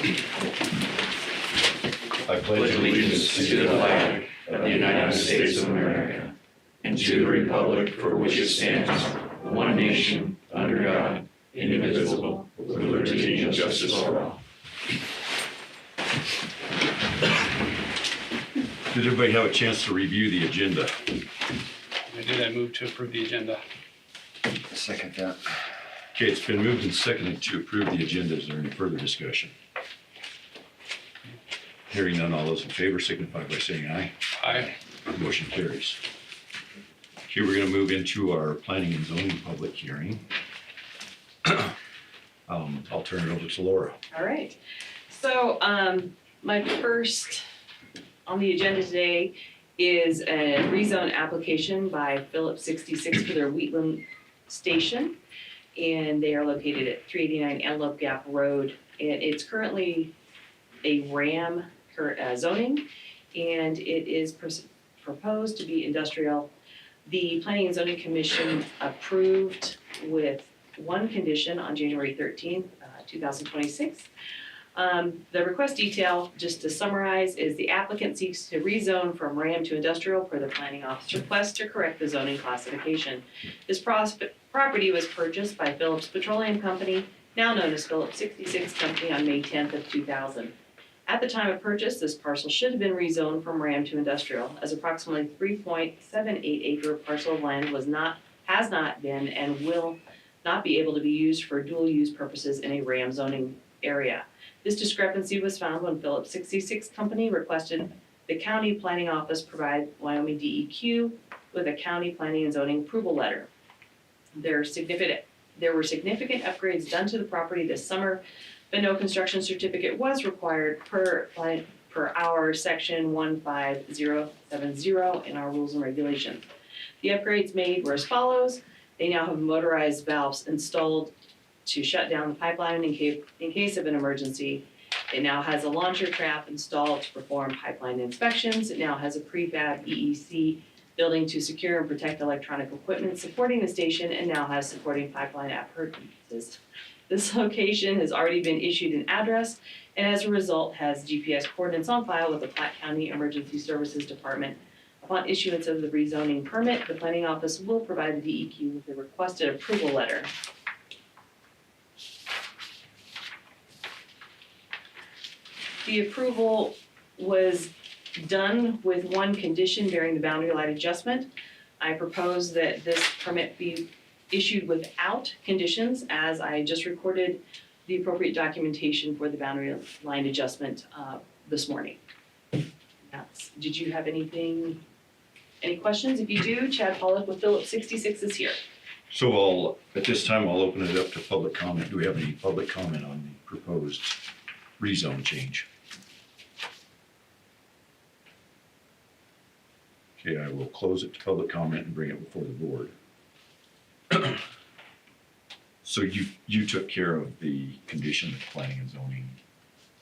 I pledge allegiance to the flag of the United States of America and to the republic for which it stands, one nation, under God, indivisible, with liberty and justice for all. Did everybody have a chance to review the agenda? I did. I move to approve the agenda. Second that. Okay, it's been moved and seconded to approve the agenda. Is there any further discussion? Hearing none, all those in favor signify by saying aye. Aye. Motion carries. Okay, we're gonna move into our planning and zoning public hearing. I'll turn it over to Laura. All right. So my first on the agenda today is a rezone application by Phillips 66 for their Wheatland Station. And they are located at 389 Antelope Gap Road. And it's currently a RAM zoning, and it is proposed to be industrial. The Planning and Zoning Commission approved with one condition on January 13th, 2026. The request detail, just to summarize, is the applicant seeks to rezone from RAM to industrial per the planning office request to correct the zoning classification. This property was purchased by Phillips Petroleum Company, now known as Phillips 66 Company, on May 10th of 2000. At the time of purchase, this parcel should have been rezoned from RAM to industrial, as approximately 3.78 acre parcel of land has not been and will not be able to be used for dual use purposes in a RAM zoning area. This discrepancy was found when Phillips 66 Company requested the county planning office provide Wyoming DEQ with a county planning and zoning approval letter. There were significant upgrades done to the property this summer, but no construction certificate was required per our section 15070 in our rules and regulations. The upgrades made were as follows. They now have motorized valves installed to shut down the pipeline in case of an emergency. It now has a launcher trap installed to perform pipeline inspections. It now has a prefab EEC building to secure and protect electronic equipment supporting the station, and now has supporting pipeline appurtenances. This location has already been issued an address, and as a result has GPS coordinates on file with the Platte County Emergency Services Department. Upon issuance of the rezoning permit, the planning office will provide the DEQ with the requested approval letter. The approval was done with one condition during the boundary line adjustment. I propose that this permit be issued without conditions, as I just recorded the appropriate documentation for the boundary line adjustment this morning. Did you have any questions? If you do, Chad Pollock with Phillips 66 is here. So at this time, I'll open it up to public comment. Do we have any public comment on the proposed rezone change? Okay, I will close it to public comment and bring it before the board. So you took care of the condition that planning and zoning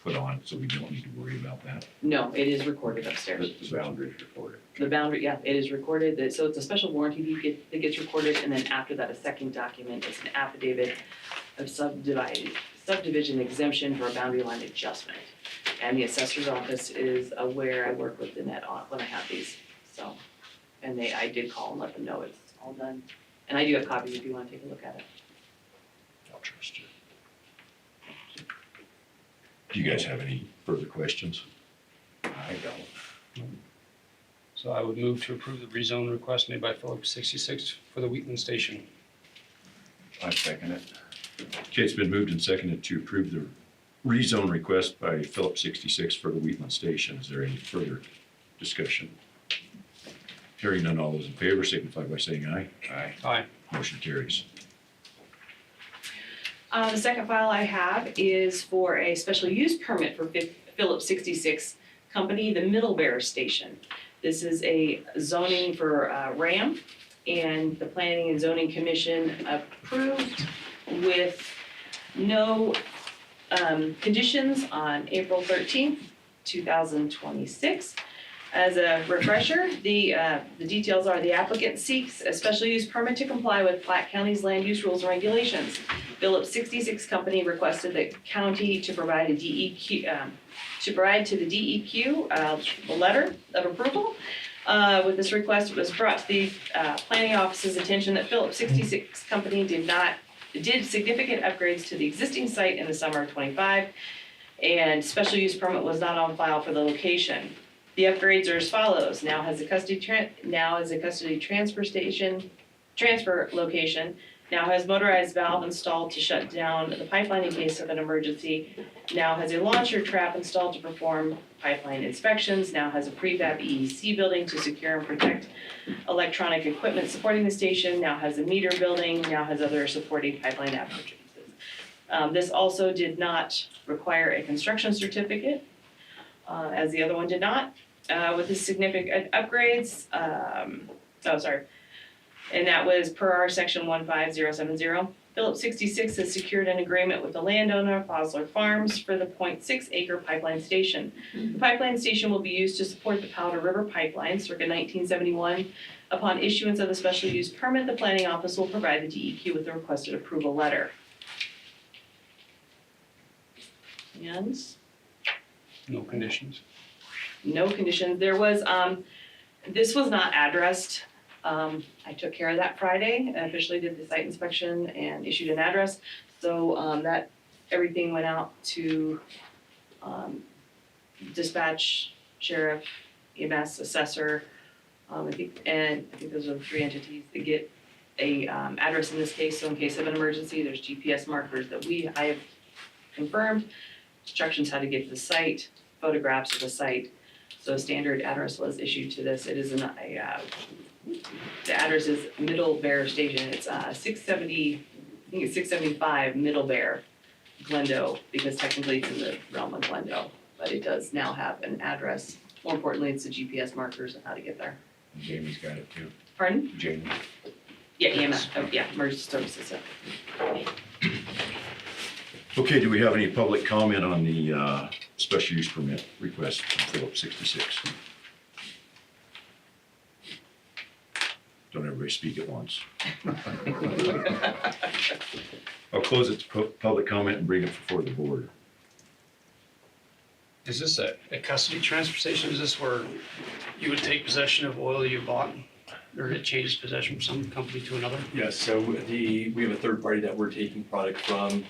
put on, so we don't need to worry about that? No, it is recorded upstairs. The boundary is recorded. The boundary, yeah, it is recorded. So it's a special warranty deed that gets recorded, and then after that, a second document is an affidavit of subdivision exemption for a boundary line adjustment. And the assessor's office is aware. I work with Annette when I have these, so. And I did call and let them know it's all done. And I do have copies if you want to take a look at it. I'll trust you. Do you guys have any further questions? I don't. So I would move to approve the rezone request made by Phillips 66 for the Wheatland Station. I second it. Okay, it's been moved and seconded to approve the rezone request by Phillips 66 for the Wheatland Station. Is there any further discussion? Hearing none, all those in favor signify by saying aye. Aye. Aye. Motion carries. The second file I have is for a special use permit for Phillips 66 Company, the Middlebear Station. This is a zoning for RAM, and the Planning and Zoning Commission approved with no conditions on April 13th, 2026. As a refresher, the details are the applicant seeks a special use permit to comply with Platte County's land use rules and regulations. Phillips 66 Company requested the county to provide a DEQ, to provide to the DEQ a letter of approval. With this request, it was brought to the planning office's attention that Phillips 66 Company did significant upgrades to the existing site in the summer of '25, and special use permit was not on file for the location. The upgrades are as follows: now has a custody transfer location, now has motorized valve installed to shut down the pipeline in case of an emergency, now has a launcher trap installed to perform pipeline inspections, now has a prefab EEC building to secure and protect electronic equipment supporting the station, now has a meter building, now has other supporting pipeline apparatus. This also did not require a construction certificate, as the other one did not. With the significant upgrades, and that was per our section 15070. Phillips 66 has secured an agreement with the landowner, Fosler Farms, for the 0.6 acre pipeline station. The pipeline station will be used to support the Powder River Pipeline circa 1971. Upon issuance of the special use permit, the planning office will provide the DEQ with the requested approval letter. And No conditions. no conditions. There was, this was not addressed. I took care of that Friday, and officially did the site inspection and issued an address. So, that, everything went out to, dispatch, sheriff, EMS, assessor. I think those are the three entities that get a, address in this case. So in case of an emergency, there's GPS markers that I have confirmed, instructions how to get to the site, photographs of the site. So a standard address was issued to this. It is the address is Middle Bear Station. It's 670, I think it's 675 Middle Bear, Glendo, because technically it's in the realm of Glendo. But it does now have an address. More importantly, it's the GPS markers and how to get there. Jamie's got it too. Pardon? Jamie. Yeah, EMS, emergency services. So. Okay, do we have any public comment on the special use permit request from Phillips 66? Don't everybody speak at once. I'll close it to public comment and bring it before the board. Is this a custody transfer station? Is this where you would take possession of oil you bought? Or it changes possession from some company to another? Yes, so we have a third party that we're taking product from.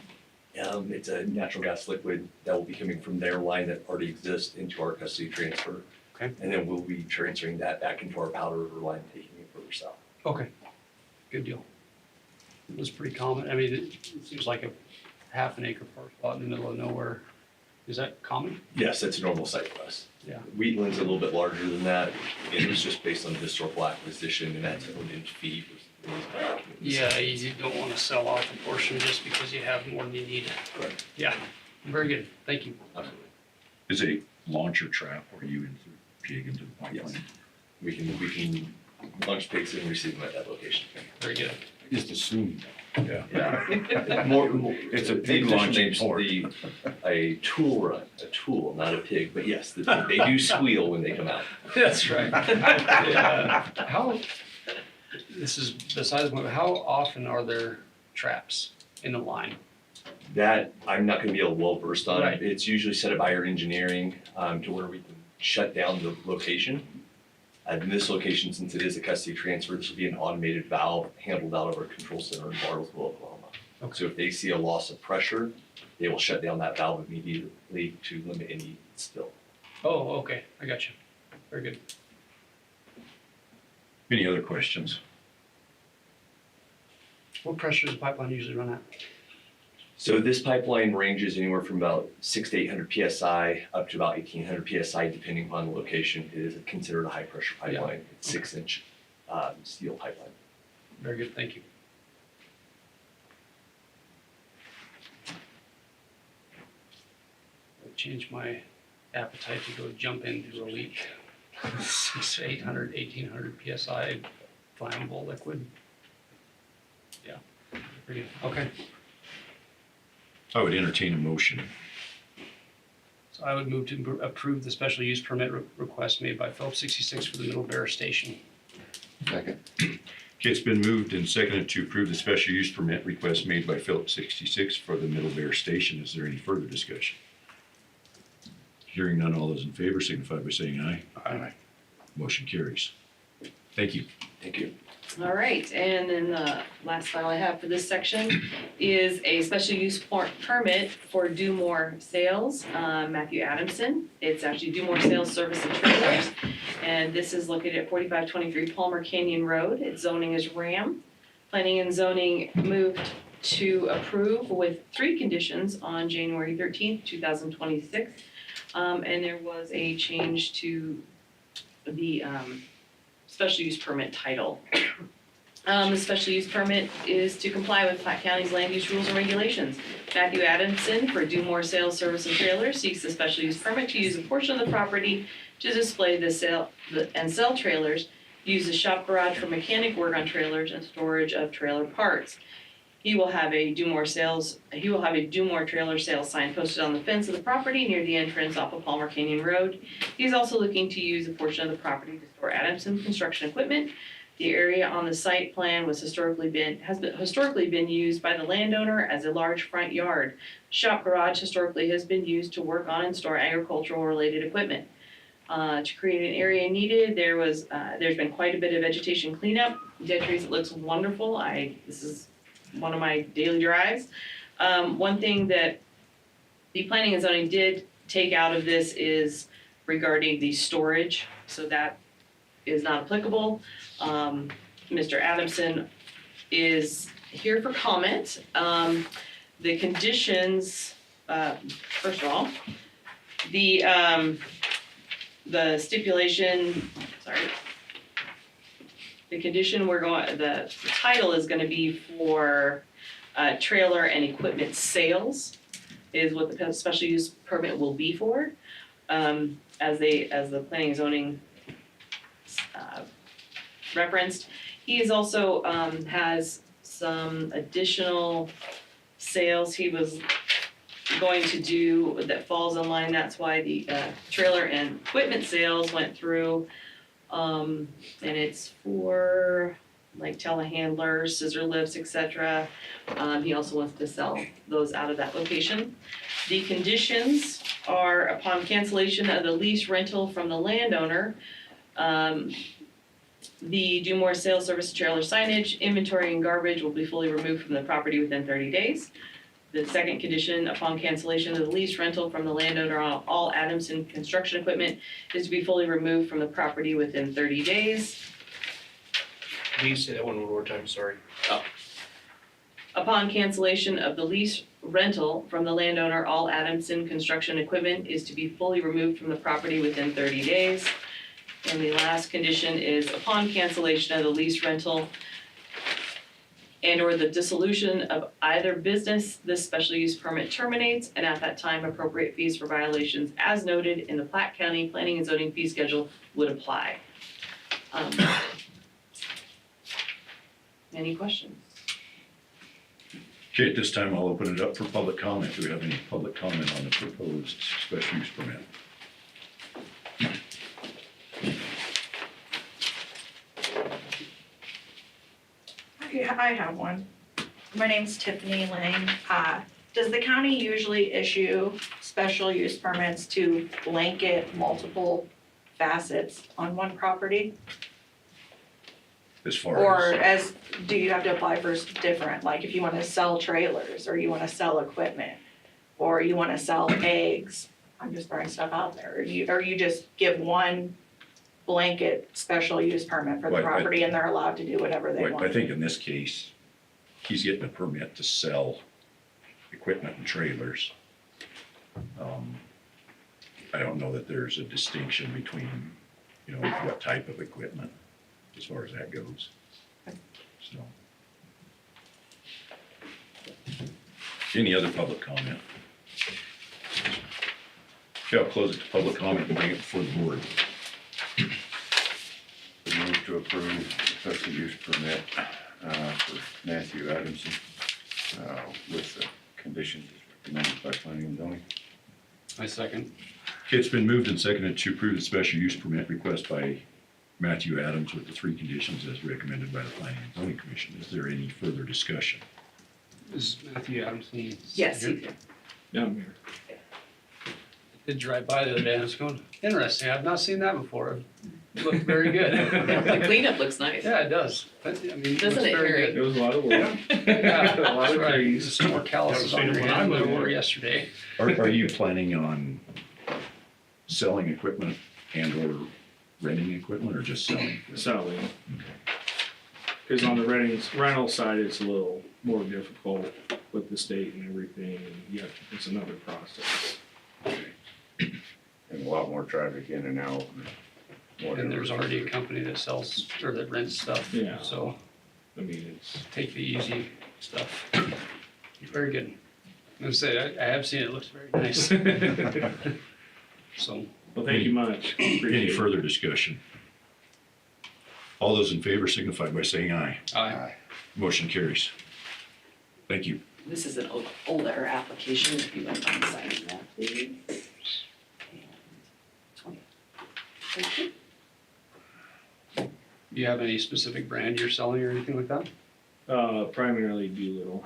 It's a natural gas liquid that will be coming from their line that already exists into our custody transfer. Okay. And then we'll be transferring that back into our Powder River line, taking it further south. Okay, good deal. It was pretty common. I mean, it seems like a half an acre parcel out in the middle of nowhere. Is that common? Yes, that's a normal site for us. Yeah. Wheatland's a little bit larger than that. It was just based on historical acquisition, and that's owned in fee. Yeah, you don't want to sell off a portion just because you have more than you need. Correct. Yeah, very good. Thank you. Absolutely. Is it a launcher trap where you pig into the pipeline? Yes. We can launch pigs and receive them at that location. Very good. I just assumed. Yeah. Yeah. It's a the pig official launching name's port. a tool run, not a pig, but yes, they do squeal when they come out. That's right. Yeah. This is besides, how often are there traps in the line? That, I'm not gonna be able well versed on. Right. It's usually set up by our engineering, to where we can shut down the location. In this location, since it is a custody transfer, this will be an automated valve handled out of our control center in Bartlesville, Oklahoma. Okay. So if they see a loss of pressure, they will shut down that valve immediately to limit any spill. Oh, okay, I got you. Very good. Any other questions? What pressure does the pipeline usually run at? So this pipeline ranges anywhere from about 600 to 800 PSI up to about 1800 PSI, depending upon the location. It is considered a high pressure pipeline. It's 6-inch steel pipeline. Very good, thank you. I'll change my appetite to go jump into a leak. 800, 1800 PSI flammable liquid. Yeah, pretty good. Okay. I would entertain a motion. So I would move to approve the special use permit request made by Phillips 66 for the Middle Bear Station. Second. Okay, it's been moved and seconded to approve the special use permit request made by Phillips 66 for the Middle Bear Station. Is there any further discussion? Hearing none, all those in favor signify by saying aye. Aye. Motion carries. Thank you. Thank you. All right, and then the last file I have for this section is a special use permit for Do More Sales, Matthew Adamson. It's actually Do More Sales Service and Trailers, and this is located at 4523 Palmer Canyon Road. Its zoning is RAM. Planning and zoning moved to approve with 3 conditions on January 13th, 2026. And there was a change to the special use permit title. The special use permit is to comply with Platte County's land use rules and regulations. Matthew Adamson for Do More Sales, Service, and Trailers seeks a special use permit to use a portion of the property to display and sell trailers, use the shop garage for mechanic work on trailers and storage of trailer parts. He will have a Do More Trailer Sales sign posted on the fence of the property near the entrance off of Palmer Canyon Road. He's also looking to use a portion of the property to store Adamson construction equipment. The area on the site plan has historically been used by the landowner as a large front yard. Shop garage historically has been used to work on and store agricultural related equipment. To create an area needed, there's been quite a bit of vegetation cleanup. Dead trees, it looks wonderful. This is one of my daily drives. One thing that the planning and zoning did take out of this is regarding the storage, so that is not applicable. Mr. Adamson is here for comment. The conditions, first of all, the stipulation, the condition the title is gonna be for trailer and equipment sales is what the special use permit will be for. As the planning and zoning referenced. He is also has some additional sales he was going to do that falls in line. That's why the trailer and equipment sales went through. And it's for like telehandlers, scissor lifts, etc. He also wants to sell those out of that location. The conditions are upon cancellation of the lease rental from the landowner. The Do More Sales Service trailer signage, inventory, and garbage will be fully removed from the property within 30 days. The second condition, upon cancellation of the lease rental from the landowner on all Adamson construction equipment, is to be fully removed from the property within 30 days. Can you say that one more time, sorry? Upon cancellation of the lease rental from the landowner, all Adamson construction equipment is to be fully removed from the property within 30 days. And the last condition is upon cancellation of the lease rental and/or the dissolution of either business, this special use permit terminates, and at that time, appropriate fees for violations as noted in the Platte County Planning and Zoning Fee Schedule would apply. Any questions? Okay, at this time, I'll open it up for public comment. Do we have any public comment on the proposed special use permit? I have one. My name's Tiffany Lang. Does the county usually issue special use permits to blanket multiple facets on one property? As far Or as, do you have to apply for different, like if you wanna sell trailers, or you wanna sell equipment, or you wanna sell eggs? I'm just throwing stuff out there. Or you just give one blanket special use permit for the Right, property and they're allowed to do whatever they Right, want? I think in this case, he's getting a permit to sell equipment and trailers. I don't know that there's a distinction between, what type of equipment as far as that goes. So. Any other public comment? Okay, I'll close it to public comment and bring it before the board. Move to approve the special use permit for Matthew Adamson with the conditions recommended by planning and zoning. I second. Okay, it's been moved and seconded to approve the special use permit request by Matthew Adams with the 3 conditions as recommended by the Planning and Zoning Commission. Is there any further discussion? Is Matthew Adamson? Yes, here? Down here. Did drive by the other day and I was going, interesting, I've not seen that before. It looked very good. the cleanup looks nice. Yeah, it does. I mean, it Doesn't looks it, very Harry? good. It was a lot of work. Yeah, A lot that's of right. trees. There's some more calluses on Haven't your seen it when hand I than there moved were in. yesterday. Are you planning on selling equipment and or renting equipment or just selling? equipment? Selling. Because on the rental side, it's a little more difficult with the state and everything, and yet it's another process. And a lot more traffic in and out. And there's already a company that sells, or that rents stuff. Yeah. So I mean, it's, take the easy stuff. Very good. I'm gonna say, I have seen it, it looks very nice. So, well, thank you much. Any Appreciate it. further discussion? All those in favor signify by saying aye. aye. Motion carries. Thank you. This is an older application, if you wouldn't mind signing that, please. And 20. Thank you. Do you have any specific brand you're selling or anything like that? Primarily Doolittle.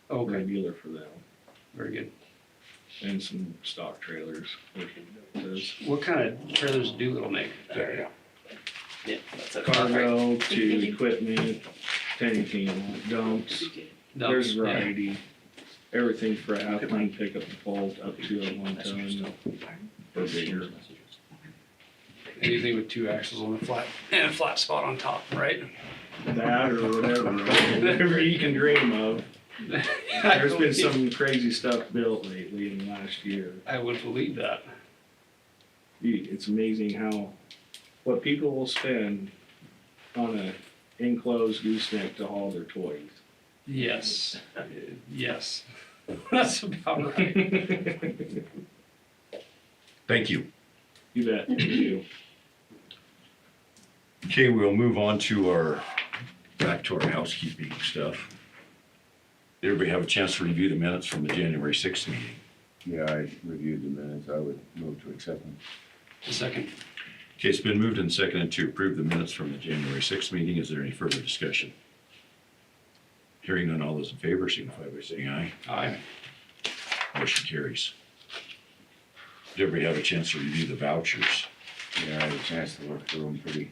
We're a Okay, dealer for them, very good. and some stock trailers. Which it does. What kind of trailers do Little make? Yeah, that's okay. Cargo to equipment, anything, dumps. No, There's yeah. variety. Everything for a half ton pickup to fold up to a 1 ton or bigger. Anything with 2 axles on the flat, and a flat spot on top, right? That or whatever, whatever you can dream of. There's been some crazy stuff built lately in the last year. I would believe that. It's amazing what people will spend on a enclosed gooseneck to haul their toys. Yes, yes. That's about right. Thank you. You bet, you do. Okay, we'll move on to back to our housekeeping stuff. Did everybody have a chance to review the minutes from the January 6th meeting? Yeah, I reviewed the minutes. I would move to accept them. A second. Okay, it's been moved and seconded to approve the minutes from the January 6th meeting. Is there any further discussion? Hearing none, all those in favor signify by saying aye. Aye. Motion carries. Did everybody have a chance to review the vouchers? Yeah, I had a chance to look through them pretty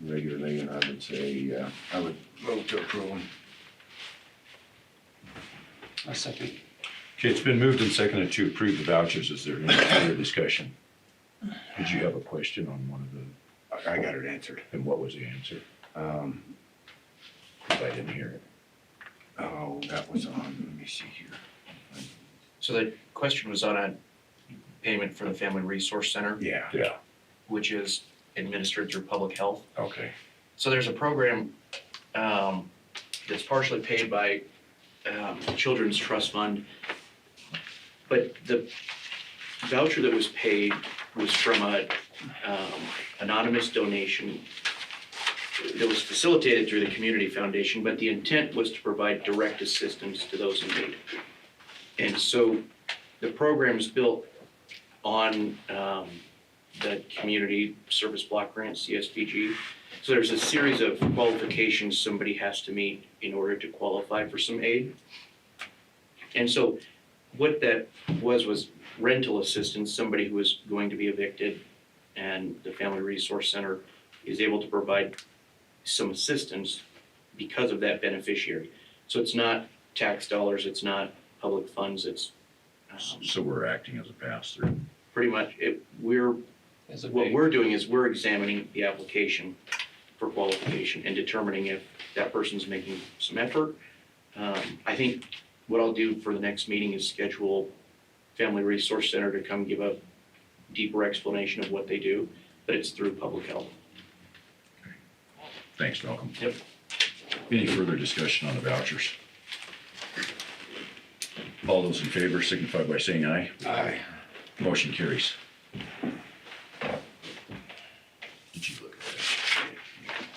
regularly, and I would say, I would vote to approve them. A second. Okay, it's been moved and seconded to approve the vouchers. Is there any further discussion? Did you have a question on one of the, I got it answered. and what was the answer? Um, 'Cause I didn't hear it. oh, that was on, let me see here. So the question was on a payment for the Family Resource Center, Yeah. Yeah, which is administered through public health. okay. So there's a program that's partially paid by Children's Trust Fund, but the voucher that was paid was from a anonymous donation that was facilitated through the Community Foundation, but the intent was to provide direct assistance to those in need. And so the program's built on the Community Service Block Grant, CSBG. So there's a series of qualifications somebody has to meet in order to qualify for some aid. And so what that was rental assistance, somebody who is going to be evicted, and the Family Resource Center is able to provide some assistance because of that beneficiary. So it's not tax dollars, it's not public funds, it's So we're acting as a pass-through. pretty much, As a what big- we're doing is we're examining the application for qualification and determining if that person's making some effort. I think what I'll do for the next meeting is schedule Family Resource Center to come give a deeper explanation of what they do, but it's through public health. Thanks, Malcolm. Yep. Any further discussion on the vouchers? All those in favor signify by saying aye. Aye. Motion carries. Did you look at that?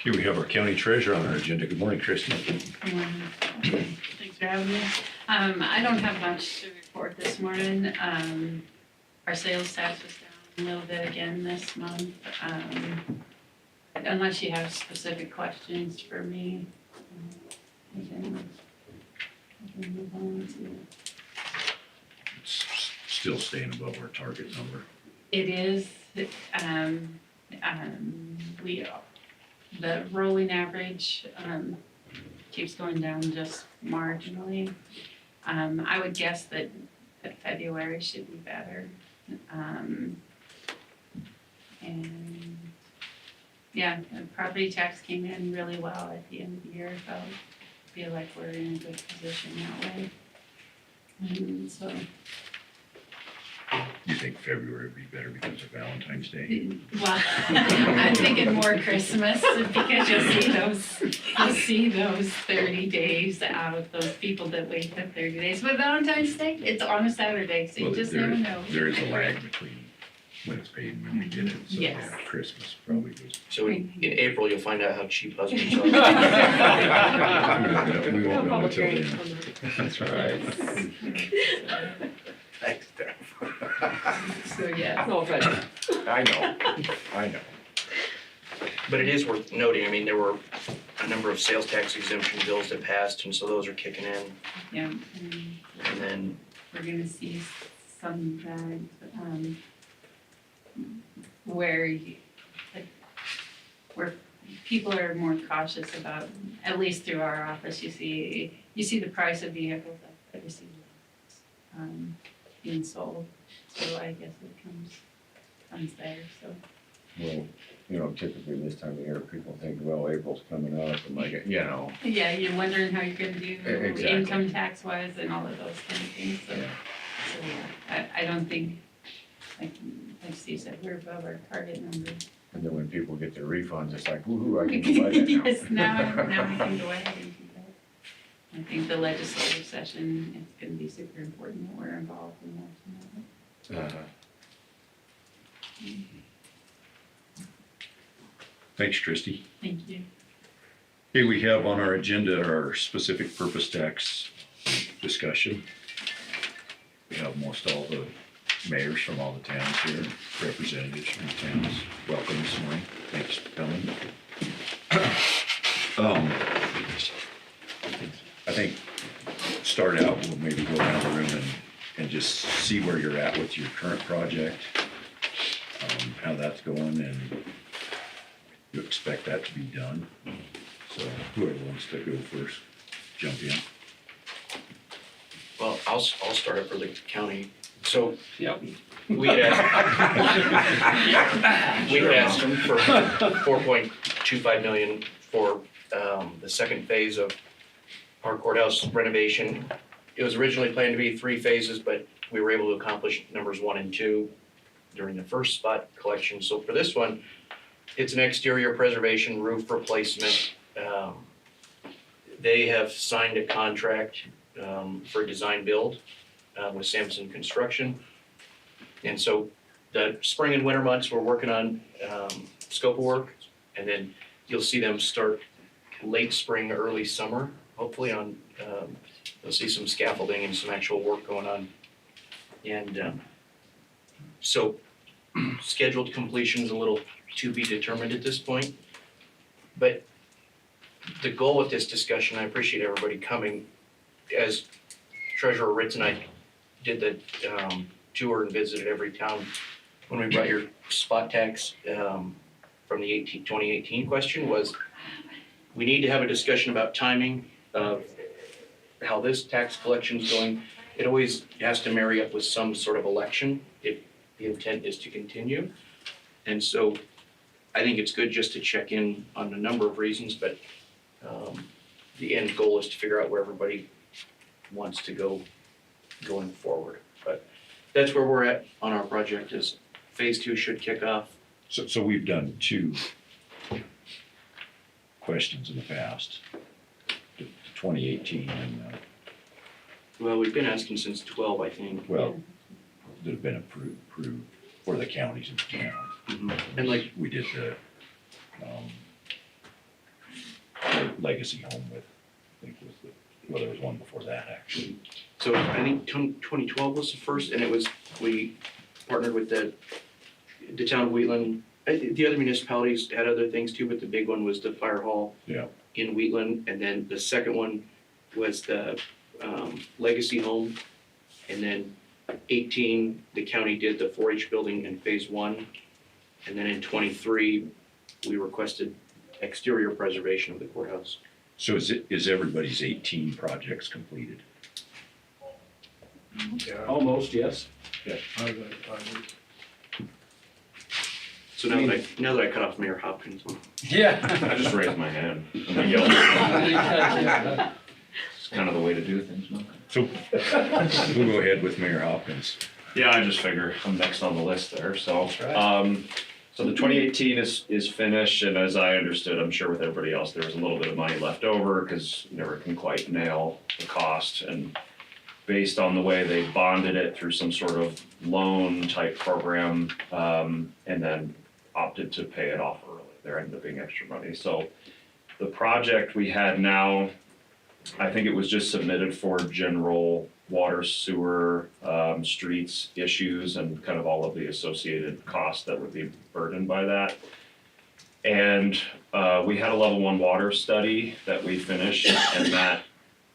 Here we have our county treasurer on our agenda. Good morning, Christie. Thanks for having me. I don't have much to report this morning. Our sales tax was down a little bit again this month. Unless you have specific questions for me, I can move on to. It's still staying above our target number. It is, the rolling average, keeps going down just marginally. I would guess that February should be better. And yeah, the property tax came in really well at the end of the year, so I feel like we're in a good position that way. And so, You think February would be better because of Valentine's Day? well, I'm thinking more Christmas because you'll see those 30 days out, those people that wait the 30 days. But Valentine's Day, it's on a Saturday, so you Well, just there- never know. There is a lag between when it's paid and when you get it, so Yes. yeah, Christmas probably was. So in April, you'll find out how cheap husbands are. We won't know until then. That's right. Thanks, Steph. So, yeah. No, Fred. I know. But it is worth noting, I mean, there were a number of sales tax exemption bills that passed, and so those are kicking in. Yeah, And then, we're gonna see some that, where people are more cautious about, at least through our office, you see the price of vehicles that you see being sold. So I guess it comes there, so. Well, typically this time of year, people think, well, April's coming up, and like, Yeah, you're wondering how you're gonna do Exactly. income tax wise and all of those kind of things, so. Yeah. So, yeah, I don't think, like Steve said, we're above our target number. and then when people get their refunds, it's like, woo-hoo, I can go buy that now. Yes, now we can go ahead and do that. I think the legislative session is gonna be super important that we're involved in that. Thanks, Christie. Thank you. Hey, we have on our agenda our specific purpose tax discussion. We have most all the mayors from all the towns here, representatives from the towns. Welcome this morning. Thanks for coming. I think start out, we'll maybe go around the room and just see where you're at with your current project, how that's going, and you expect that to be done. So whoever wants to go first, jump in. well, I'll start up for the county. So Yep. we had asked them for 4.25 million for the second phase of our courthouse renovation. It was originally planned to be 3 phases, but we were able to accomplish numbers 1 and 2 during the first spot collection. So for this one, it's an exterior preservation roof replacement. They have signed a contract for design build with Sampson Construction. And so the spring and winter months, we're working on scope of work, and then you'll see them start late spring, early summer, hopefully on, you'll see some scaffolding and some actual work going on. And so scheduled completion's a little to be determined at this point. But the goal with this discussion, I appreciate everybody coming, as Treasurer Ritz and I did the tour and visited every town when we brought your spot tax from the 2018 question, was we need to have a discussion about timing of how this tax collection's going, it always has to marry up with some sort of election if the intent is to continue. And so I think it's good just to check in on a number of reasons, but the end goal is to figure out where everybody wants to go going forward. But that's where we're at on our project is phase 2 should kick off. So we've done 2 questions in the past, 2018 and, Well, we've been asking since 12, I think. well, that have been approved for the counties in town. And like, We did the legacy home with, I think was well, there was one before that actually. so I think 2012 was the first, and it was, we partnered with the town of Wheatland. The other municipalities had other things too, but the big one was the fire hall Yeah. in Wheatland. And then the second one was the legacy home. And then 18, the county did the 4-H building in phase 1. And then in 23, we requested exterior preservation of the courthouse. So is everybody's 18 projects completed? Almost, yes. So now that I cut off Mayor Hopkins. Yeah. I just raised my hand. I'm gonna yell. It's kind of the way to do things, no? So we'll go ahead with Mayor Hopkins. Yeah, I just figure I'm next on the list there, so. That's right. So the 2018 is finished, and as I understood, I'm sure with everybody else, there was a little bit of money left over, because you never can quite nail the cost, and based on the way they bonded it through some sort of loan type program, and then opted to pay it off early, there ended up being extra money. So the project we had now, I think it was just submitted for general water, sewer, streets issues, and kind of all of the associated costs that would be burdened by that. And we had a level 1 water study that we finished, and that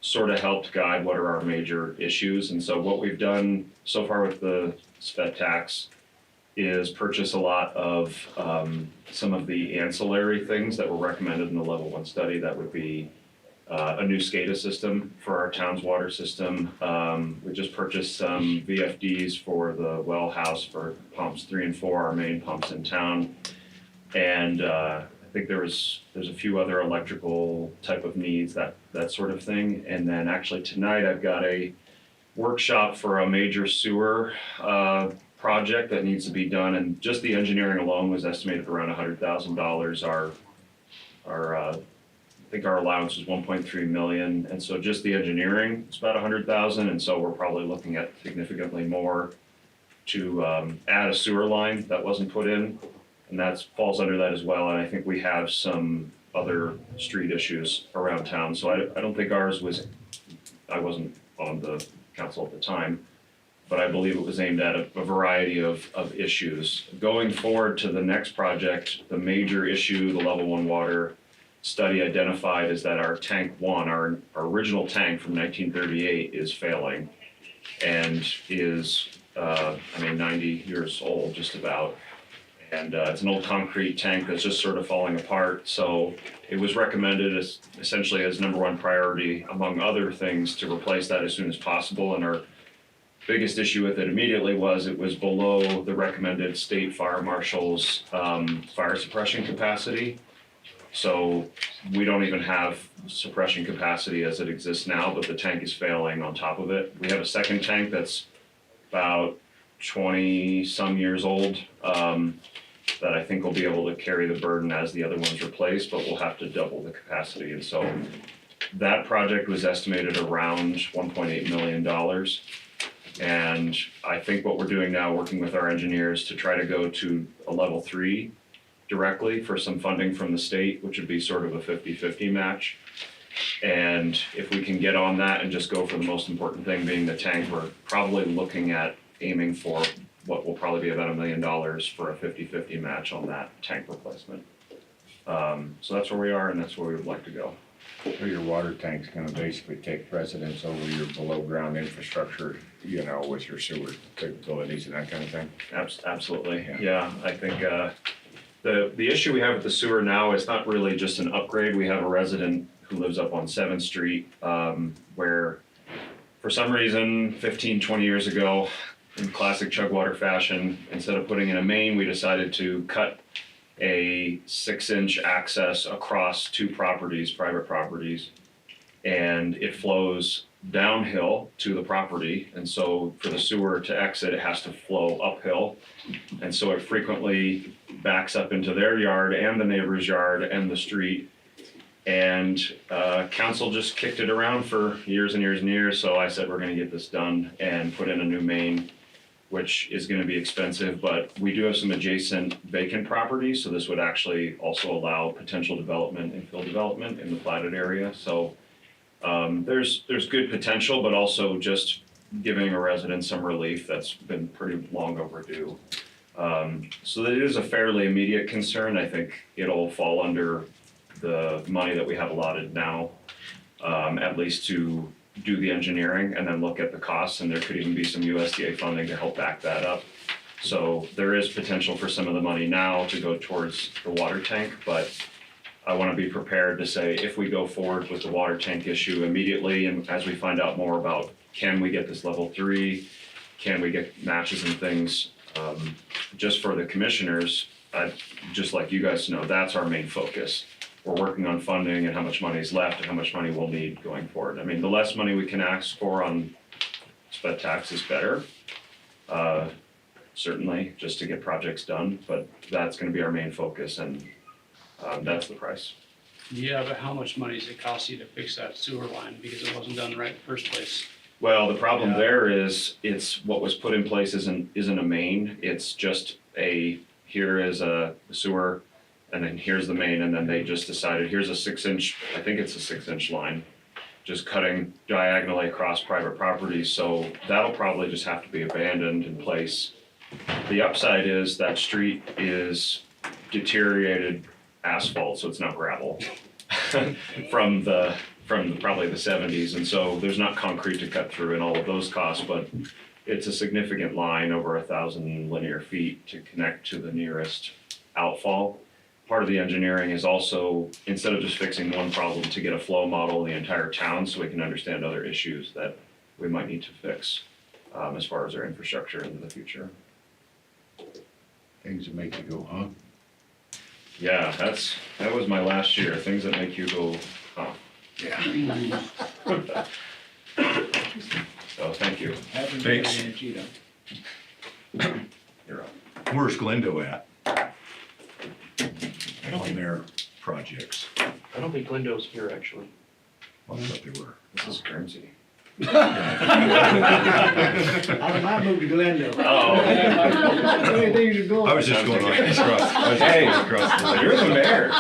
sort of helped guide what are our major issues. And so what we've done so far with the sped tax is purchase a lot of some of the ancillary things that were recommended in the level 1 study. That would be a new SCADA system for our town's water system. We just purchased some VFDs for the well house for pumps 3 and 4, our main pumps in town. And I think there's a few other electrical type of needs, that sort of thing. And then actually tonight I've got a workshop for a major sewer project that needs to be done, and just the engineering alone was estimated around $100,000. I think our allowance was 1.3 million, and so just the engineering is about 100,000, and so we're probably looking at significantly more to add a sewer line that wasn't put in, and that falls under that as well. And I think we have some other street issues around town, so I don't think ours was. I wasn't on the council at the time, but I believe it was aimed at a variety of issues. Going forward to the next project, the major issue, the level 1 water study identified, is that our tank 1, our original tank from 1938, is failing and is 90 years old just about. And it's an old concrete tank that's just sort of falling apart. So it was recommended essentially as number 1 priority, among other things, to replace that as soon as possible. And our biggest issue with it immediately was it was below the recommended state fire marshal's fire suppression capacity. So we don't even have suppression capacity as it exists now, but the tank is failing on top of it. We have a second tank that's about 20 some years old that I think will be able to carry the burden as the other one's replaced, but we'll have to double the capacity. And so that project was estimated around $1.8 million. And I think what we're doing now, working with our engineers to try to go to a level 3 directly for some funding from the state, which would be sort of a 50-50 match. And if we can get on that and just go for the most important thing being the tank, we're probably looking at aiming for what will probably be about $1 million for a 50-50 match on that tank replacement. So that's where we are, and that's where we would like to go. So your water tank's gonna basically take precedence over your below ground infrastructure, with your sewer capabilities and that kind of thing? Absolutely, Yeah. yeah. I think The issue we have with the sewer now is not really just an upgrade. We have a resident who lives up on 7th Street, where for some reason, 15, 20 years ago, in classic Chugwater fashion, instead of putting in a main, we decided to cut a 6-inch access across 2 properties, private properties, and it flows downhill to the property. And so for the sewer to exit, it has to flow uphill. And so it frequently backs up into their yard and the neighbor's yard and the street. And council just kicked it around for years and years and years. So I said, we're gonna get this done and put in a new main, which is gonna be expensive, but we do have some adjacent vacant properties. So this would actually also allow potential development, infill development in the platted area. So there's good potential, but also just giving a resident some relief that's been pretty long overdue. So that it is a fairly immediate concern. I think it'll fall under the money that we have allotted now, at least to do the engineering and then look at the costs, and there could even be some USDA funding to help back that up. So there is potential for some of the money now to go towards the water tank, but I want to be prepared to say if we go forward with the water tank issue immediately, and as we find out more about can we get this level 3, can we get matches and things, just for the commissioners, I'd just like you guys to know that's our main focus. We're working on funding and how much money is left and how much money we'll need going forward. I mean, the less money we can ask for on sped tax is better, certainly, just to get projects done, but that's gonna be our main focus, and that's the price. Yeah, but how much money does it cost you to fix that sewer line because it wasn't done right in the first place? Well, the problem Yeah. there is, it's what was put in place isn't a main, it's just here is a sewer, and then here's the main, and then they just decided, here's a 6-inch, I think it's a 6-inch line, just cutting diagonally across private properties, so that'll probably just have to be abandoned in place. The upside is that street is deteriorated asphalt, so it's not gravel from probably the 70s, and so there's not concrete to cut through and all of those costs, but it's a significant line, over 1,000 linear feet to connect to the nearest outfall. Part of the engineering is also, instead of just fixing one problem, to get a flow model in the entire town so we can understand other issues that we might need to fix as far as our infrastructure into the future. Things that make you go, huh? Yeah, that was my last year, things that make you go, huh. Yeah. So, thank you. Thanks. You're up. Where's Glendo at? On their projects. I don't think Glendo's here, actually. I thought they were. This is Guernsey. I might move to Glendale. Oh. The way things are going. I was just going like across, I was just Hey, going across the You're the mayor.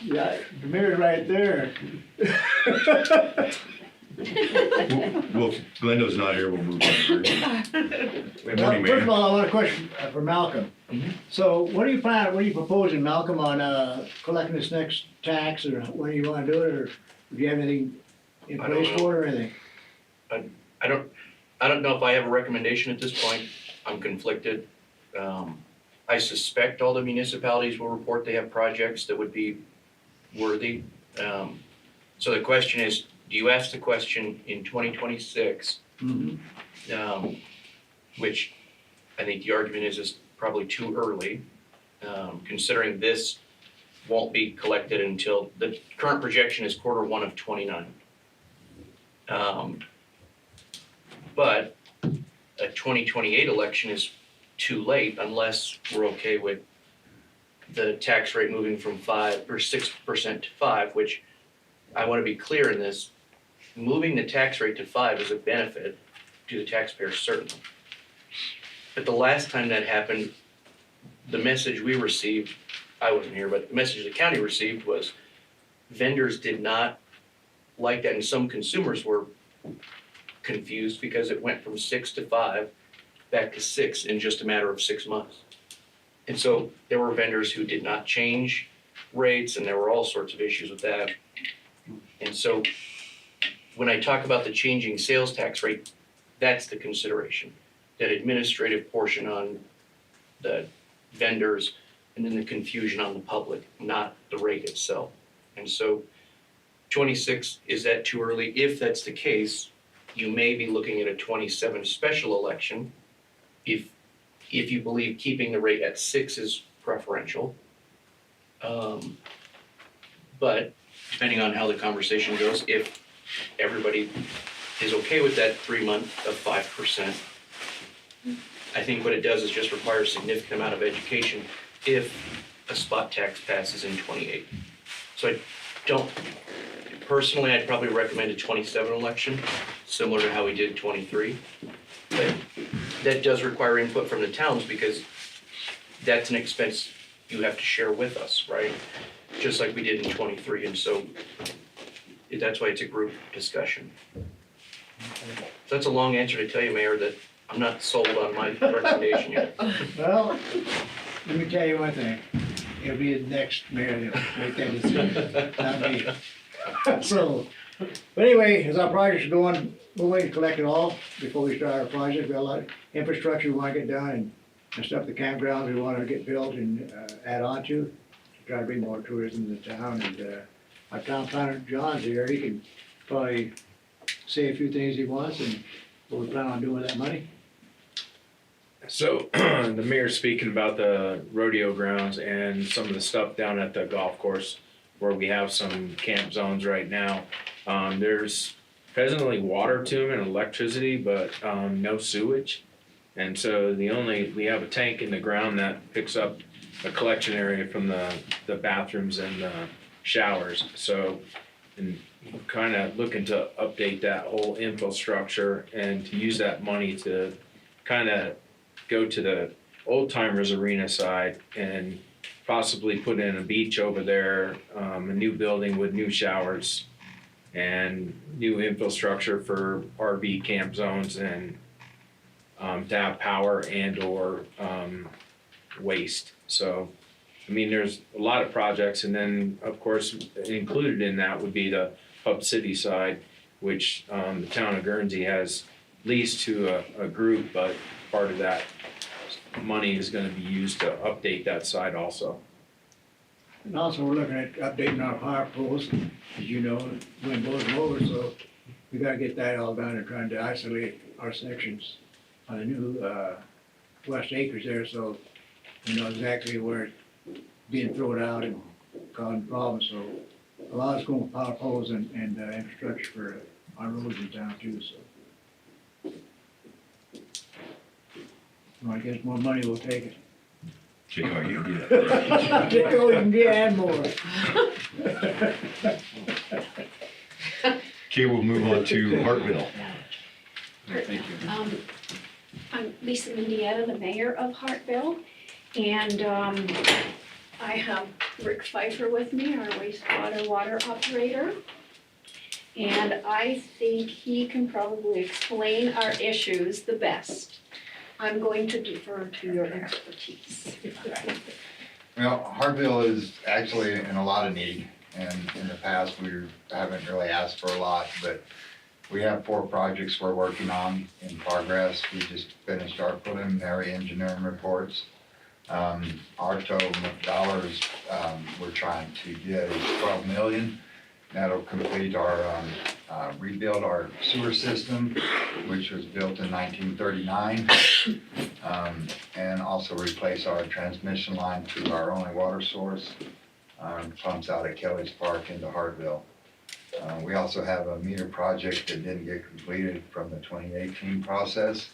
Yeah, the mayor's right there. Well, if Glendo's not here, we'll move on. Good morning, First of Mayor. all, I want a question for Malcolm. So what are you proposing, Malcolm, on collecting this next tax, or when do you wanna do it, or do you have anything in I don't place know. for it or anything? I don't know if I have a recommendation at this point. I'm conflicted. I suspect all the municipalities will report they have projects that would be worthy. So the question is, do you ask the question in 2026, which I think the argument is probably too early, considering this won't be collected until, the current projection is Q1 of '29. But a 2028 election is too late unless we're okay with the tax rate moving from 5 or 6% to 5, which I want to be clear in this. Moving the tax rate to 5 is a benefit to the taxpayer, certainly. But the last time that happened, the message we received, I wasn't here, but the message the county received was vendors did not like that, and some consumers were confused because it went from 6 to 5 back to 6 in just a matter of 6 months. And so there were vendors who did not change rates, and there were all sorts of issues with that. And so when I talk about the changing sales tax rate, that's the consideration. That administrative portion on the vendors, and then the confusion on the public, not the rate itself. And so 26, is that too early? If that's the case, you may be looking at a 27 special election if you believe keeping the rate at 6 is preferential. But depending on how the conversation goes, if everybody is okay with that 3 month of 5%, I think what it does is just require a significant amount of education if a spot tax passes in 28. So I don't, personally, I'd probably recommend a 27 election, similar to how we did 23. But that does require input from the towns because that's an expense you have to share with us, right? Just like we did in 23, and so that's why it's a group discussion. So that's a long answer to tell you, Mayor, that I'm not sold on my recommendation yet. Well, let me tell you one thing, it'll be the next mayor that'll make that decision, not me. So, but anyway, as our project's going, we'll wait to collect it all before we start our project. We got a lot of infrastructure we wanna get done and stuff, the campgrounds we wanna get built and, add on to try to bring more tourism to the town. And, our town planner, John's here, he can probably say a few things he wants and what we plan on doing with that money. So the mayor's speaking about the rodeo grounds and some of the stuff down at the golf course where we have some camp zones right now. There's presently water to them and electricity, but no sewage. And so we have a tank in the ground that picks up a collection area from the bathrooms and the showers. So, and kind of looking to update that whole infrastructure and to use that money to kind of go to the old timers arena side and possibly put in a beach over there, a new building with new showers and new infrastructure for RV camp zones and to have power and or waste. So, I mean, there's a lot of projects, and then of course included in that would be the Hub City side, which the town of Guernsey has leased to a group, but part of that money is gonna be used to update that side also. And also, we're looking at updating our power poles, as you know, wind blows them over, so we gotta get that all done and trying to isolate our sections on the new, west acres there, so we know exactly where it's being thrown out and causing problems, so a lot is going with power poles and infrastructure for our roads in town too, so. Want to get more money, we'll take it. Take all you get. Take all you can get and more. Okay, we'll move on to Hartville. Thank you. I'm Lisa Mendieta, the mayor of Hartville, and I have Rick Pfeiffer with me, our water operator. And I think he can probably explain our issues the best. I'm going to defer to your expertise. Well, Hartville is actually in a lot of need, and in the past, we haven't really asked for a lot, but we have 4 projects we're working on in progress. We just finished our preliminary engineering reports. Our total dollars we're trying to get is $12 million. That'll complete our, rebuild our sewer system, which was built in 1939, and also replace our transmission line to our only water source, pumps out at Kelly's Park into Hartville. We also have a meter project that didn't get completed from the 2018 process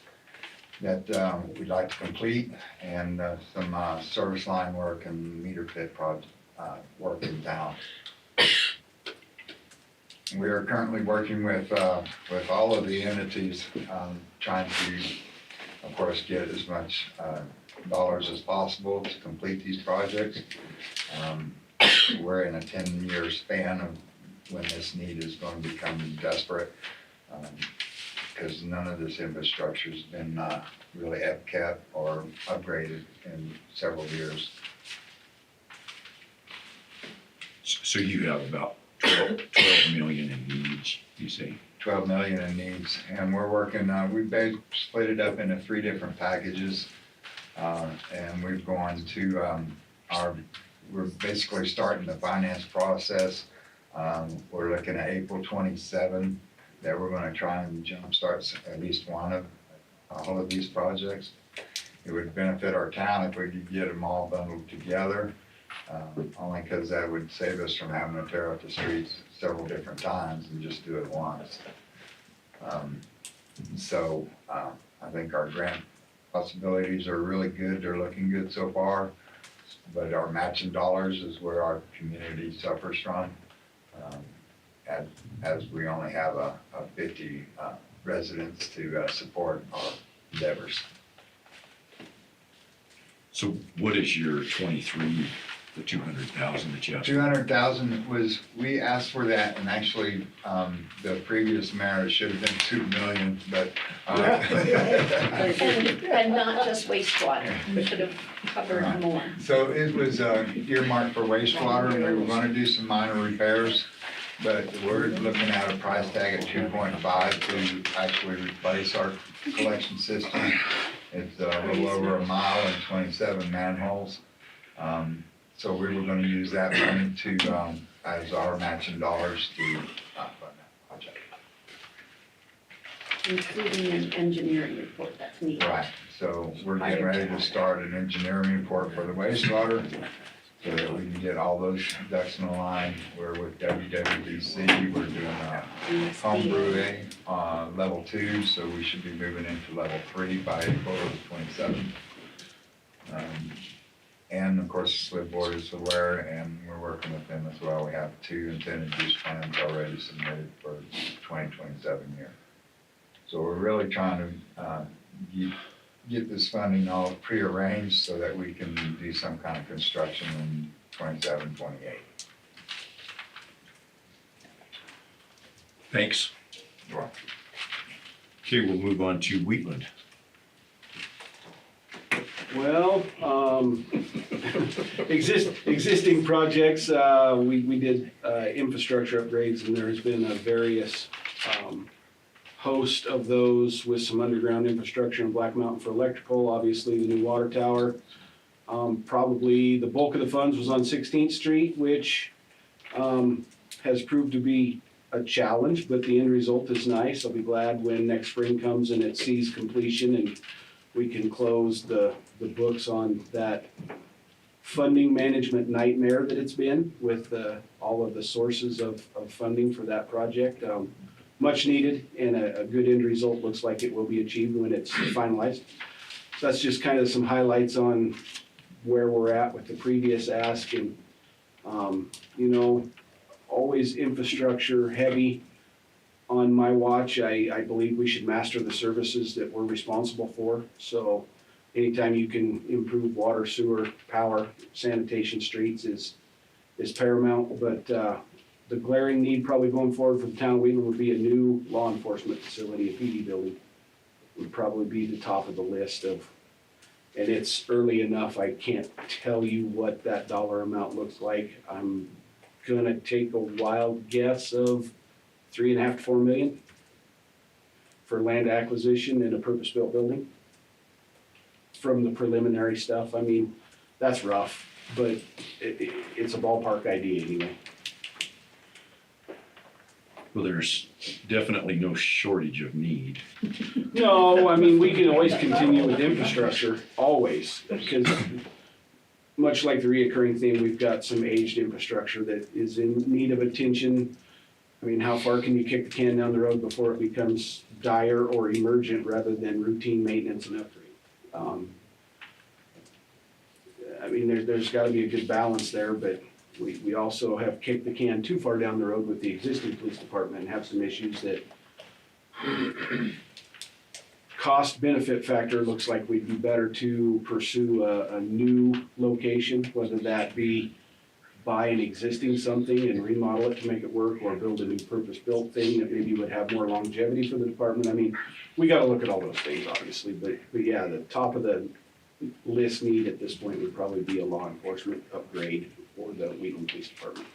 that we'd like to complete, and some service line work and meter pit work in town. We are currently working with all of the entities, trying to, of course, get as much dollars as possible to complete these projects. We're in a 10-year span of when this need is going to become desperate, because none of this infrastructure has been really kept or upgraded in several years. So you have about 12 million in needs, you say? 12 million in needs, and we're working, we split it up into 3 different packages. And we've gone to, we're basically starting the finance process. We're looking at April 27 that we're gonna try and jumpstart at least one of all of these projects. It would benefit our town if we could get them all bundled together, only because that would save us from having to tear up the streets several different times and just do it once. So I think our grant possibilities are really good. They're looking good so far. But our matching dollars is where our community suffers from, as we only have a 50 residents to support our endeavors. So what is your 23, the 200,000 that you have? 200,000 was, we asked for that, and actually, the previous mayor should have been 2 million, but. And not just wastewater, we should have covered Right. more. So it was earmarked for wastewater, and we were gonna do some minor repairs, but we're looking at a price tag at 2.5 to actually replace our collection system. It's a little over a mile and 27 manholes. So we were gonna use that money to, as our matching dollars to fund that project. Including an engineering report that's needed. Right, so we're getting ready to start an engineering report for the wastewater, so that we can get all those ducks in a line. We're with WWDC, we're doing home brewing, level 2, so we should be moving into level 3 by April of 27. And of course, the SLID board is aware, and we're working with them as well. We have 2 intended use plans already submitted for 2027 year. So we're really trying to get this funding all prearranged so that we can do some kind of construction in 27, 28. Thanks. Sure. Okay, we'll move on to Wheatland. Well, existing projects, we did infrastructure upgrades, and there has been a various host of those with some underground infrastructure in Black Mountain for electrical, obviously the new water tower. Probably the bulk of the funds was on 16th Street, which has proved to be a challenge, but the end result is nice. I'll be glad when next spring comes and it sees completion and we can close the books on that funding management nightmare that it's been with all of the sources of funding for that project. Much needed, and a good end result looks like it will be achieved when it's finalized. So that's just kind of some highlights on where we're at with the previous ask, and always infrastructure heavy on my watch. I believe we should master the services that we're responsible for. So anytime you can improve water, sewer, power, sanitation, streets is paramount. But the glaring need probably going forward for the town of Wheatland would be a new law enforcement facility, a PD building. Would probably be the top of the list of, and it's early enough, I can't tell you what that dollar amount looks like. I'm gonna take a wild guess of 3.5 to 4 million for land acquisition and a purpose-built building. From the preliminary stuff, I mean, that's rough, but it's a ballpark idea anyway. Well, there's definitely no shortage of need. No, I mean, we can always continue with infrastructure, always, because much like the reoccurring theme, we've got some aged infrastructure that is in need of attention. I mean, how far can you kick the can down the road before it becomes dire or emergent rather than routine maintenance and upgrade? I mean, there's gotta be a good balance there, but we also have kicked the can too far down the road with the existing police department and have some issues that cost benefit factor looks like we'd be better to pursue a new location, whether that be buy an existing something and remodel it to make it work, or build a new purpose-built thing that maybe would have more longevity for the department. I mean, we gotta look at all those things, obviously, but yeah, the top of the list need at this point would probably be a law enforcement upgrade for the Wheatland Police Department.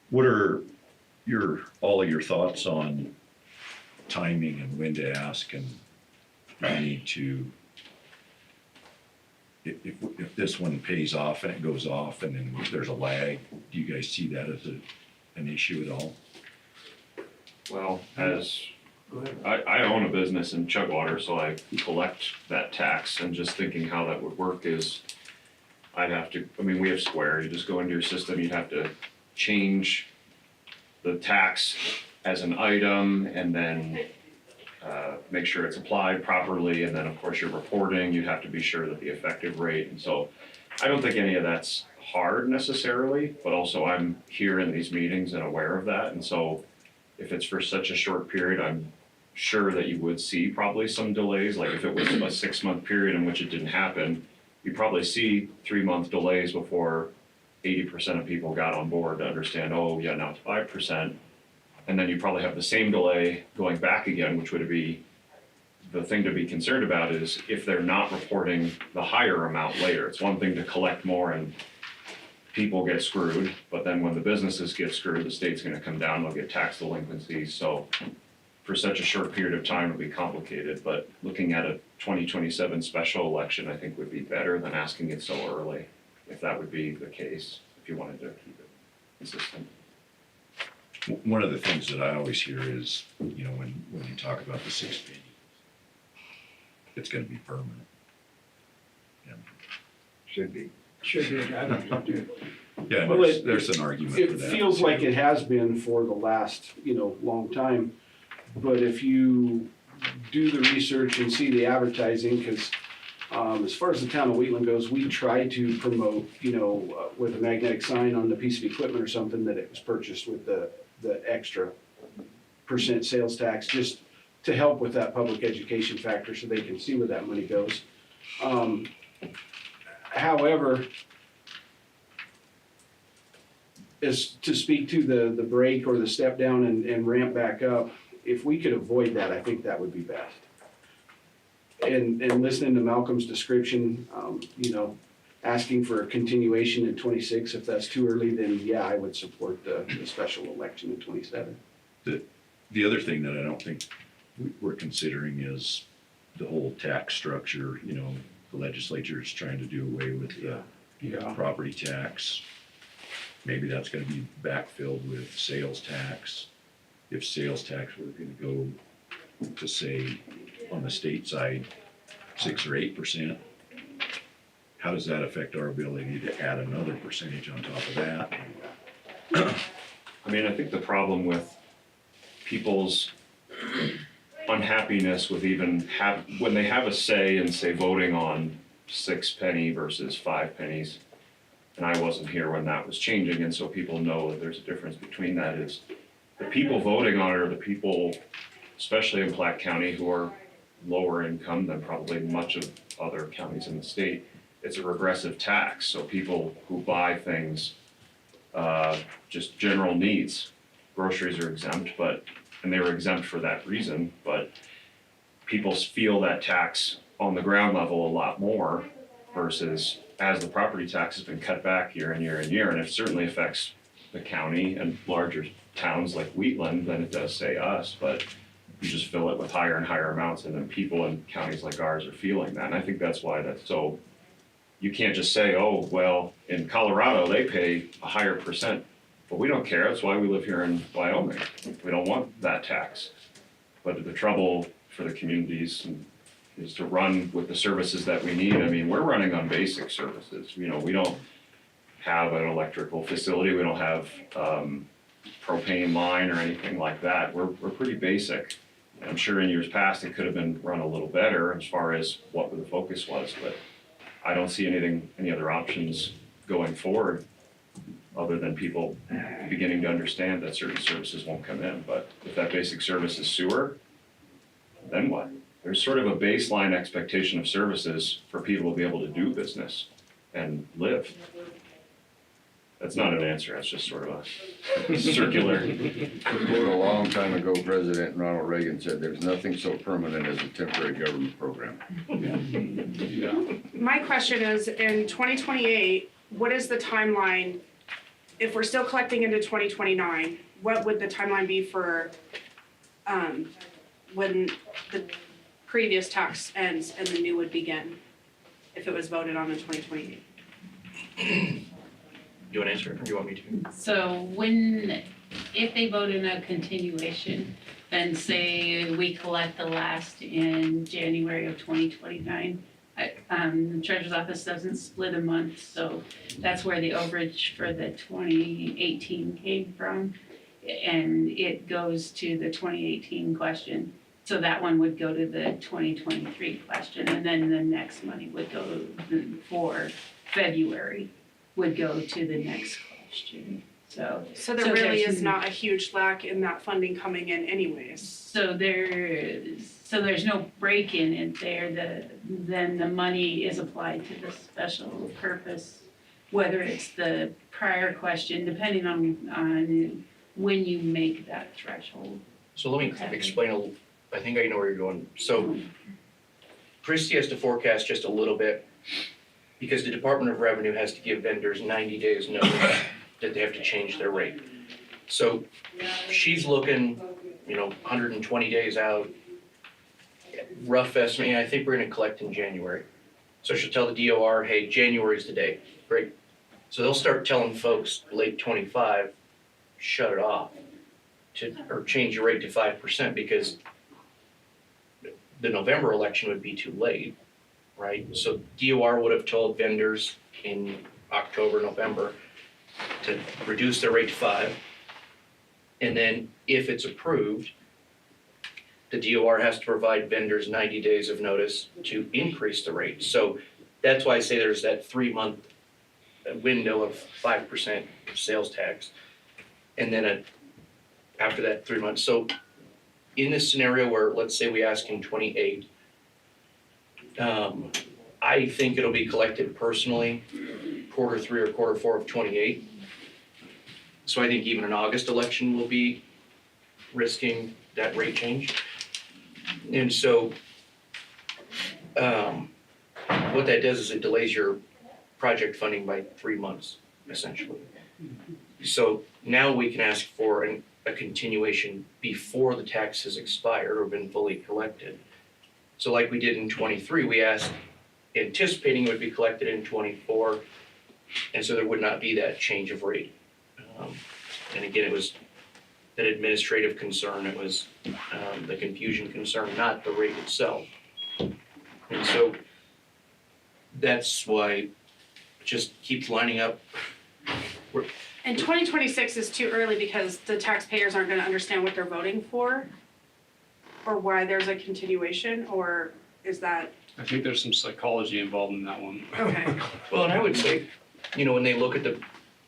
What are all of your thoughts on timing and when to ask and we need to, if this one pays off and it goes off and then there's a lag, do you guys see that as an issue at all? Well, as, I own a business in Chugwater, so I collect that tax, and just thinking how that would work is, I'd have to, I mean, we have Square, you just go into your system, you'd have to change the tax as an item, and then make sure it's applied properly, and then of course you're reporting, you'd have to be sure that the effective rate, and so I don't think any of that's hard necessarily, but also I'm here in these meetings and aware of that, and so if it's for such a short period, I'm sure that you would see probably some delays, like if it was a 6-month period in which it didn't happen, you probably see 3-month delays before 80% of people got on board to understand, oh yeah, now it's 5%. And then you probably have the same delay going back again, which would be, the thing to be concerned about is if they're not reporting the higher amount later. It's one thing to collect more and people get screwed, but then when the businesses get screwed, the state's gonna come down, they'll get tax delinquencies. So for such a short period of time, it'll be complicated, but looking at a 2027 special election, I think would be better than asking it so early, if that would be the case, if you wanted to keep it consistent. One of the things that I always hear is, when you talk about the 6 penny, it's gonna be permanent. Should be. Should be, I don't do. Yeah, Well, there's an argument for It that. feels like it has been for the last, long time. But if you do the research and see the advertising, because as far as the town of Wheatland goes, we try to promote, with a magnetic sign on the piece of equipment or something that it was purchased with the extra % sales tax, just to help with that public education factor so they can see where that money goes. However, is to speak to the break or the step down and ramp back up, if we could avoid that, I think that would be best. And listening to Malcolm's description, asking for a continuation in 26, if that's too early, then yeah, I would support the special election in 27. The other thing that I don't think we're considering is the whole tax structure, the legislature is trying to do away with the property tax. Maybe that's gonna be backfilled with sales tax. If sales tax were gonna go to, say, on the state side, 6 or 8%, how does that affect our ability to add another percentage on top of that? I mean, I think the problem with people's unhappiness with even when they have a say in, say, voting on 6 penny versus 5 pennies, and I wasn't here when that was changing, and so people know that there's a difference between that, is the people voting on it are the people, especially in Platte County, who are lower income than probably much of other counties in the state. It's a regressive tax, so people who buy things, just general needs, groceries are exempt, and they were exempt for that reason, but people feel that tax on the ground level a lot more versus as the property tax has been cut back year and year and year, and it certainly affects the county and larger towns like Wheatland than it does, say, us, but you just fill it with higher and higher amounts, and then people in counties like ours are feeling that, and I think that's why that's so, you can't just say, oh, well, in Colorado, they pay a higher percent, but we don't care, that's why we live here in Wyoming, we don't want that tax. But the trouble for the communities is to run with the services that we need. I mean, we're running on basic services, we don't have an electrical facility, we don't have propane line or anything like that, we're pretty basic. I'm sure in years past, it could have been run a little better as far as what the focus was, but I don't see any other options going forward other than people beginning to understand that certain services won't come in. But if that basic service is sewer, then what? There's sort of a baseline expectation of services for people to be able to do business and live. That's not an answer, that's just sort of a circular. A long time ago, President Ronald Reagan said, "There's nothing so permanent as a temporary government program." My question is, in 2028, what is the timeline? If we're still collecting into 2029, what would the timeline be for when the previous tax ends and the new would begin if it was voted on in 2028. You wanna answer it, or do you want me to? So when, if they vote in a continuation, then say we collect the last in January of 2029, the treasurer's office doesn't split a month, so that's where the overage for the 2018 came from. And it goes to the 2018 question. So that one would go to the 2023 question, and then the next money would go for February, would go to the next question. So So there So really there's- is not a huge lack in that funding coming in anyways. So there's no break-in in there, then the money is applied to the special purpose, whether it's the prior question, depending on when you make that threshold. So let me Okay. explain I think I know where you're going. So Christie has to forecast just a little bit because the Department of Revenue has to give vendors 90 days notice that they have to change their rate. So she's looking, 120 days out. Rough estimate, I think we're gonna collect in January. So she'll tell the DOR, hey, January's the date, great. So they'll start telling folks late 25, shut it off or change your rate to 5% because the November election would be too late, right? So DOR would have told vendors in October, November to reduce their rate to 5. And then if it's approved, the DOR has to provide vendors 90 days of notice to increase the rate. So that's why I say there's that 3-month window of 5% sales tax. And then after that 3 months. So in this scenario where, let's say we ask in 28, I think it'll be collected personally, Q3 or Q4 of 28. So I think even an August election will be risking that rate change. And so what that does is it delays your project funding by 3 months, essentially. So now we can ask for a continuation before the tax has expired or been fully collected. So like we did in 23, we asked, anticipating it would be collected in 24, and so there would not be that change of rate. And again, it was an administrative concern, it was the confusion concern, not the rate itself. And so that's why it just keeps lining up. And 2026 is too early because the taxpayers aren't gonna understand what they're voting for? Or why there's a continuation, or is that, I think there's some psychology involved in that one. okay, Well, and I would say, when they look at the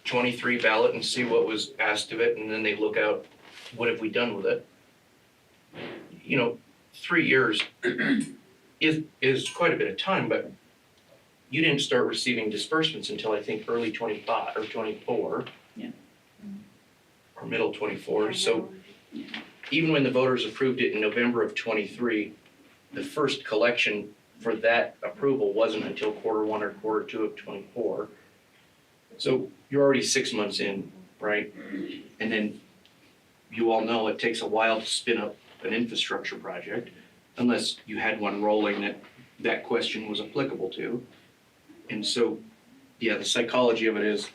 23 ballot and see what was asked of it, and then they look out, what have we done with it? 3 years is quite a bit of time, but you didn't start receiving disbursements until I think early 25 or 24. Yeah. Or middle 24, so even when the voters approved it in November of 23, the first collection for that approval wasn't until Q1 or Q2 of 24. So you're already 6 months in, right? And then you all know it takes a while to spin up an infrastructure project unless you had one rolling that question was applicable to. And so, yeah, the psychology of it is,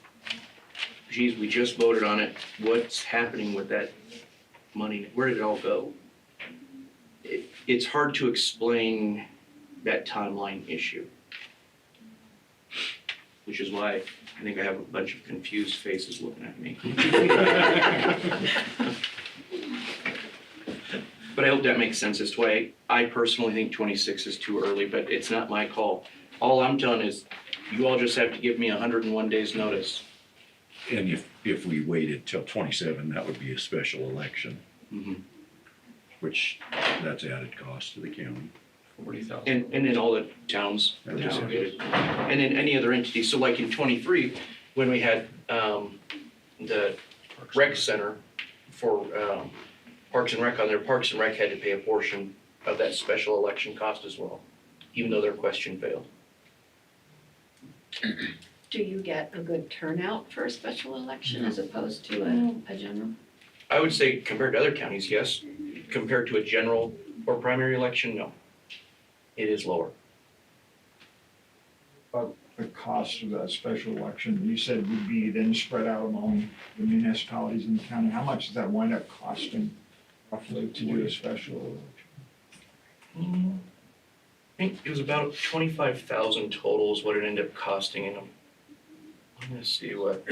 geez, we just voted on it. What's happening with that money? Where did it all go? It's hard to explain that timeline issue, which is why I think I have a bunch of confused faces looking at me. But I hope that makes sense as to why I personally think 26 is too early, but it's not my call. All I'm telling is, you all just have to give me 101 days notice. And if we waited till 27, that would be a special election, which that's added cost to the county. 40,000. And then all the towns participated. And then any other entity, so like in 23, when we had the rec center for Parks and Rec on there, Parks and Rec had to pay a portion of that special election cost as well, even though their question failed. Do you get a good turnout for a special election as opposed to a general? I would say compared to other counties, yes. Compared to a general or primary election, no. it is lower. The cost of that special election, you said would be then spread out among the municipalities in the county. How much does that wind up costing roughly to do a special election? I think it was about 25,000 total is what it ended up costing, and I'm gonna see what.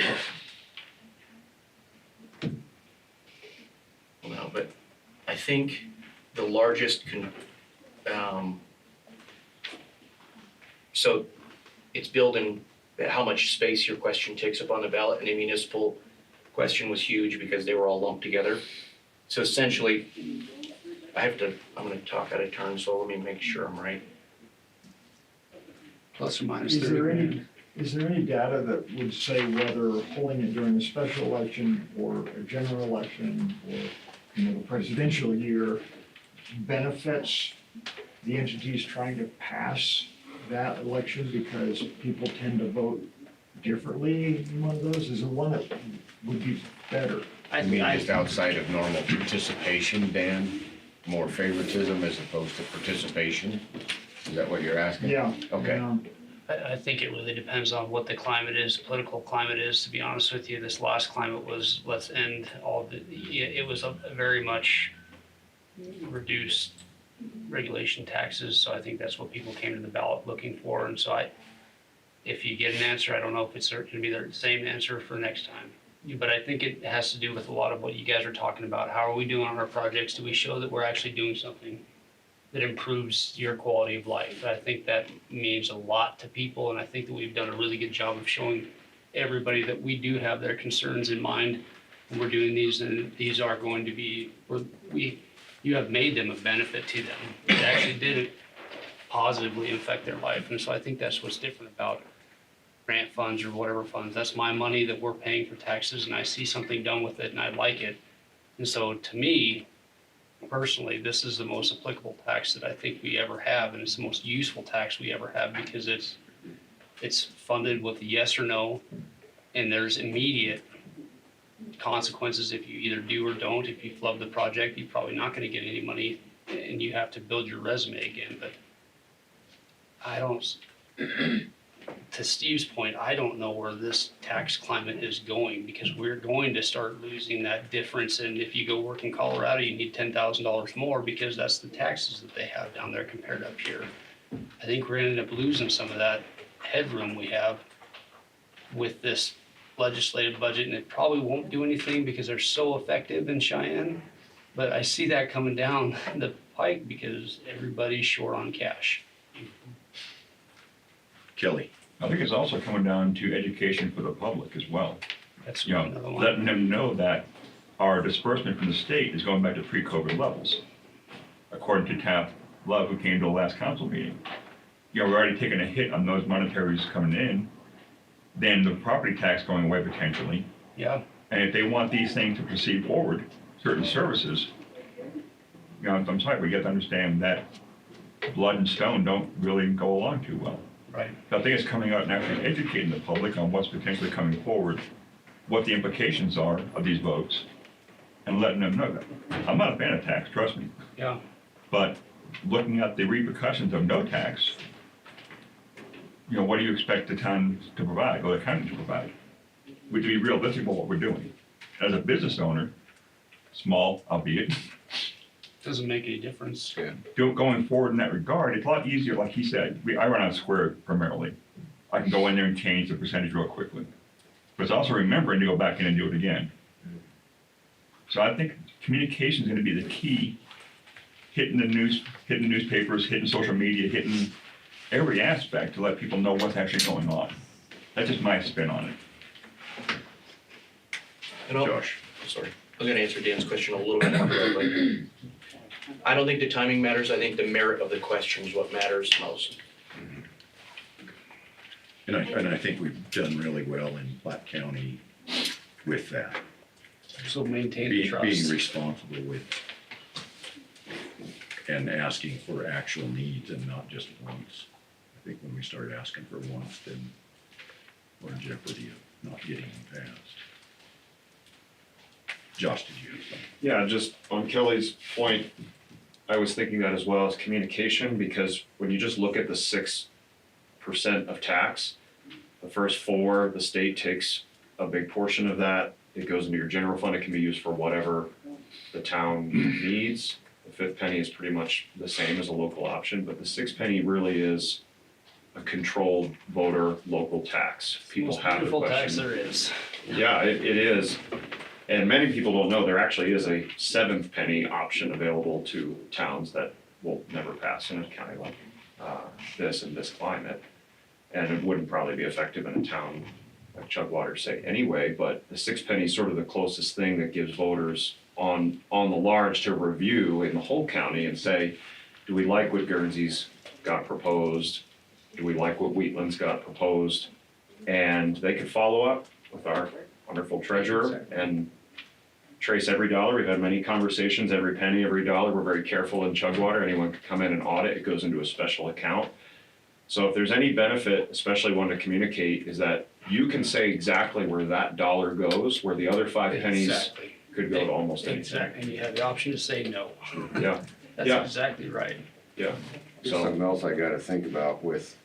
No, but I think the largest so it's built in how much space your question takes up on the ballot, and the municipal question was huge because they were all lumped together. So essentially, I'm gonna talk out of turn, so let me make sure I'm right. Plus or minus Is 30 there any, grand. is there any data that would say whether holding it during a special election or a general election or, you know, the presidential year benefits the entities trying to pass that election because people tend to vote differently in one of those? Is there one that would be better? I mean, just outside of normal participation, Dan, more favoritism as opposed to participation? Is that what you're asking? Yeah. Okay. I think it really depends on what the climate is, political climate is, to be honest with you. This last climate was, let's end all the, it was a very much reduced regulation taxes, so I think that's what people came to the ballot looking for, and so if you get an answer, I don't know if it's gonna be the same answer for next time. But I think it has to do with a lot of what you guys are talking about. How are we doing on our projects? Do we show that we're actually doing something that improves your quality of life? I think that means a lot to people, and I think that we've done a really good job of showing everybody that we do have their concerns in mind when we're doing these, and these are going to be, you have made them a benefit to them. It actually did positively affect their life, and so I think that's what's different about grant funds or whatever funds. That's my money that we're paying for taxes, and I see something done with it and I like it. And so to me, personally, this is the most applicable tax that I think we ever have, and it's the most useful tax we ever have because it's funded with a yes or no, and there's immediate consequences if you either do or don't. If you flub the project, you're probably not gonna get any money, and you have to build your resume again. But I don't, to Steve's point, I don't know where this tax climate is going, because we're going to start losing that difference. And if you go work in Colorado, you need $10,000 more because that's the taxes that they have down there compared to up here. I think we're gonna end up losing some of that headroom we have with this legislative budget, and it probably won't do anything because they're so effective in Cheyenne. But I see that coming down the pike because everybody's short on cash. Kelly? I think it's also coming down to education for the public as well. That's You know, another one. letting them know that our disbursement from the state is going back to pre-COVID levels, according to Taft Love, who came to the last council meeting. You know, we're already taking a hit on those monetaries coming in, then the property tax going away potentially. Yeah. And if they want these things to proceed forward, certain services, you know, I'm sorry, but you have to understand that blood and stone don't really go along too well. Right. So I think it's coming out and actually educating the public on what's potentially coming forward, what the implications are of these votes, and letting them know that. I'm not a fan of tax, trust me. Yeah. But looking at the repercussions of no tax, you know, what do you expect the town to provide, or the county to provide? We have to be realistic about what we're doing. As a business owner, small albeit, Doesn't make any difference. going forward in that regard, it's a lot easier, like he said, I run on Square primarily. I can go in there and change the percentage real quickly. But it's also remembering to go back in and do it again. So I think communication is gonna be the key, hitting the newspapers, hitting social media, hitting every aspect to let people know what's actually going on. That's just my spin on it. And Josh. Sorry, I was gonna answer Dan's question a little bit more directly. I don't think the timing matters, I think the merit of the question is what matters most. And I think we've done really well in Platte County with that. So maintain the Being trust. responsible with and asking for actual needs and not just wants. I think when we start asking for wants, then we're in jeopardy of not getting them passed. Josh, did you have something? Yeah, just on Kelly's point, I was thinking that as well as communication, because when you just look at the 6% of tax, the first 4, the state takes a big portion of that. It goes into your general fund. It can be used for whatever the town needs. The 5th penny is pretty much the same as a local option, but the 6th penny really is a controlled voter local tax. People have the Beautiful tax question. there is. Yeah, it is. And many people don't know there actually is a 7th penny option available to towns that will never pass in a county like this in this climate. And it wouldn't probably be effective in a town like Chugwater, say, anyway, but the 6th penny is sort of the closest thing that gives voters on the large to review in the whole county and say, do we like what Guernsey's got proposed? Do we like what Wheatland's got proposed? And they could follow up with our wonderful treasurer and trace every dollar. We've had many conversations, every penny, every dollar. We're very careful in Chugwater. Anyone can come in and audit. It goes into a special account. So if there's any benefit, especially one to communicate, is that you can say exactly where that dollar goes, where the other 5 pennies Exactly. could go to almost anything. Exactly, and you have the option to say no. Yeah, That's Yeah. exactly right. yeah. There's So, something else I gotta think about with,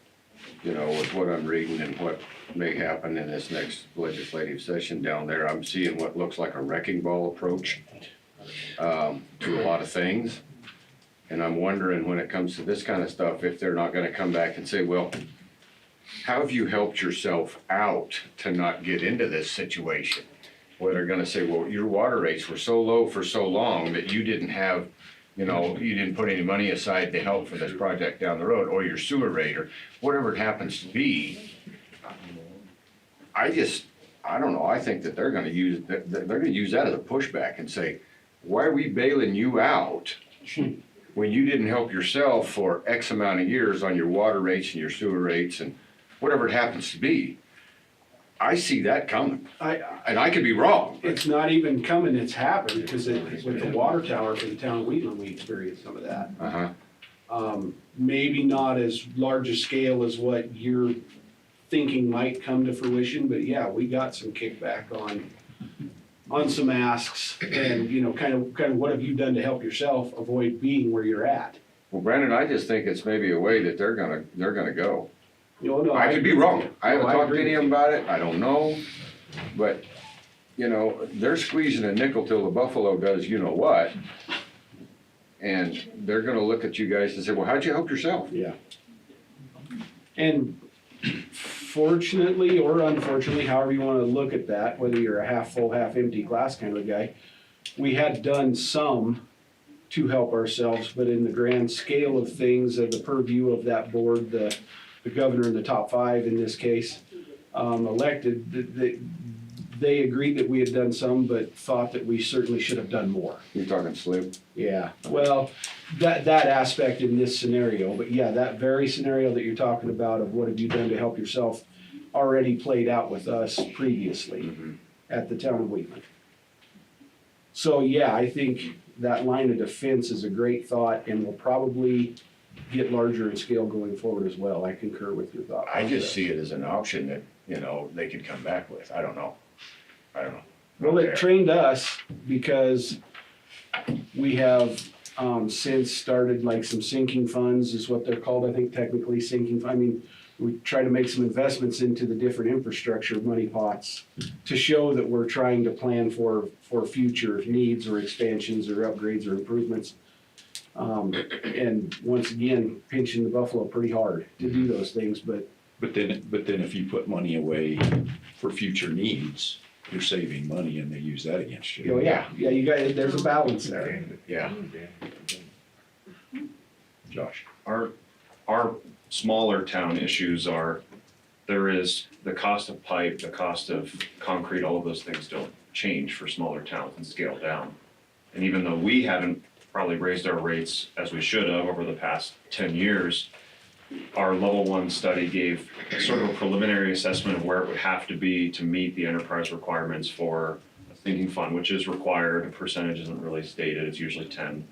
with what I'm reading and what may happen in this next legislative session down there. I'm seeing what looks like a wrecking ball approach to a lot of things. And I'm wondering when it comes to this kind of stuff, if they're not gonna come back and say, well, how have you helped yourself out to not get into this situation? Where they're gonna say, well, your water rates were so low for so long that you didn't have, you didn't put any money aside to help for this project down the road, or your sewer rate, or whatever it happens to be. I don't know, I think that they're gonna use that as a pushback and say, why are we bailing you out when you didn't help yourself for X amount of years on your water rates and your sewer rates and whatever it happens to be? I see that coming, and I could be wrong. It's not even coming, it's happened, because with the water tower for the town of Wheatland, we experienced some of that. Uh-huh. Maybe not as large a scale as what you're thinking might come to fruition, but yeah, we got some kickback on some asks, and, kind of what have you done to help yourself avoid being where you're at? Well, Brandon, I just think it's maybe a way that they're gonna go. No, I could be wrong. I haven't No, I talked to agree any of with them about it. I don't know. But, they're squeezing a nickel till the buffalo does you know what. And they're gonna look at you guys and say, well, how'd you help yourself? Yeah. And fortunately or unfortunately, however you wanna look at that, whether you're a half full, half empty glass kind of guy, we had done some to help ourselves, but in the grand scale of things, of the purview of that board, the governor and the top 5 in this case, elected, they agreed that we had done some, but thought that we certainly should have done more. You're talking slim? Yeah, well, that aspect in this scenario, but yeah, that very scenario that you're talking about of what have you done to help yourself already played out with us previously at the town of Wheatland. So yeah, I think that line of defense is a great thought and will probably get larger in scale going forward as well. I concur with your thought. I just see it as an option that, they could come back with. I don't know. Well, it trained us because we have since started like some sinking funds is what they're called, I think technically sinking. We try to make some investments into the different infrastructure money pots to show that we're trying to plan for future needs or expansions or upgrades or improvements. And once again, pinching the buffalo pretty hard to do those things, but then if you put money away for future needs, you're saving money and they use that against you. yeah, you got, there's a balance there. Yeah. Josh? Our smaller town issues are, there is the cost of pipe, the cost of concrete, all of those things don't change for smaller towns and scale down. And even though we haven't probably raised our rates as we should have over the past 10 years, our level 1 study gave sort of a preliminary assessment of where it would have to be to meet the enterprise requirements for a sinking fund, which is required. The percentage isn't really stated, it's usually 10.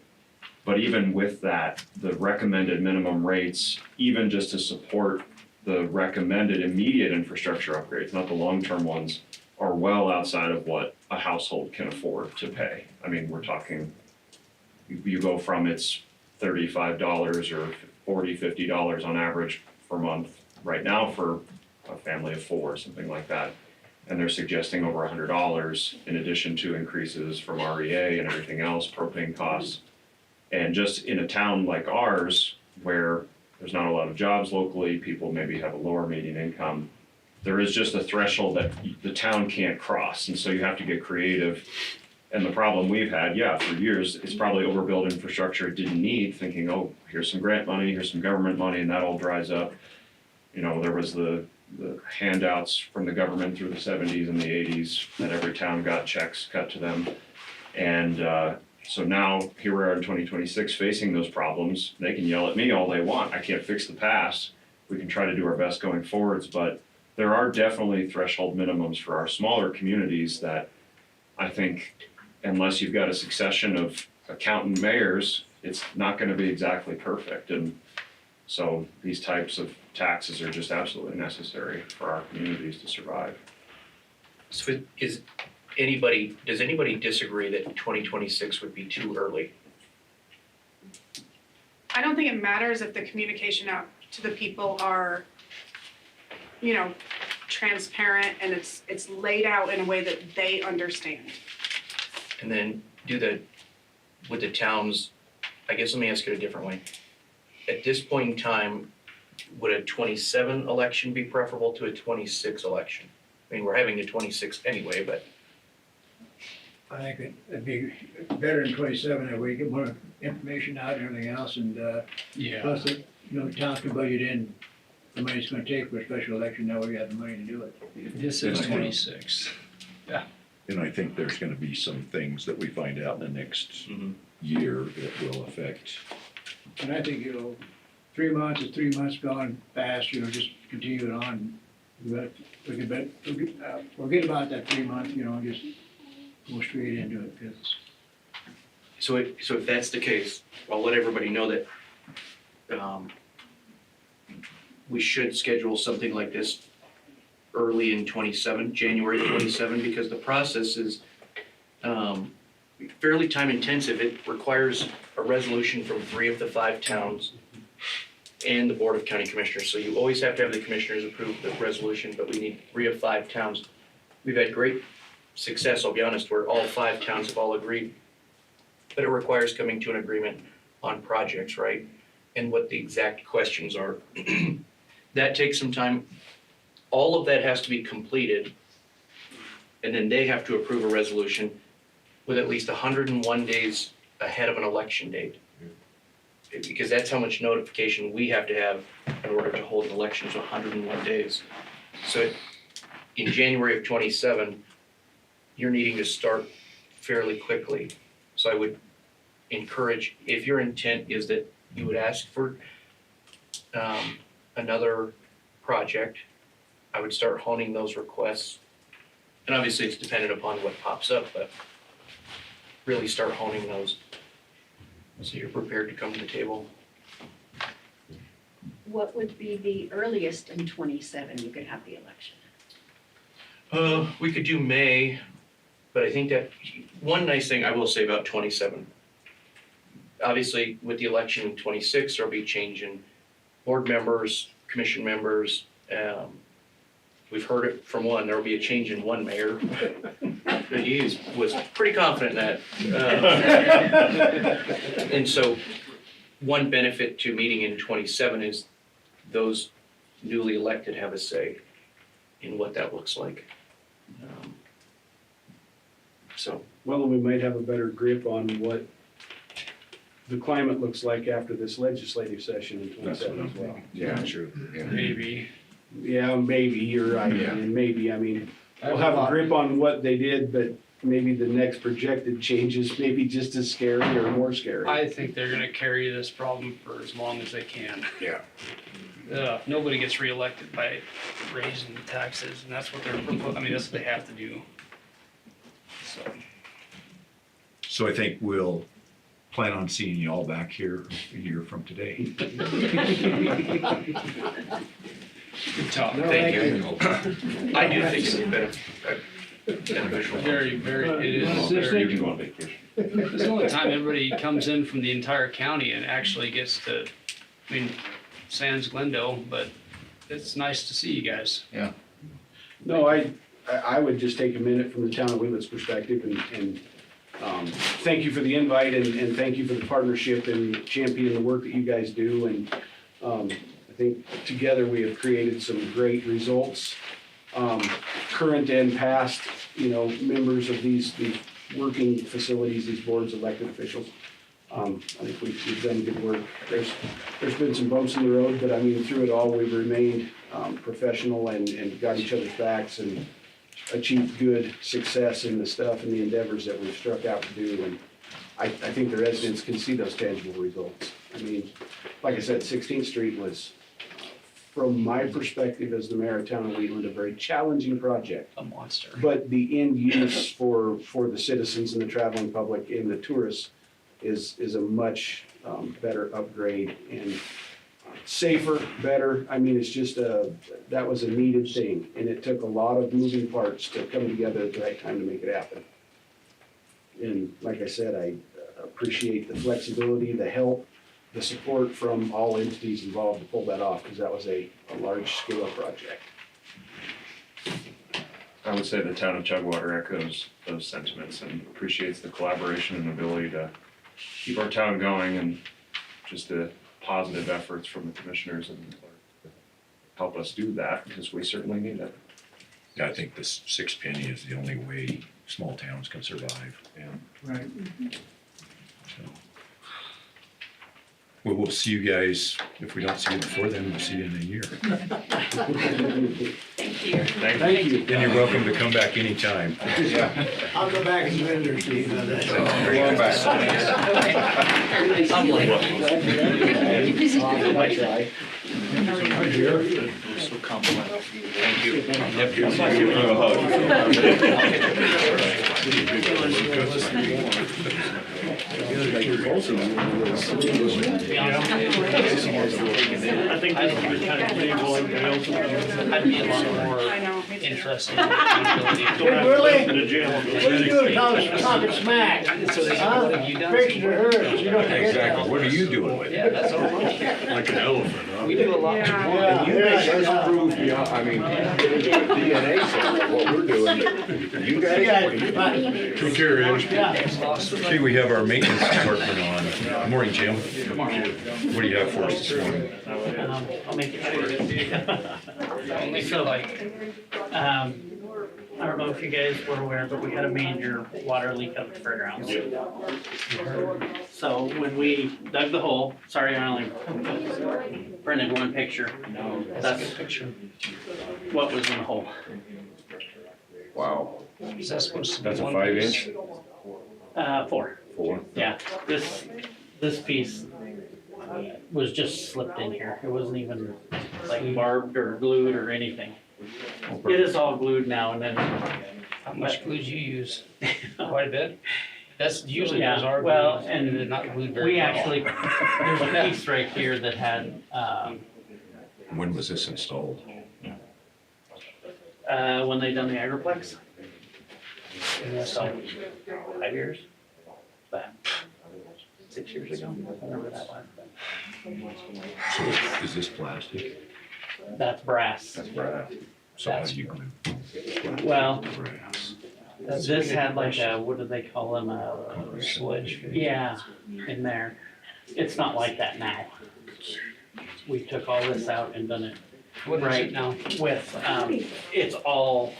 But even with that, the recommended minimum rates, even just to support the recommended immediate infrastructure upgrades, not the long-term ones, are well outside of what a household can afford to pay. We're talking, you go from it's $35 or $40, $50 on average per month right now for a family of four, something like that. And they're suggesting over $100 in addition to increases from REA and everything else, propane costs. And just in a town like ours, where there's not a lot of jobs locally, people maybe have a lower median income, there is just a threshold that the town can't cross, and so you have to get creative. And the problem we've had, for years, is probably overbuild infrastructure it didn't need, thinking, oh, here's some grant money, here's some government money, and that all dries up. You know, there was the handouts from the government through the 70s and the 80s that every town got checks cut to them. And so now, here we are in 2026 facing those problems. They can yell at me all they want. I can't fix the past. We can try to do our best going forwards, but there are definitely threshold minimums for our smaller communities that I think, unless you've got a succession of accountant mayors, it's not gonna be exactly perfect. And so these types of taxes are just absolutely necessary for our communities to survive. So does anybody disagree that 2026 would be too early? I don't think it matters if the communication out to the people are, you know, transparent and it's laid out in a way that they understand. And then would the towns, I guess let me ask it a different way. At this point in time, would a 27 election be preferable to a 26 election? I mean, we're having a 26 anyway, but I think it'd be better than 27 if we get more information out and everything else, and plus, towns can budget in the money it's gonna take for a special election, now we got the money to do it. This is 26. And I think there's gonna be some things that we find out in the next year that will affect. And I think, 3 months is 3 months gone fast, just continue it on. But forget about that 3 months, just go straight into it, because so if that's the case, I'll let everybody know that we should schedule something like this early in January 27, because the process is fairly time intensive. It requires a resolution from 3 of the 5 towns and the Board of County Commissioners. So you always have to have the commissioners approve the resolution, but we need 3 of 5 towns. We've had great success, I'll be honest, where all 5 towns have all agreed, but it requires coming to an agreement on projects, right? And what the exact questions are. That takes some time. All of that has to be completed, and then they have to approve a resolution with at least 101 days ahead of an election date. Because that's how much notification we have to have in order to hold an election, so 101 days. So in January of 27, you're needing to start fairly quickly. So I would encourage, if your intent is that you would ask for another project, I would start honing those requests. And obviously it's dependent upon what pops up, but really start honing those so you're prepared to come to the table. What would be the earliest in 27 you could have the election? We could do May, but I think that one nice thing I will say about 27, obviously with the election in 26, there'll be change in board members, commission members. We've heard it from one, there'll be a change in one mayor. He was pretty confident in that. And so one benefit to meeting in 27 is those newly elected have a say in what that looks like. Well, we might have a better grip on what the climate looks like after this legislative session in 27 as well. Yeah, sure. Maybe. Yeah, maybe, you're right, Yeah. and maybe, I mean, we'll have a grip on what they did, but maybe the next projected changes may be just as scary or more scary. I think they're gonna carry this problem for as long as they can. Yeah. Nobody gets reelected by raising taxes, and that's what they're proposing. I mean, that's what they have to do. So I think we'll plan on seeing you all back here a year from today. Good talk. Thank you. I do think it's beneficial. Very, very, it is You very. can go on vacation. This is the only time everybody comes in from the entire county and actually gets to, I mean, sans Glendale, but it's nice to see you guys. No, I would just take a minute from the town of Wheelet's perspective and thank you for the invite and thank you for the partnership and championing the work that you guys do. And I think together we have created some great results. Current and past, members of these working facilities, these boards, elected officials. I think we've done good work. There's been some bumps in the road, but I mean, through it all, we've remained professional and got each other's backs and achieved good success in the stuff and the endeavors that we've struck out to do. And I think the residents can see those tangible results. I mean, like I said, 16th Street was, from my perspective as the mayor of town of Wheatland, a very challenging project. A monster. But the end use for the citizens and the traveling public and the tourists is a much better upgrade and safer, better. I mean, it's just that was a needed thing, and it took a lot of moving parts to come together at the right time to make it happen. And like I said, I appreciate the flexibility, the help, the support from all entities involved to pull that off, because that was a large-scale project. I would say the town of Chugwater echoes those sentiments and appreciates the collaboration and ability to keep our town going, and just the positive efforts from the commissioners and the clerk to help us do that, because we certainly need it. I think this 6 penny is the only way small towns can survive. Right. So. Well, we'll see you guys, if we don't see you before then, we'll see you in a year. Thank you. Thank you. And you're welcome to come back anytime. I'll go back and vendor, Steve. So complimentary. Thank you. I think this would be kind of I'd be a lot more interested in accountability. Really? What are you doing talking smack? So they Huh? what have you done? Pictures of hers, you don't forget that. Exactly, what are you doing with it? Yeah, that's all. Like an elephant, huh? We do a lot. Yeah, You yeah, guys yeah. prove beyond, I mean, DNA says that what we're doing, you guys. Take care, Ed. Yeah. Okay, we have our maintenance department on. Good morning, Jim. What do you have for us this morning? I'll make it short. I only feel like, I don't know if you guys were aware, but we had a major water leak up at the fairgrounds. So when we dug the hole, sorry, I only printed one picture. That's what was in the hole. Wow. is that supposed to be That's a one 5-inch? piece? 4. 4? Yeah, this piece was just slipped in here. It wasn't even like barbed or glued or anything. It is all glued now and then. How much glue do you use? Quite a bit? That's usually Yeah, those are well, glued, and they're not glued very We well. actually, there's a piece right here that had, When was this installed? when they done the agriplex. So, 5 years? But 6 years ago, whenever that was. So is this plastic? That's brass. That's brass. So how do you glue? Well, Brass. this had like a, what do they call them, Sludge. yeah, in there. It's not like that now. We took all this out and done it What is right it now? with, it's all,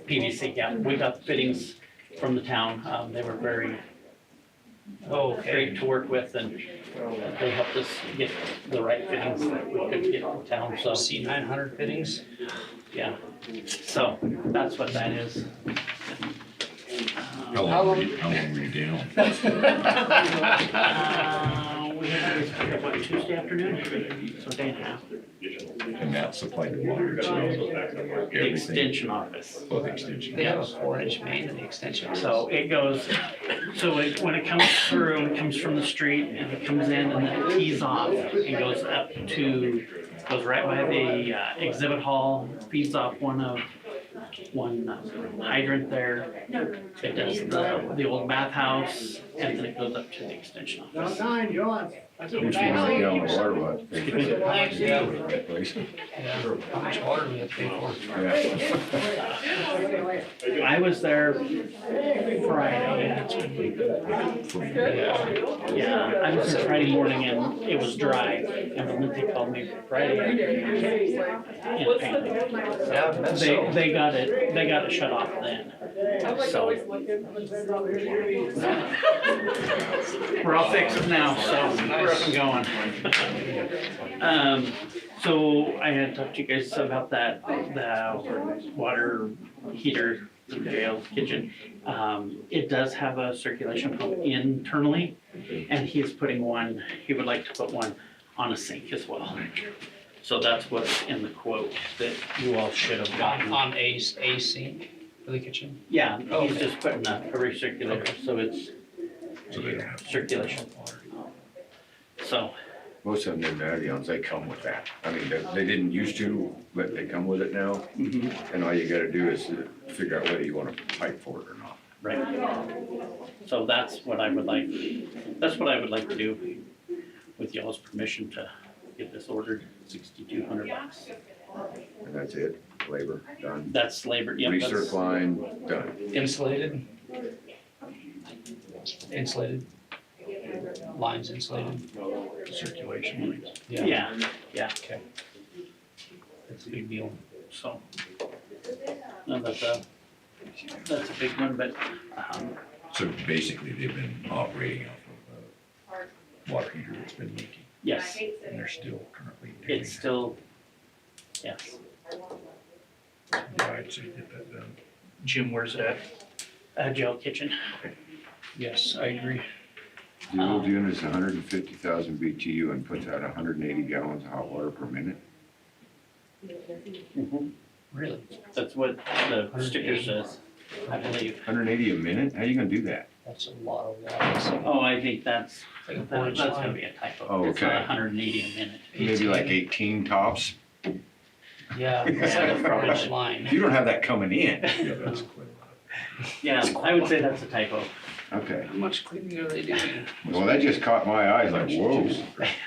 PVC, yeah. We got the fittings from the town. They were very great to work with, and they helped us get the right fittings that we couldn't get in town, so, C900 fittings? yeah. So, that's what that is. How long were you down? We had this pick up on Tuesday afternoon, so day and a half. And that supplied the water to The everything? extension office. Oh, the extension. They have a 4-inch main in the extension. So it goes, when it comes through, it comes from the street and it comes in and then it tees off and goes up to, goes right by the exhibit hall, feeds off one of one hydrant there. It does the old bathhouse, and then it goes up to the extension office. Time, John. Each 100 gallon of water will have to pay for it. Yeah. That place. Yeah, how much water do we have to pay for? I was there Friday. Yeah, I was there Friday morning and it was dry, and when Lindsay called me Friday. They got it shut off then, so. We're all fixed now, so we're up and going. So I had talked to you guys about that, the water heater in the jail kitchen. It does have a circulation pump internally, and he is putting one, he would like to put one on a sink as well. So that's what's in the quote that you all should have gotten. On a sink for the kitchen? Yeah, he's Okay. just putting a recirculator, so it's So they don't have. circulation. So, Most of them, the Avions, they come with that. I mean, they didn't used to, but they come with it now. And all you gotta do is figure out whether you want to pipe for it or not. right. So that's what I would like to do with y'all's permission to get this ordered, $6,200. And that's it, labor, done. That's labor, yep, that's. Recirc line, done. Insulated? Insulated? Lines insulated? Circulation lines. Yeah, Okay. That's a big deal. so. No, that's a big one, but, So basically, they've been operating off of a water heater that's been leaking, yes, and they're still currently doing it's still, yes. that. Yeah, I'd say get that done. Jim, where's it at? Jail kitchen, Yes, I agree. Zero units, 150,000 BTU and puts out 180 gallons of hot water per minute. Really? that's what the sticker says, I believe. 180 a minute? How you gonna do that? That's a lot of water. Oh, I think that's Like a gonna porch be a typo. Oh, It's not okay. 180 a minute. Maybe like 18 tops? Yeah, it's like a porch line. You don't have that coming in. Yeah, that's quite a lot. Yeah, I would say that's a typo. Okay. How much cleaning are they doing? Well, that just caught my eyes like, whoa.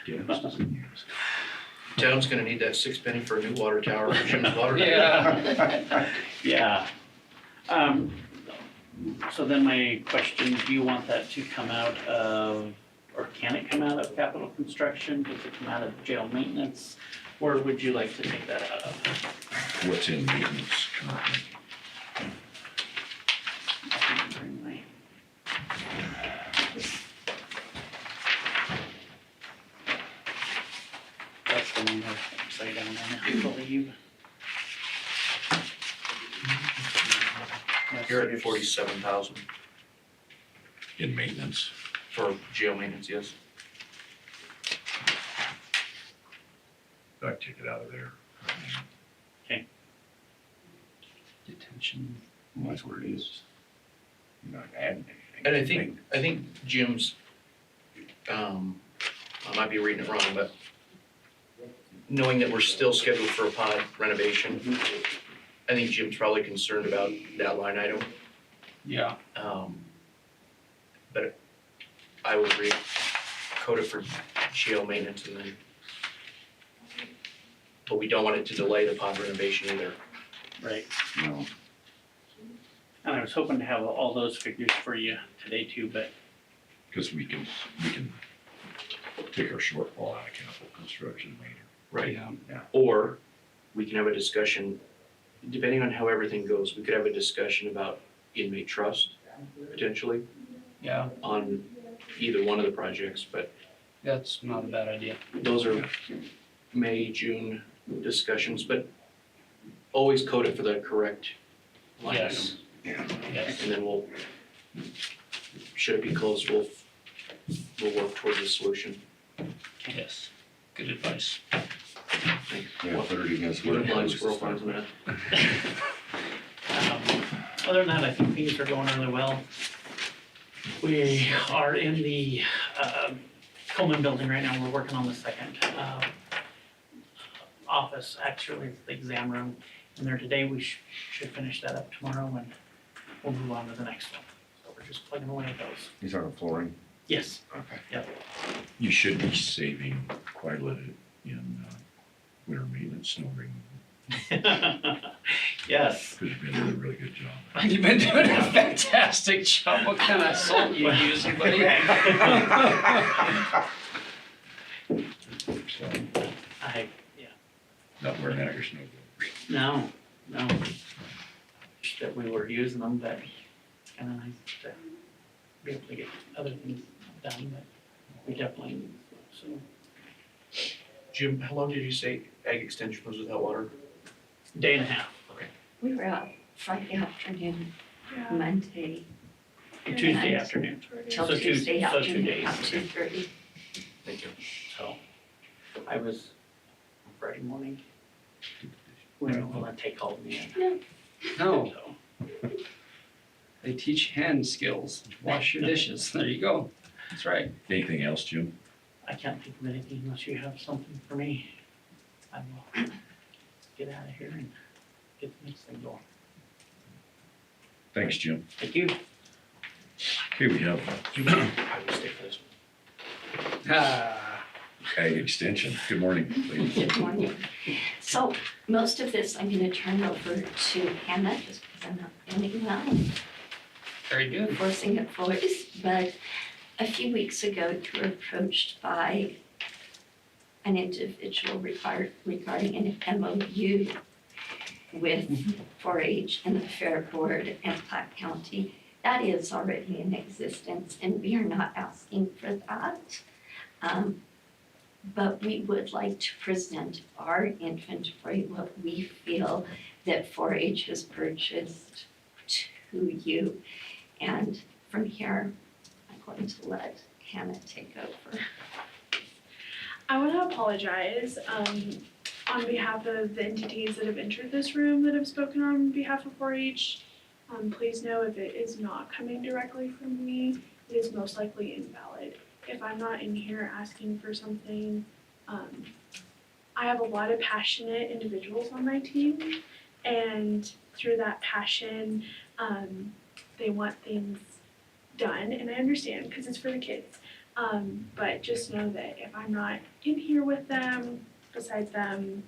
Gas doesn't use. Town's gonna need that 6 penny for a new water tower for Jim's water. Yeah. Yeah. So then my question, do you want that to come out of, or can it come out of capital construction? Does it come out of jail maintenance? Where would you like to take that out of? What's in maintenance currently? That's the one that's upside down there, I believe. You're at 47,000 In maintenance? for jail maintenance, yes. I'd take it out of there. Detention. Well, that's what it is. You're not adding anything. And I think Jim's, I might be reading it wrong, but knowing that we're still scheduled for a pod renovation, I think Jim's probably concerned about that line item. Yeah. But I would code it for jail maintenance and then, but we don't want it to delay the pod renovation either. Right. No. And I was hoping to have all those figures for you today too, but Because we can take our shortfall out of capital construction later. Right. Yeah. Or we can have a discussion, depending on how everything goes, we could have a discussion about inmate trust potentially Yeah, on either one of the projects, but that's not a bad idea. those are May, June discussions, but always code it for the correct line item. Yes. Yes. And then we'll, should it be closed, we'll work towards a solution. Yes. Good advice. Yeah, put it against What what a it blind was. squirrel finds a nut. other than that, I think things are going really well. We are in the Coleman building right now. We're working on the second office, actually, it's the exam room. in there today. We should finish that up tomorrow and we'll move on to the next one. So we're just plugging away at those. These are the flooring. Yes, Okay. yep. You should be saving quite a little in winter maintenance, snow removal. Yes. Because you've been doing a really good job. You've been doing a fantastic job. What kind of salt you using, buddy? So, Yeah, not wearing out your snow blowers. no. Just that we were using them, but it's kind of nice to be able to get other things done, but we definitely, so. Jim, how long did you say ag extension was without water? Day and a half. We were out Friday afternoon, Yeah. Monday, Tuesday afternoon. till So Tuesday so 2 afternoon, days. about 2:30. Thank you. So I was Friday morning. We don't want to take all of me in. No, So, they teach hand skills. Wash your dishes. There you go. That's right. Anything else, Jim? I can't think of anything unless you have something for me. I will get out of here and get the next thing going. Thanks, Jim. Thank you. Okay, we have I will stay for this one. Ah, ag extension. Good morning, ladies. Good morning. So most of this I'm gonna turn over to Hannah, just because I'm not feeling well, very good. forcing it voice. But a few weeks ago, you were approached by an individual regarding an MOU with 4-H and the Fair Board and Platte County. That is already in existence, and we are not asking for that. But we would like to present our inventory, what we feel that 4-H has purchased to you. And from here, I'm going to let Hannah take over. I want to apologize on behalf of the entities that have entered this room that have spoken on behalf of 4-H. Please know if it is not coming directly from me, it is most likely invalid. If I'm not in here asking for something, I have a lot of passionate individuals on my team, and through that passion, they want things done, and I understand because it's for the kids. But just know that if I'm not in here with them, beside them,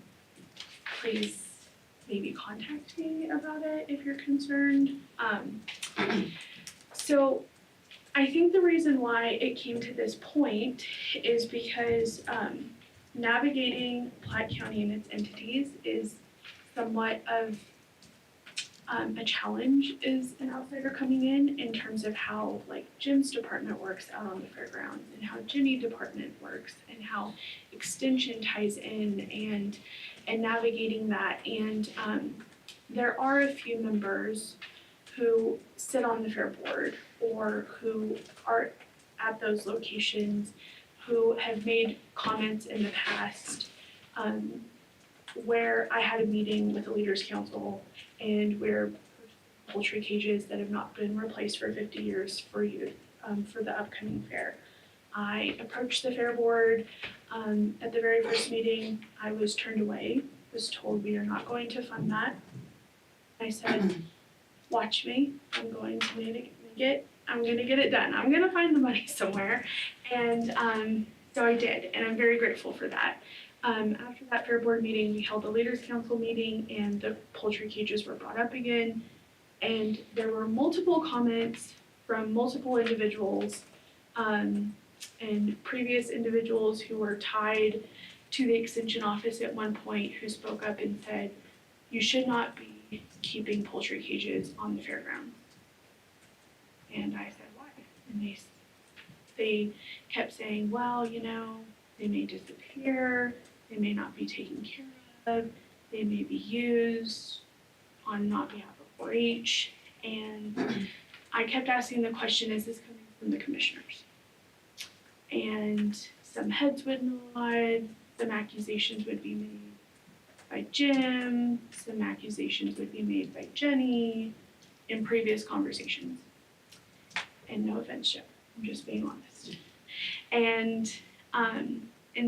please maybe contact me about it if you're concerned. So I think the reason why it came to this point is because navigating Platte County and its entities is somewhat of a challenge as an outsider coming in terms of how like Jim's department works out on the fairgrounds and how Ginny department works and how extension ties in and navigating that. And there are a few members who sit on the fair board or who are at those locations who have made comments in the past where I had a meeting with the Leaders Council and where poultry cages that have not been replaced for 50 years for youth for the upcoming fair. I approached the fair board at the very first meeting. I was turned away, was told we are not going to fund that. I said, watch me, I'm going to I'm gonna get it done. I'm gonna find the money somewhere. And so I did, and I'm very grateful for that. After that fair board meeting, we held a leaders council meeting and the poultry cages were brought up again. And there were multiple comments from multiple individuals and previous individuals who were tied to the extension office at one point who spoke up and said, you should not be keeping poultry cages on the fairgrounds. And I said, why? And they kept saying, well, you know, they may disappear, they may not be taken care of, they may be used on not behalf of 4-H. And I kept asking the question, is this coming from the commissioners? And some heads would nod, some accusations would be made by Jim, some accusations would be made by Jenny in previous conversations. And no offense, Jim, I'm just being honest. And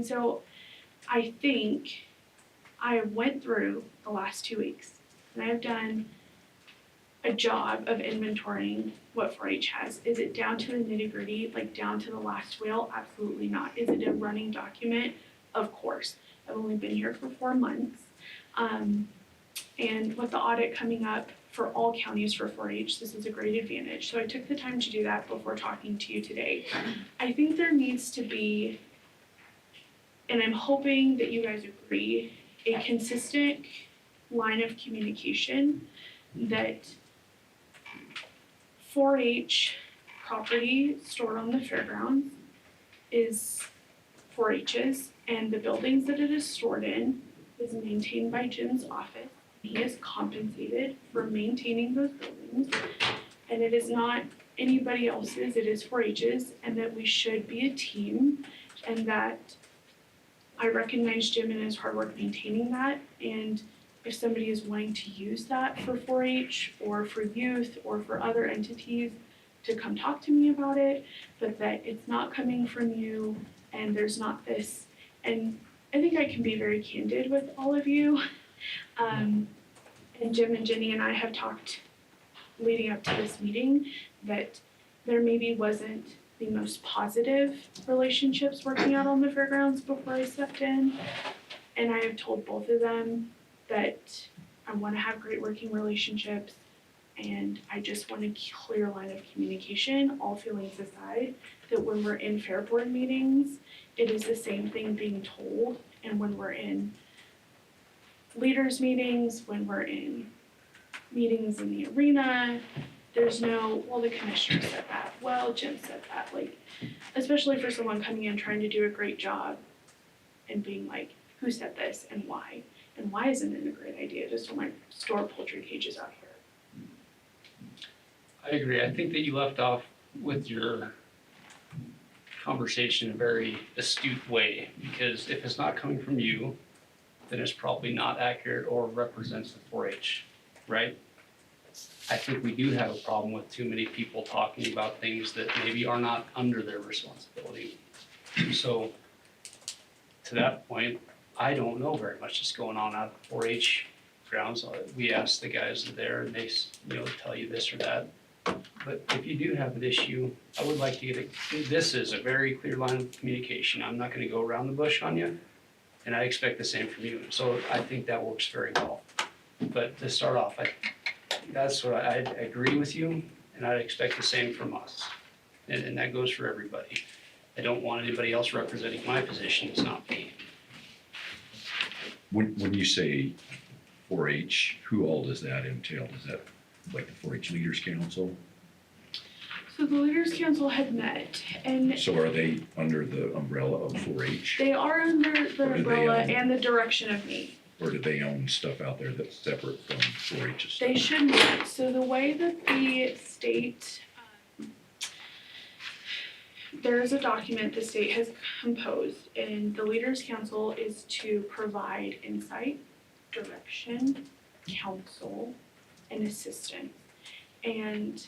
so I think I went through the last 2 weeks and I've done a job of inventorying what 4-H has. Is it down to the nitty gritty, like down to the last wheel? Absolutely not. Is it a running document? Of course. I've only been here for 4 months. And with the audit coming up for all counties for 4-H, this is a great advantage. So I took the time to do that before talking to you today. I think there needs to be, and I'm hoping that you guys agree, a consistent line of communication that 4-H property stored on the fairgrounds is 4-H's, and the buildings that it is stored in is maintained by Jim's office. He is compensated for maintaining those buildings, and it is not anybody else's, it is 4-H's, and that we should be a team, and that I recognize Jim and his hard work maintaining that, and if somebody is wanting to use that for 4-H or for youth or for other entities, to come talk to me about it, but that it's not coming from you and there's not this, and I think I can be very candid with all of you. And Jim and Jenny and I have talked leading up to this meeting that there maybe wasn't the most positive relationships working out on the fairgrounds before I stepped in. And I have told both of them that I want to have great working relationships, and I just want a clear line of communication, all feelings aside, that when we're in fair board meetings, it is the same thing being told, and when we're in leaders meetings, when we're in meetings in the arena, there's no, well, the commissioner said that, well, Jim said that, like, especially for someone coming in trying to do a great job and being like, who said this and why? And why isn't it a great idea just to like store poultry cages out here? I agree. I think that you left off with your conversation in a very astute way, because if it's not coming from you, then it's probably not accurate or represents the 4-H, right? I think we do have a problem with too many people talking about things that maybe are not under their responsibility. So to that point, I don't know very much that's going on out of 4-H grounds. We ask the guys there and they, tell you this or that. But if you do have an issue, I would like to get this is a very clear line of communication. I'm not gonna go around the bush on you, and I expect the same from you. So I think that works very well. But to start off, that's what I agree with you, and I'd expect the same from us. And that goes for everybody. I don't want anybody else representing my position, it's not me. When you say 4-H, who all does that entail? Is that like the 4-H Leaders Council? So the Leaders Council had met, and So are they under the umbrella of 4-H? they are under the Or do they umbrella own- and the direction of me. Or do they own stuff out there that's separate from 4-H's stuff? They should not. So the way that the state, there is a document the state has composed, and the Leaders Council is to provide insight, direction, counsel, and assistance. And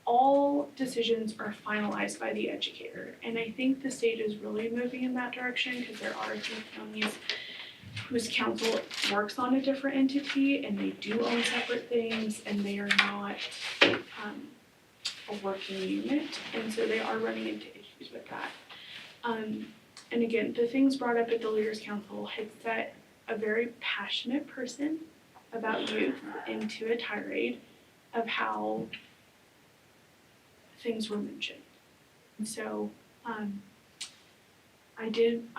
all decisions are finalized by the educator. And I think the state is really moving in that direction, because there are a few counties whose council works on a different entity and they do own separate things and they are not a working unit, and so they are running into issues with that. And again, the things brought up at the Leaders Council had set a very passionate person about youth into a tirade of how things were mentioned. And so I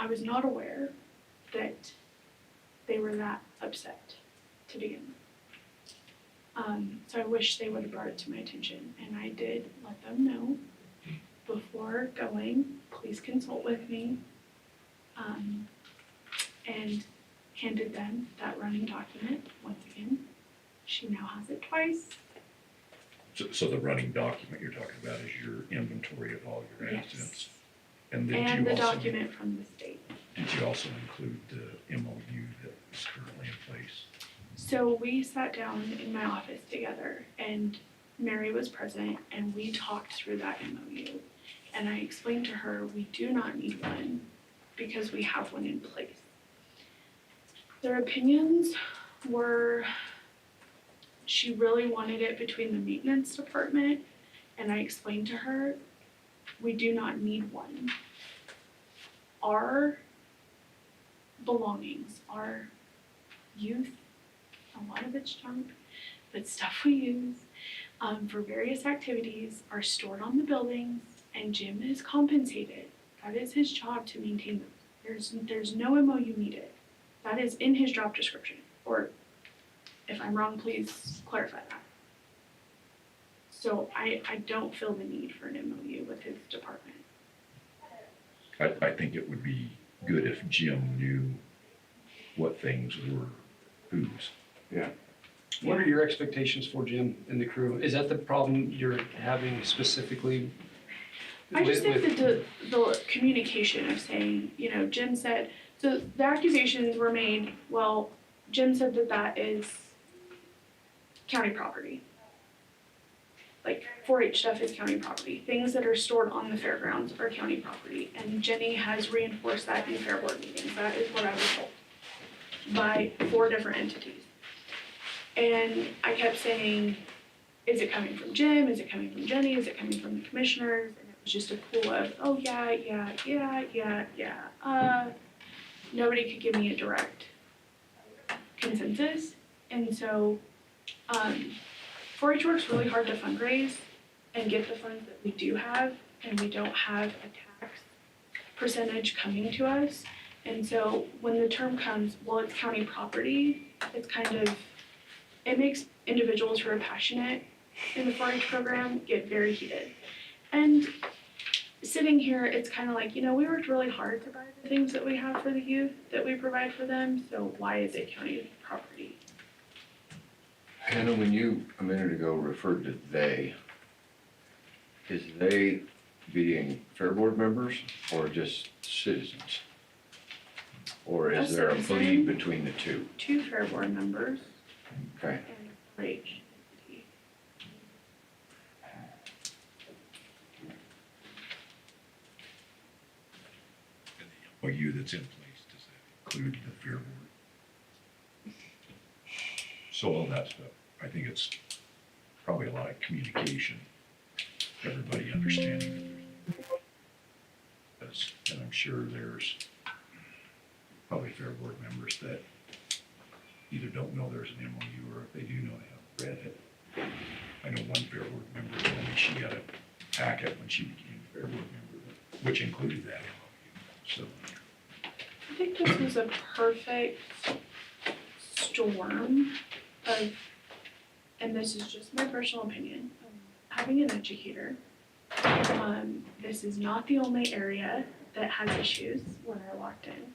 was not aware that they were that upset to begin with. So I wish they would have brought it to my attention, and I did let them know before going, please consult with me, and handed them that running document. Once again, she now has it twice. So the running document you're talking about is your inventory of all your Yes. assets? And did And you the also- document from the state. Did you also include the MOU that is currently in place? So we sat down in my office together, and Mary was present, and we talked through that MOU. And I explained to her, we do not need one because we have one in place. Their opinions were she really wanted it between the maintenance department, and I explained to her, we do not need one. Our belongings, our youth, a lot of it's junk, but stuff we use for various activities are stored on the buildings, and Jim is compensated. That is his job to maintain them. There's no MOU needed. That is in his job description, or if I'm wrong, please clarify that. So I don't feel the need for an MOU with his department. I think it would be good if Jim knew what things were whose. Yeah. What are your expectations for Jim and the crew? Is that the problem you're having specifically? I just think with- that the communication of saying, you know, Jim said, so the accusations were made, well, Jim said that that is county property. Like 4-H stuff is county property. Things that are stored on the fairgrounds are county property. And Jenny has reinforced that in fair board meetings. That is what I was told by 4 different entities. And I kept saying, is it coming from Jim? Is it coming from Jenny? Is it coming from the commissioners? And it was just a pool of, oh yeah. Nobody could give me a direct consensus. And so 4-H works really hard to fundraise and get the funds that we do have, and we don't have a tax percentage coming to us. And so when the term comes, well, it's county property, it's kind of, it makes individuals who are passionate in the 4-H program get very heated. And sitting here, it's kind of like, you know, we worked really hard to buy the things that we have for the youth, that we provide for them, so why is it county property? Hannah, when you a minute ago referred to they, is they being fair board members or just citizens? Or is A there a citizen. bleed between the two? 2 fair board members Okay. and 4-H entity. MOU that's in place, does that include the fair board? So all that stuff, I think it's probably a lot of communication, everybody understanding that there's, and I'm sure there's probably fair board members that either don't know there's an MOU, or if they do know, they haven't read it. I know one fair board member told me she got a packet when she became a fair board member, which included that MOU, so. I think this was a perfect storm of, and this is just my personal opinion, having an educator. This is not the only area that has issues when I walked in.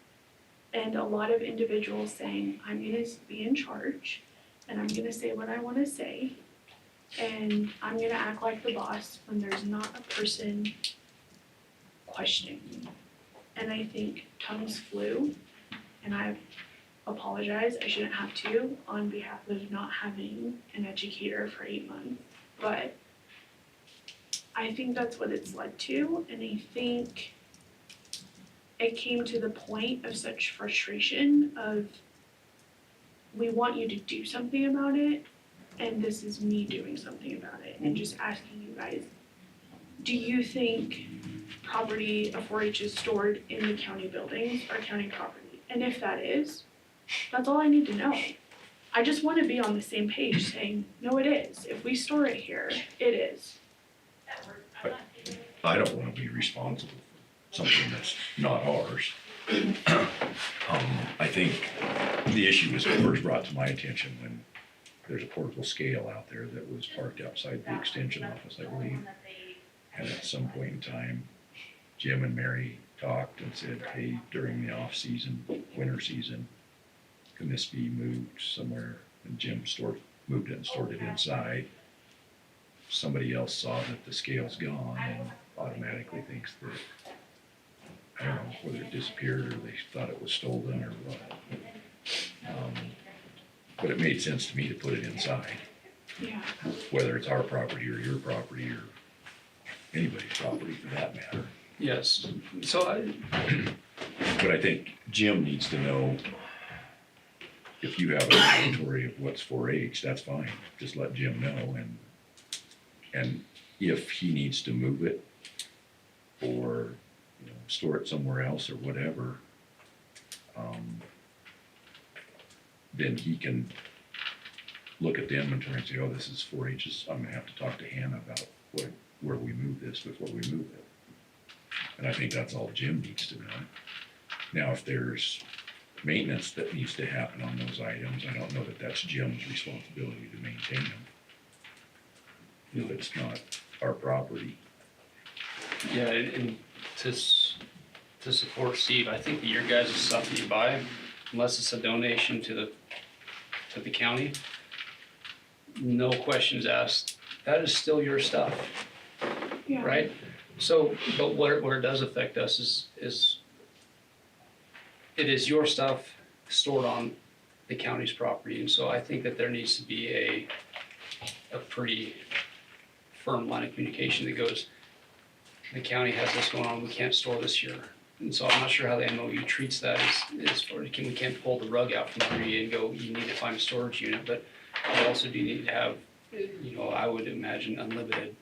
And a lot of individuals saying, I'm gonna be in charge, and I'm gonna say what I wanna say, and I'm gonna act like the boss when there's not a person questioning me. And I think tongues flew, and I apologize, I shouldn't have to, on behalf of not having an educator for 8 months. But I think that's what it's led to, and I think it came to the point of such frustration of, we want you to do something about it, and this is me doing something about it, and just asking you guys, do you think property of 4-H is stored in the county buildings or county property? And if that is, that's all I need to know. I just want to be on the same page saying, no, it is. If we store it here, it is. I don't want to be responsible for something that's not ours. I think the issue was first brought to my attention when there's a portable scale out there that was parked outside the extension office, I believe. And at some point in time, Jim and Mary talked and said, hey, during the off season, winter season, can this be moved somewhere? And Jim moved it and stored it inside. Somebody else saw that the scale's gone and automatically thinks that, I don't know, whether it disappeared or they thought it was stolen or what. But it made sense to me to put it inside, Yeah. whether it's our property or your property or anybody's property for that matter. Yes, so But I think Jim needs to know if you have an inventory of what's 4-H, that's fine. Just let Jim know, and if he needs to move it or, store it somewhere else or whatever, then he can look at the inventory and say, oh, this is 4-H's. I'm gonna have to talk to Hannah about where we move this before we move it. And I think that's all Jim needs to know. Now, if there's maintenance that needs to happen on those items, I don't know that that's Jim's responsibility to maintain them. If it's not our property. Yeah, and to support Steve, I think that your guys' stuff that you buy, unless it's a donation to the county, no questions asked, that is still your stuff, Yeah. right? So, but where it does affect us is it is your stuff stored on the county's property, and so I think that there needs to be a pretty firm line of communication that goes, the county has this going on, we can't store this here. And so I'm not sure how the MOU treats that as far as we can't pull the rug out from under you and go, you need to find a storage unit, but you also do need to have, I would imagine unlimited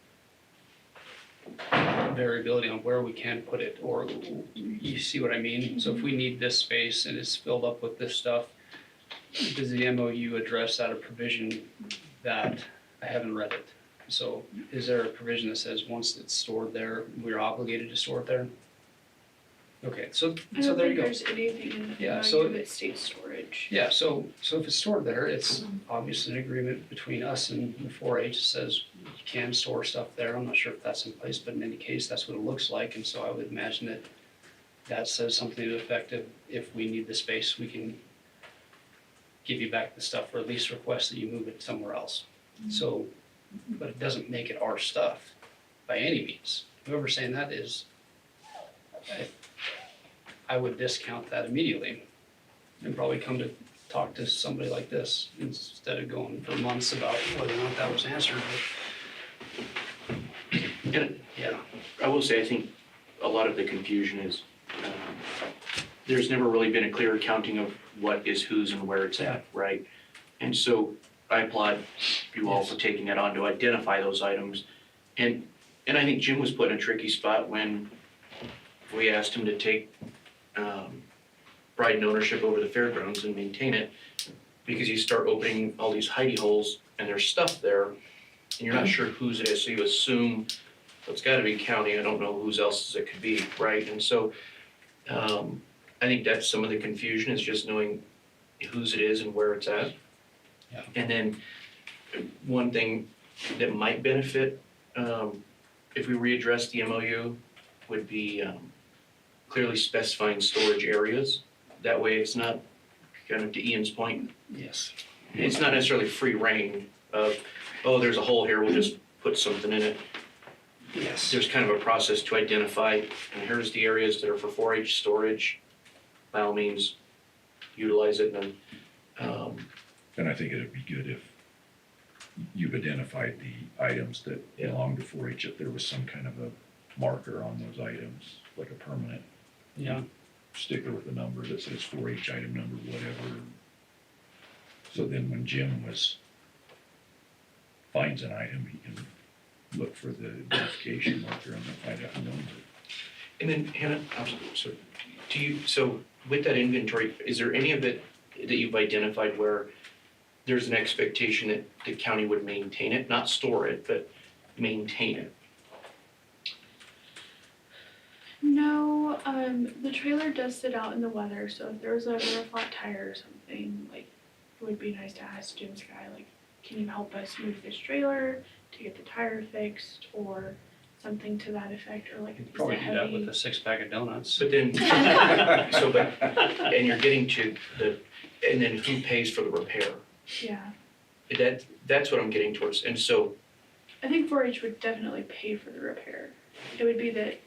variability on where we can put it, or you see what I mean? So if we need this space and it's filled up with this stuff, does the MOU address that a provision that, I haven't read it. So is there a provision that says once it's stored there, we're obligated to store it there? Okay, so I so don't there think you go. there's anything in the Yeah, so- MOU that states storage. Yeah, so if it's stored there, it's obviously an agreement between us and the 4-H that says you can store stuff there. I'm not sure if that's in place, but in any case, that's what it looks like. And so I would imagine that says something to the effect of, if we need the space, we can give you back the stuff, or at least request that you move it somewhere else. So, but it doesn't make it our stuff by any means. Whoever's saying that is, I would discount that immediately and probably come to talk to somebody like this instead of going for months about whether or not that was answered. And Yeah, I will say, I think a lot of the confusion is, there's never really been a clear accounting of what is whose and where it's at, right? And so I applaud you all for taking that on to identify those items. And I think Jim was put in a tricky spot when we asked him to take pride and ownership over the fairgrounds and maintain it, because you start opening all these hidey holes and there's stuff there and you're not sure whose it is, so you assume, well, it's gotta be county, I don't know whose else's it could be, right? And so I think that's some of the confusion, is just knowing whose it is and where it's at. Yeah. And then one thing that might benefit, if we readdress the MOU, would be clearly specifying storage areas. That way it's not, kind of to Ian's point, yes. it's not necessarily free reign of, oh, there's a hole here, we'll just put something in it. Yes. There's kind of a process to identify, and here's the areas that are for 4-H storage. By all means, utilize it, and And I think it'd be good if you've identified the items that belong to 4-H, if there was some kind of a marker on those items, like a permanent Yeah. sticker with a number that says 4-H item number, whatever. So then when Jim finds an item, he can look for the identification marker and then find out who owns it. and then Hannah, so with that inventory, is there any of it that you've identified where there's an expectation that the county would maintain it, not store it, but maintain it? No, the trailer does sit out in the weather, so if there was ever a flat tire or something, like, it would be nice to ask Jim's guy, like, can you help us move this trailer to get the tire fixed, or something to that effect, or like, You'd is probably it do that with heavy? a 6-pack of donuts. But then, and you're getting to and then who pays for the repair? Yeah, That's what I'm getting towards, and so, I think 4-H would definitely pay for the repair. It would be the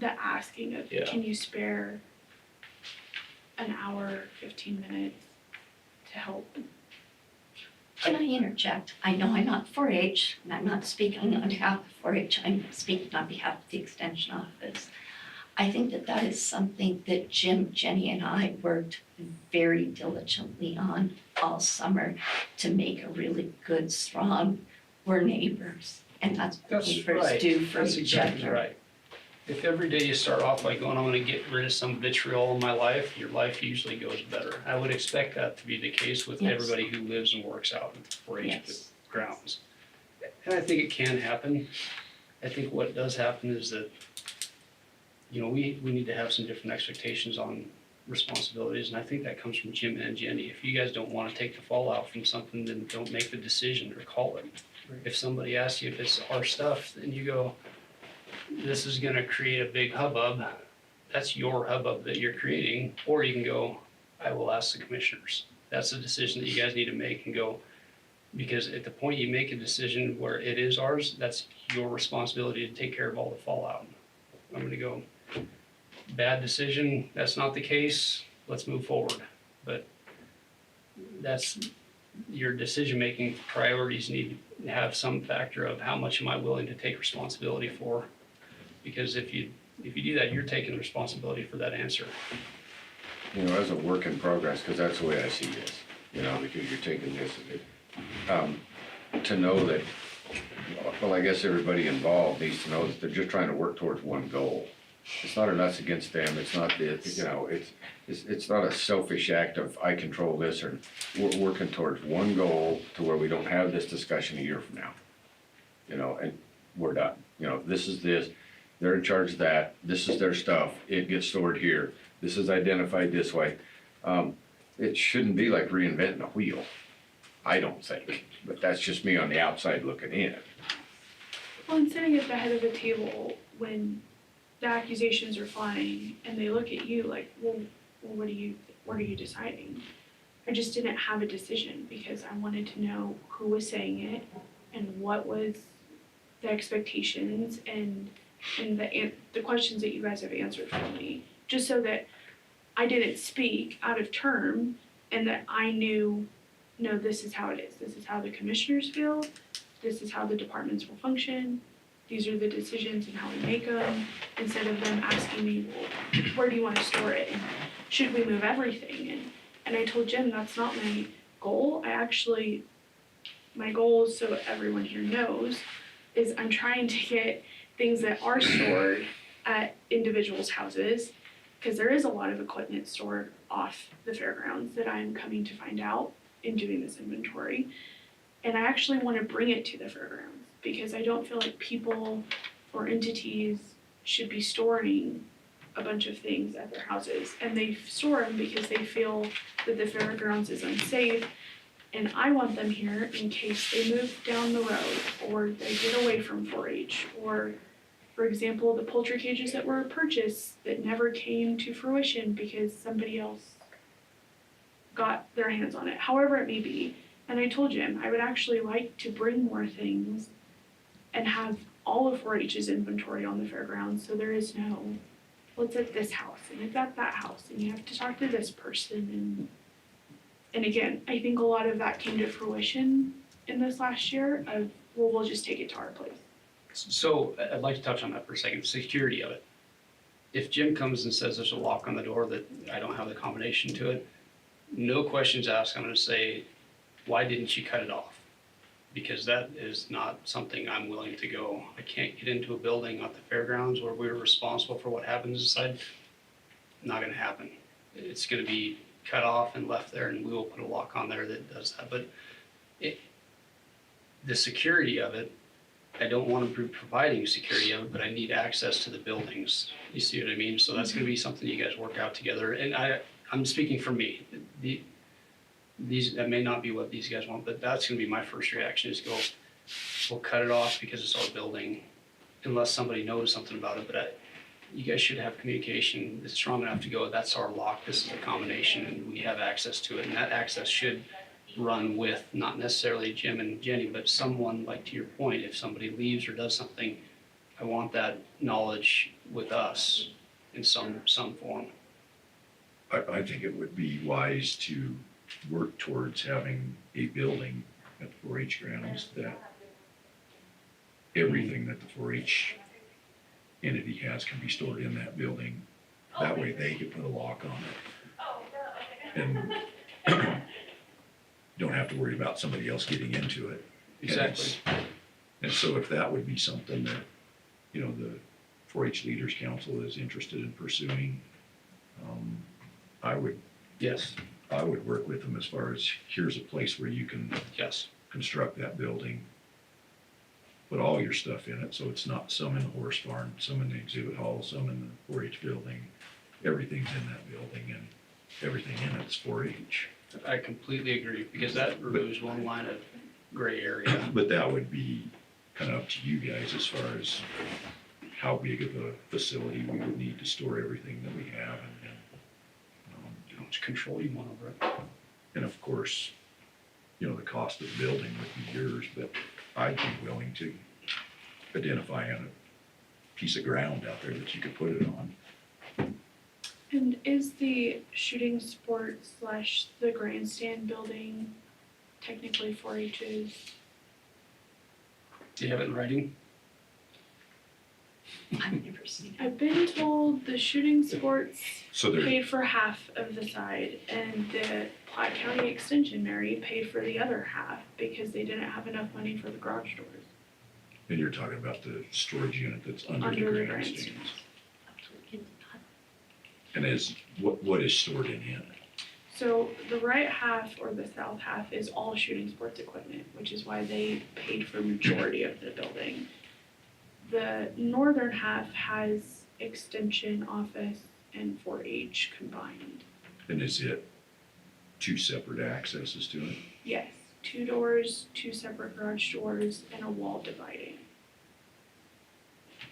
asking of, Yeah. can you spare an hour, 15 minutes to help? Can I interject? I know I'm not 4-H, and I'm not speaking on behalf of 4-H, I'm speaking on behalf of the Extension Office. I think that that is something that Jim, Jenny, and I worked very diligently on all summer to make a really good, strong, we're neighbors. And that's what That's neighbors right. do for That's each exactly other. right. If every day you start off by going, I'm gonna get rid of some vitriol in my life, your life usually goes better. I would expect that to be the case with Yes. everybody who lives and works out in 4-H Yes. grounds. And I think it can happen. I think what does happen is that, you know, we need to have some different expectations on responsibilities, and I think that comes from Jim and Jenny. If you guys don't wanna take the fallout from something, then don't make the decision or call it. If somebody asks you if it's our stuff, then you go, this is gonna create a big hubbub, that's your hubbub that you're creating, or you can go, I will ask the commissioners. That's a decision that you guys need to make and go, because at the point you make a decision where it is ours, that's your responsibility to take care of all the fallout. I'm gonna go, bad decision, that's not the case, let's move forward. But that's, your decision-making priorities need to have some factor of how much am I willing to take responsibility for? Because if you do that, you're taking responsibility for that answer. You know, as a work in progress, because that's the way I see this, you know, because you're taking this, to know that, well, I guess everybody involved needs to know that they're just trying to work towards one goal. It's not an us against them, it's not the, you know, it's not a selfish act of I control this, or we're working towards one goal to where we don't have this discussion a year from now. You know, and we're done, you know, this is this, they're in charge of that, this is their stuff, it gets stored here, this is identified this way. It shouldn't be like reinventing a wheel, I don't think, but that's just me on the outside looking in. Well, and sitting at the head of the table when the accusations are flying and they look at you like, well, what are you deciding? I just didn't have a decision because I wanted to know who was saying it and what was the expectations and the questions that you guys have answered for me, just so that I didn't speak out of term and that I knew, no, this is how it is. This is how the commissioners feel. This is how the departments will function. These are the decisions and how we make them, instead of them asking me, well, where do you want to store it? And should we move everything? And I told Jim that's not my goal. My goal, so everyone here knows, is I'm trying to get things that are stored at individuals' houses, because there is a lot of equipment stored off the fairgrounds that I'm coming to find out in doing this inventory. And I actually want to bring it to the fairgrounds, because I don't feel like people or entities should be storing a bunch of things at their houses. And they store them because they feel that the fairgrounds is unsafe. And I want them here in case they move down the road or they get away from 4-H, or, for example, the poultry cages that were purchased that never came to fruition because somebody else got their hands on it, however it may be. And I told Jim I would actually like to bring more things and have all of 4-H's inventory on the fairgrounds, so there is no, well, it's at this house and it's at that house and you have to talk to this person. And again, I think a lot of that came to fruition in this last year of, well, we'll just take it to our place. So I'd like to touch on that for a second, security of it. If Jim comes and says there's a lock on the door that I don't have the combination to it, no questions asked, I'm gonna say, why didn't you cut it off? Because that is not something I'm willing to go. I can't get into a building at the fairgrounds where we're responsible for what happens inside. Not gonna happen. It's gonna be cut off and left there, and we will put a lock on there that does that. But the security of it, I don't want to be providing security of it, but I need access to the buildings. You see what I mean? So that's gonna be something you guys work out together. And I'm speaking for me. That may not be what these guys want, but that's gonna be my first reaction, is go, we'll cut it off because it's our building, unless somebody knows something about it. But you guys should have communication that's strong enough to go, that's our lock, this is the combination, and we have access to it. And that access should run with, not necessarily Jim and Jenny, but someone, like to your point, if somebody leaves or does something, I want that knowledge with us in some form. I think it would be wise to work towards having a building at the 4-H grounds that everything that the 4-H entity has can be stored in that building. That way they can put a lock on it. And don't have to worry about somebody else getting into it. Exactly. And so if that would be something that, you know, the 4-H Leaders Council is interested in pursuing, I would Yes, work with them as far as, here's a place where you can yes. construct that building, put all your stuff in it, so it's not some in the horse farm, some in the exhibit hall, some in the 4-H building. Everything's in that building, and everything in it's 4-H. I completely agree, because that removes one line of gray area. But that would be kind of up to you guys as far as how big of a facility we would need to store everything that we have, How much control you want over it. and of course, you know, the cost of the building would be yours, but I'd be willing to identify on a piece of ground out there that you could put it on. And is the shooting sports / the grandstand building technically 4-H's? Do you have it in writing? I've never seen it. I've been told the shooting sports So there, paid for half of the side, and the Platte County Extension Mary paid for the other half because they didn't have enough money for the garage doors. and you're talking about the storage unit that's under Under the the grandstands. Absolutely not. And what is stored in it? So the right half or the south half is all shooting sports equipment, which is why they paid for majority of the building. The northern half has extension office and 4-H combined. And is it two separate accesses to it? Yes, 2 doors, 2 separate garage doors, and a wall dividing.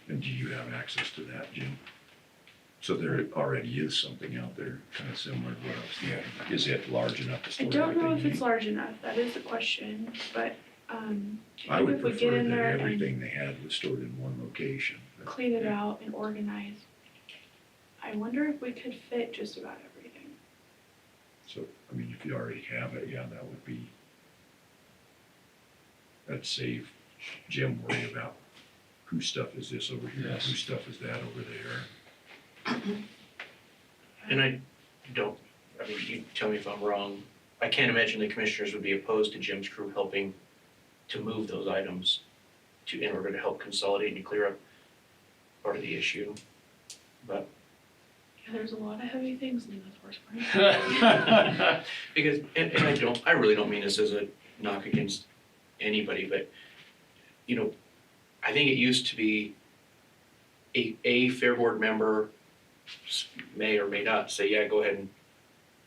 And do you have access to that, Jim? So there already is something out there kind of similar to what I was thinking. Is it large enough to I store don't know everything if you it's need? large enough, that is the question, but, I think would if we get prefer in that there everything and they had was stored in one location. but- clean it out and organize, I wonder if we could fit just about everything. So, I mean, if you already have it, yeah, that would be, that'd save Jim worry about whose stuff is this over here, Yes. whose stuff is that over there. And I mean, you tell me if I'm wrong, I can't imagine the commissioners would be opposed to Jim's crew helping to move those items in order to help consolidate and clear up part of the issue. But, Yeah, there's a lot of heavy things in this horse barn. because, and I really don't mean this as a knock against anybody, but, you know, I think it used to be a fair board member may or may not say, yeah, go ahead and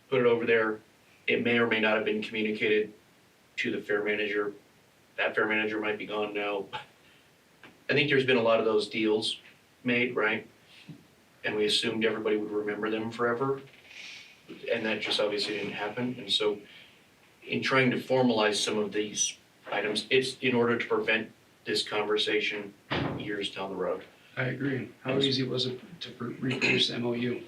put it over there. It may or may not have been communicated to the fair manager. That fair manager might be gone now. I think there's been a lot of those deals made, right? And we assumed everybody would remember them forever. And that just obviously didn't happen. And so in trying to formalize some of these items, it's in order to prevent this conversation years down the road. I agree. How easy was it to reproduce the MOU?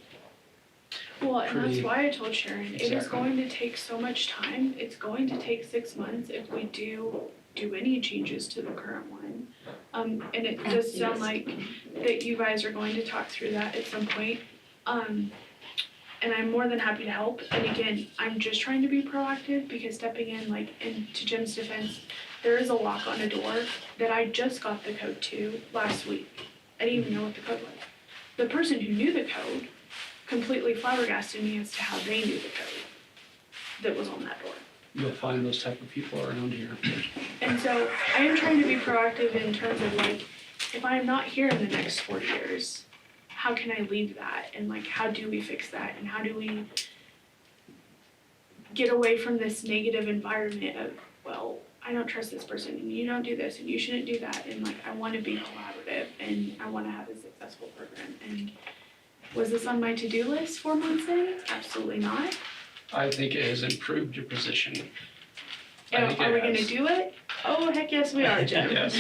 Well, and that's Pretty- why I told Sharon, it is Exactly. going to take so much time, it's going to take 6 months if we do any changes to the current one. And it does sound like that you guys are going to talk through that at some point. And I'm more than happy to help, and again, I'm just trying to be proactive, because stepping in, like, and to Jim's defense, there is a lock on a door that I just got the code to last week. I didn't even know what the code was. The person who knew the code completely flabbergasted me as to how they knew the code that was on that door. You'll find those type of people around here. And so I am trying to be proactive in terms of, like, if I am not here in the next 4 years, how can I leave that? And, like, how do we fix that? And how do we get away from this negative environment of, well, I don't trust this person, and you don't do this, and you shouldn't do that. And, like, I want to be collaborative, and I want to have a successful program. And was this on my to-do list 4 months in? Absolutely not. I think it has improved your position. I And think are it we gonna has. do it? Oh, heck yes, we are, Jim. Yes.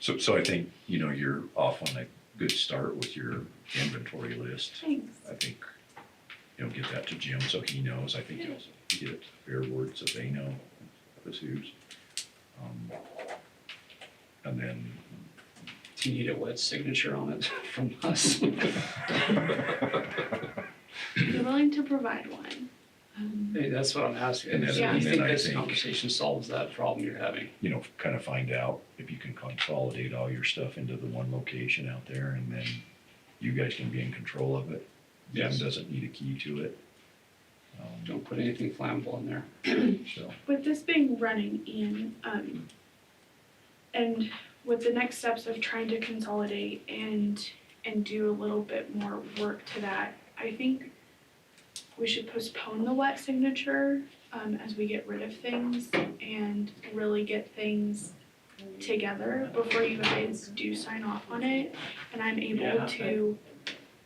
So I think, you know, you're off on a good start with your inventory list. Thanks. I think, you know, get that to Jim so he knows. I think you'll get it to the fair board so they know who's whose. And then Do you need a wet signature on it from us? You're willing to provide one. Hey, that's what I'm asking. And then- Do you and then think I this think- conversation solves that problem you're having? You know, kind of find out if you can consolidate all your stuff into the one location out there, and then you guys can be in control of it. Jim Yes. doesn't need a key to it. Don't put anything flammable in there. So, With this being running in, and with the next steps of trying to consolidate and do a little bit more work to that, I think we should postpone the wet signature, as we get rid of things and really get things together before you guys do sign off on it. And I'm able to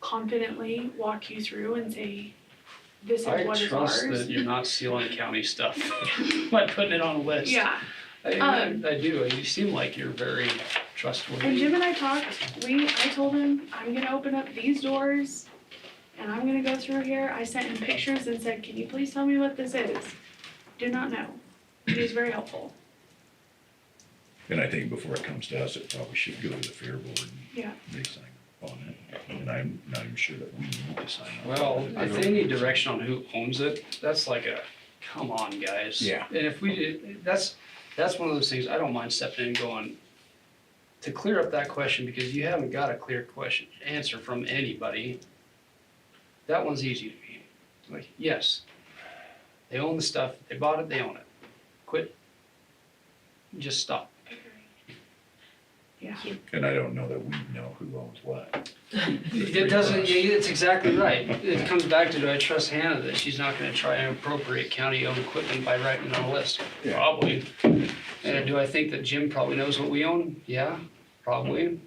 confidently walk you through and say, this is I what is trust ours. that you're not stealing county stuff by putting it on a list. Yeah. I do. You seem like you're very trustworthy. And Jim and I talked, I told him, I'm gonna open up these doors and I'm gonna go through here. I sent him pictures and said, can you please tell me what this is? Do not know. He was very helpful. and I think before it comes to us, it probably should go to the fair board and Yeah. they sign on it. And I'm not even sure that we need to sign on. Well, if they need direction on who owns it, that's like a, come on, guys. Yeah. And if we did, that's one of those things, I don't mind stepping in and going, to clear up that question, because you haven't got a clear answer from anybody. That one's easy to me. Like, yes, they own the stuff, they bought it, they own it. Quit. Just stop. Yeah. And I don't know that we know who owns what. It doesn't, it's exactly right. It comes back to, do I trust Hannah that she's not gonna try and appropriate county-owned equipment by writing it on a list? Yeah. Probably. And do I think that Jim probably knows what we own? Yeah, probably. No,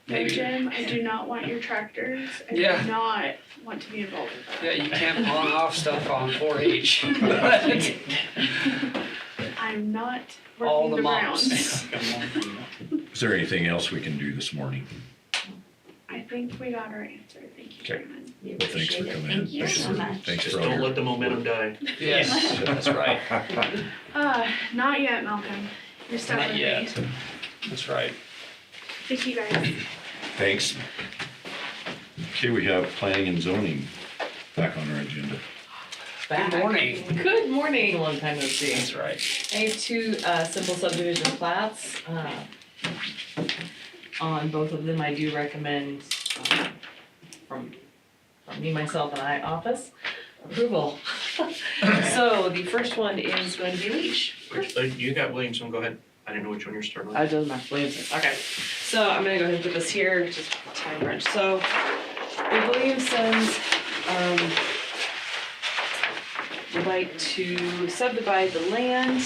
Maybe. Jim, I do not want your tractors. I do Yeah. not want to be involved with that. Yeah, you can't pawn off stuff on 4-H. I'm not All working the the moms. grounds. Is there anything else we can do this morning? I think we got our answer. Thank you, Okay. Chairman. Well, thanks for coming in. Thank you so much. Thanks Just for all don't your let the momentum die. Yes, that's right. Not yet, Malcolm. You're stuck Not with yet. me. That's right. Thank you, guys. Thanks. Okay, we have planning and zoning back on our agenda. Good morning. Good morning, long time no see. That's right. I have two simple subdivision plats. On both of them, I do recommend from me, myself, and I office approval. So the first one is going to be Leash. You got Williamson, go ahead. I didn't know which one you're starting with. I doesn't matter, Williamson, okay. So I'm gonna go ahead and put this here, just time crunch. So the Williamsons, would like to subdivide the land.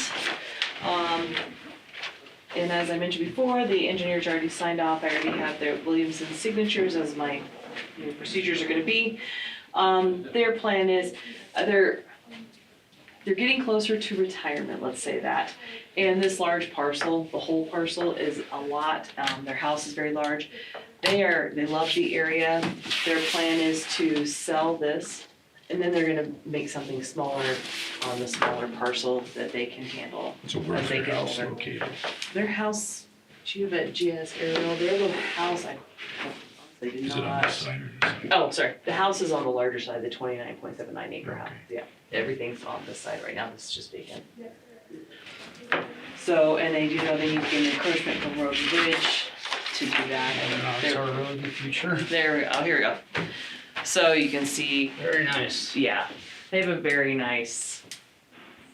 And as I mentioned before, the engineers already signed off. I already have their Williamson signatures as my procedures are gonna be. Their plan is, they're getting closer to retirement, let's say that. And this large parcel, the whole parcel is a lot. Their house is very large. They love the area. Their plan is to sell this, and then they're gonna make something smaller on the smaller parcel that they can handle. So where's as they their get house older. located? Their house, do you have a GS aerial? Their little house, they did Is it on not. this side or this side? Oh, sorry, the house is on the larger side, the 29.79 acre house, yeah. Everything's on this side right now, this is just vacant. So, and they do know they need to get an encroachment from road and bridge to do that. And It's our road in the future. there, oh, here we go. So you can see, Very nice. yeah, they have a very nice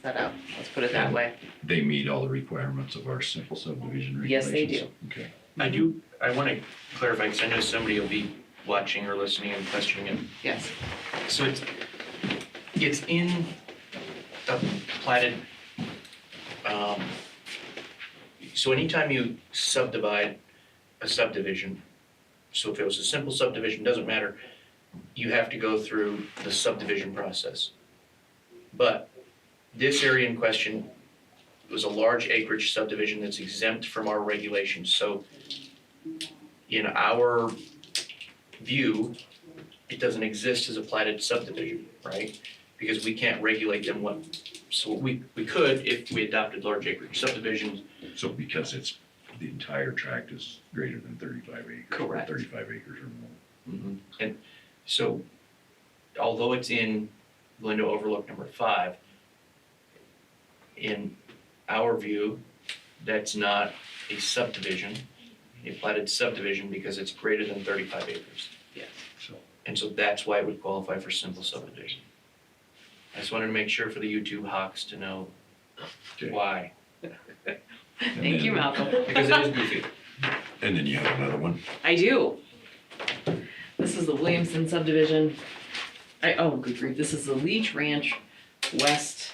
setup, let's put it that way. They meet all the requirements of our simple subdivision regulations? Yes, they do. Okay. I want to clarify, because I know somebody will be watching or listening and questioning it. Yes. So it's in a platted, so anytime you subdivide a subdivision, so if it was a simple subdivision, doesn't matter, you have to go through the subdivision process. But this area in question was a large acreage subdivision that's exempt from our regulations, so in our view, it doesn't exist as a platted subdivision, right? Because we can't regulate them so we could if we adopted large acreage subdivisions. So because it's the entire tract is greater than 35 acres. Correct. 35 acres or more. Mhm. And so, although it's in Glendale Overlook number 5, in our view, that's not a subdivision, a platted subdivision, because it's greater than 35 acres. Yes. And so that's why it would qualify for simple subdivision. I just wanted to make sure for the YouTube hawks to know why, Thank you, Malcolm. because it is goofy. And then you have another one. I do. This is the Williamson subdivision. Oh, good grief, this is the Leech Ranch West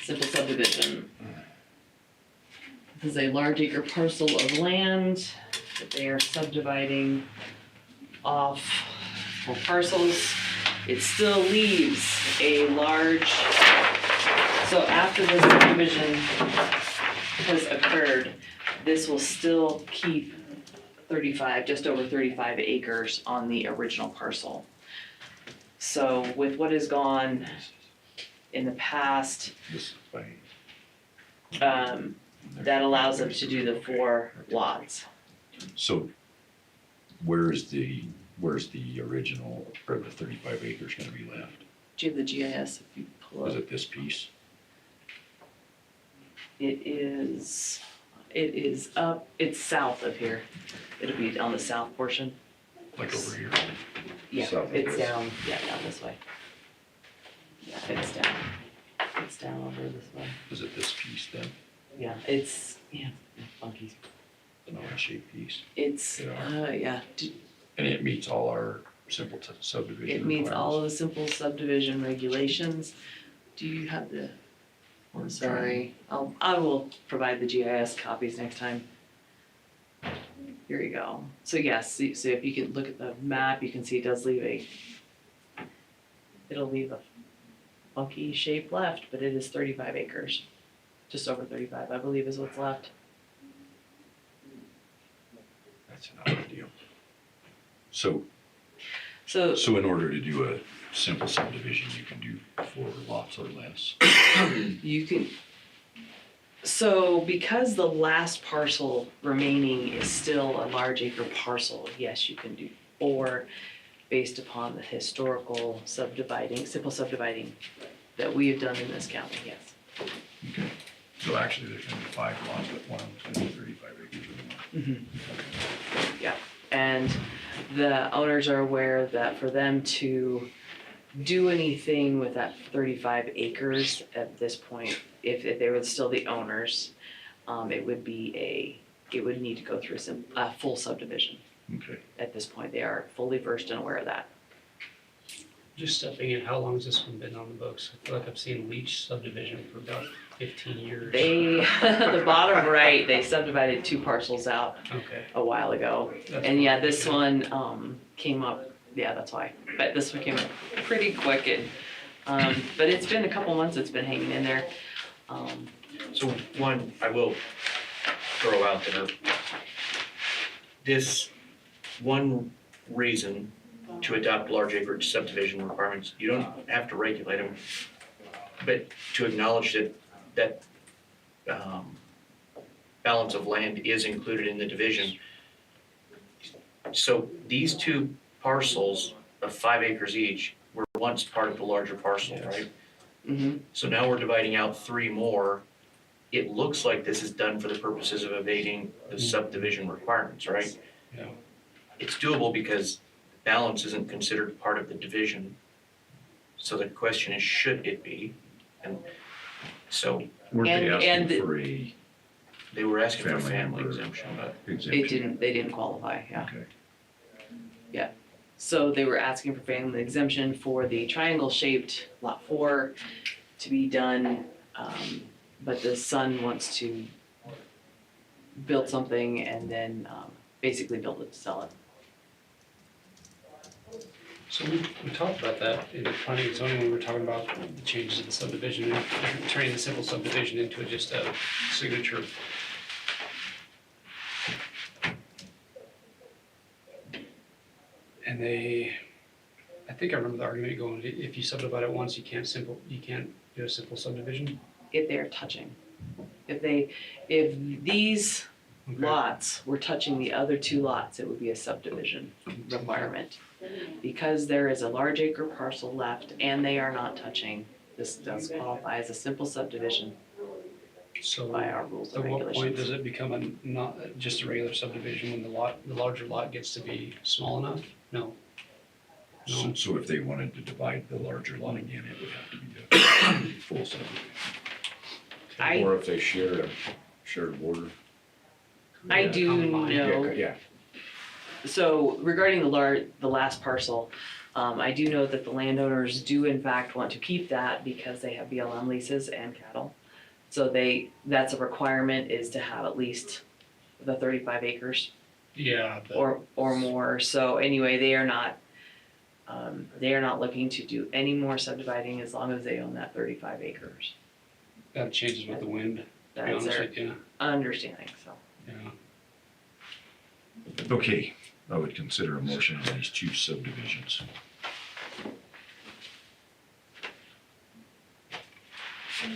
simple subdivision. This is a large acre parcel of land that they are subdividing off for parcels. It still leaves a large, so after the subdivision has occurred, this will still keep 35, just over 35 acres on the original parcel. So with what has gone in the past, This is by. that allows them to do the 4 lots. So where's the original, or the 35 acres gonna be left? Do you have the GIS if you pull Is up? it this piece? It is up, it's south of here. It'll be on the south portion. Like over here? Yeah, South of it's this. down, down this way. Yeah, it's down. It's down over this way. Is it this piece then? Yeah, it's funky. An odd-shaped piece? It's, Yeah. And it meets all our simple subdivision It meets all of requirements? the simple subdivision regulations. Do you have the, I'm sorry, I will provide the GIS copies next time. Here you go. So yes, so if you can look at the map, you can see it does leave it'll leave a funky shape left, but it is 35 acres. Just over 35, I believe is what's left. That's an odd deal. So So in order to do a simple subdivision, you can do 4 lots or less? you can, so because the last parcel remaining is still a large acre parcel, yes, you can do 4 based upon the historical subdividing, simple subdividing that we have done in this county, yes. Okay. So actually, there's gonna be 5 lots, but one of them's gonna be 35 acres or more. Yeah, and the owners are aware that for them to do anything with that 35 acres at this point, if they were still the owners, it would need to go through a full subdivision. Okay. At this point, they are fully versed and aware of that. Just stepping in, how long has this one been on the books? I feel like I've seen Leach subdivision for about 15 years. They, the bottom right, they subdivided 2 parcels out Okay. a while ago. That's And yeah, fine. this one came up, yeah, that's why. But this one came up pretty quick and, but it's been a couple months, it's been hanging in there. So one, I will throw out there, this one reason to adopt large acreage subdivision requirements, you don't have to regulate them, but to acknowledge that balance of land is included in the division. So these 2 parcels of 5 acres each were once part of the larger parcel, right? Mm-hmm. So now we're dividing out 3 more. It looks like this is done for the purposes of evading the subdivision requirements, right? Yeah. It's doable because balance isn't considered part of the division. So the question is, should it be? And so Weren't they And- asking for a they were asking for family family member exemption, but exemption? They didn't qualify, yeah. Okay. Yeah, so they were asking for family exemption for the triangle-shaped lot 4 to be done, but the son wants to build something and then basically build it to sell it. So we talked about that in the planning and zoning when we were talking about the changes in the subdivision, and turning the simple subdivision into just a signature. And I think I remember the argument going, if you subdivide it once, you can't do a simple subdivision. If they're touching. If these lots were touching the other two lots, it would be a subdivision requirement. Because there is a large acre parcel left and they are not touching, this does qualify as a simple subdivision So by our rules at and what point regulations. does it become a, not just a regular subdivision when the larger lot gets to be small enough? No. So if they wanted to divide the larger lot again, it would have to be the full subdivision. Or if they share a border. I do know. Yeah, So regarding the last parcel, I do know that the landowners do in fact want to keep that because they have BLM leases and cattle. So that's a requirement, is to have at least the 35 acres Yeah. or more. So anyway, they are not looking to do any more subdividing as long as they own that 35 acres. That changes with the wind, to be That's honest their with you. understanding, so. Yeah. Okay, I would consider a motion on these two subdivisions.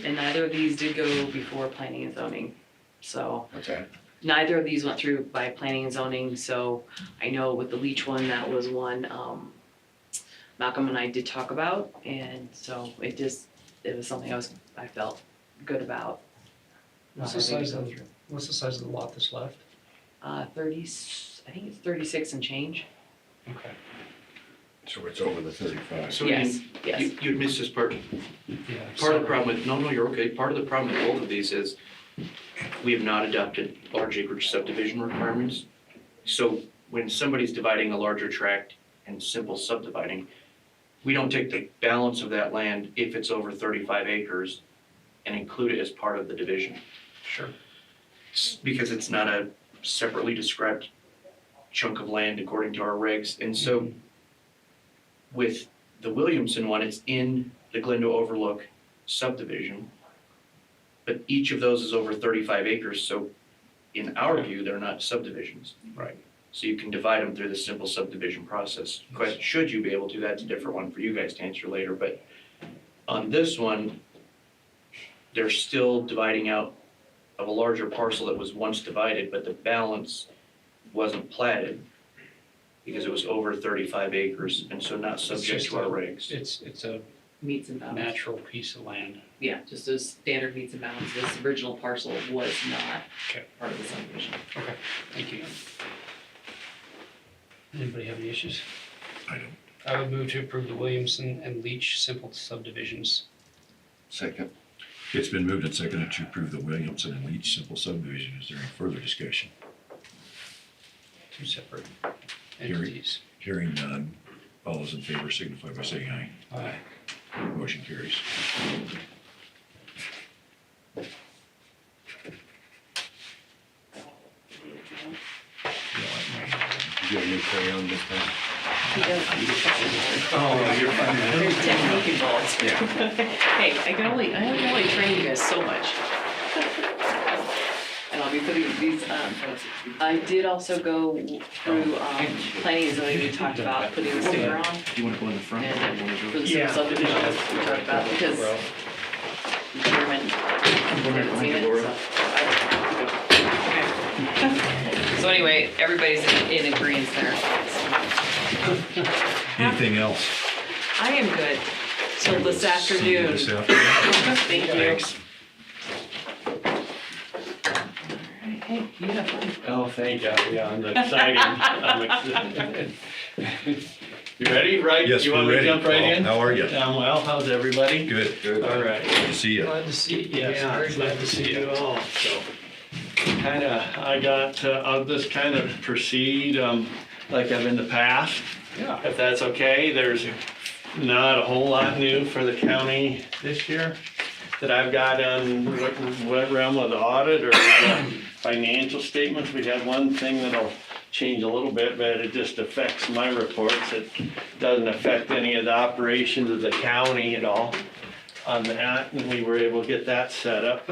And neither of these did go before planning and zoning, so. what's that? Neither of these went through by planning and zoning, so I know with the Leach one, that was one, Malcolm and I did talk about, and so it was something I felt good about. What's the size of the lot that's left? 30, I think it's 36 and change. Okay. So it's over the 35. So Yes, yes. you'd missed this part. Yeah. Part of the problem with, no, you're okay. Part of the problem with both of these is we have not adopted large acreage subdivision requirements. So when somebody's dividing a larger tract and simple subdividing, we don't take the balance of that land if it's over 35 acres and include it as part of the division. Sure. Because it's not a separately described chunk of land according to our regs. And so with the Williamson one, it's in the Glendo Overlook subdivision, but each of those is over 35 acres, so in our view, they're not subdivisions. Right. So you can divide them through the simple subdivision process. Question, should you be able to, that's a different one for you guys to answer later, but on this one, they're still dividing out of a larger parcel that was once divided, but the balance wasn't platted because it was over 35 acres, and so not subject to our regs. It's a Meets and bounds. natural piece of land. Yeah, just as standard meets and bounds. This original parcel was not Okay. part of the subdivision. Okay, thank you. Anybody have any issues? I don't. I would move to approve the Williamson and Leach simple subdivisions. Second. It's been moved and seconded to approve the Williamson and Leach simple subdivision. Is there any further discussion? Two separate Hearing. entities. Hearing none. All those in favor signify by saying aye. Aye. Motion carries. You got a new crayon this time? He does. Oh, you're fine. There's technique involved. Yeah. Hey, I can only train you guys so much. And I'll be putting these, I did also go through, planning and zoning, we talked about putting the sticker on. Do you wanna go in the front? And for the simple subdivision, we talked about, because the chairman hadn't seen it, so. Okay. So anyway, everybody's in agreement there. Anything else? I am good, till this afternoon. This afternoon? Thank you. Thanks. Hey, you have fun. Oh, thank you, yeah, I'm excited, I'm excited. You ready, right? Yes, You we're want me to ready. jump right in? How are you? Well, how's everybody? Good. Good. All right. Good to see you. Glad to see you. Yeah, very glad to see you all, so. I'll just kind of proceed, like I've in the past. Yeah. If that's okay, there's not a whole lot new for the county this year that I've got on what realm of the audit or the financial statements. We have one thing that'll change a little bit, but it just affects my reports. It doesn't affect any of the operations of the county at all on that, and we were able to get that set up.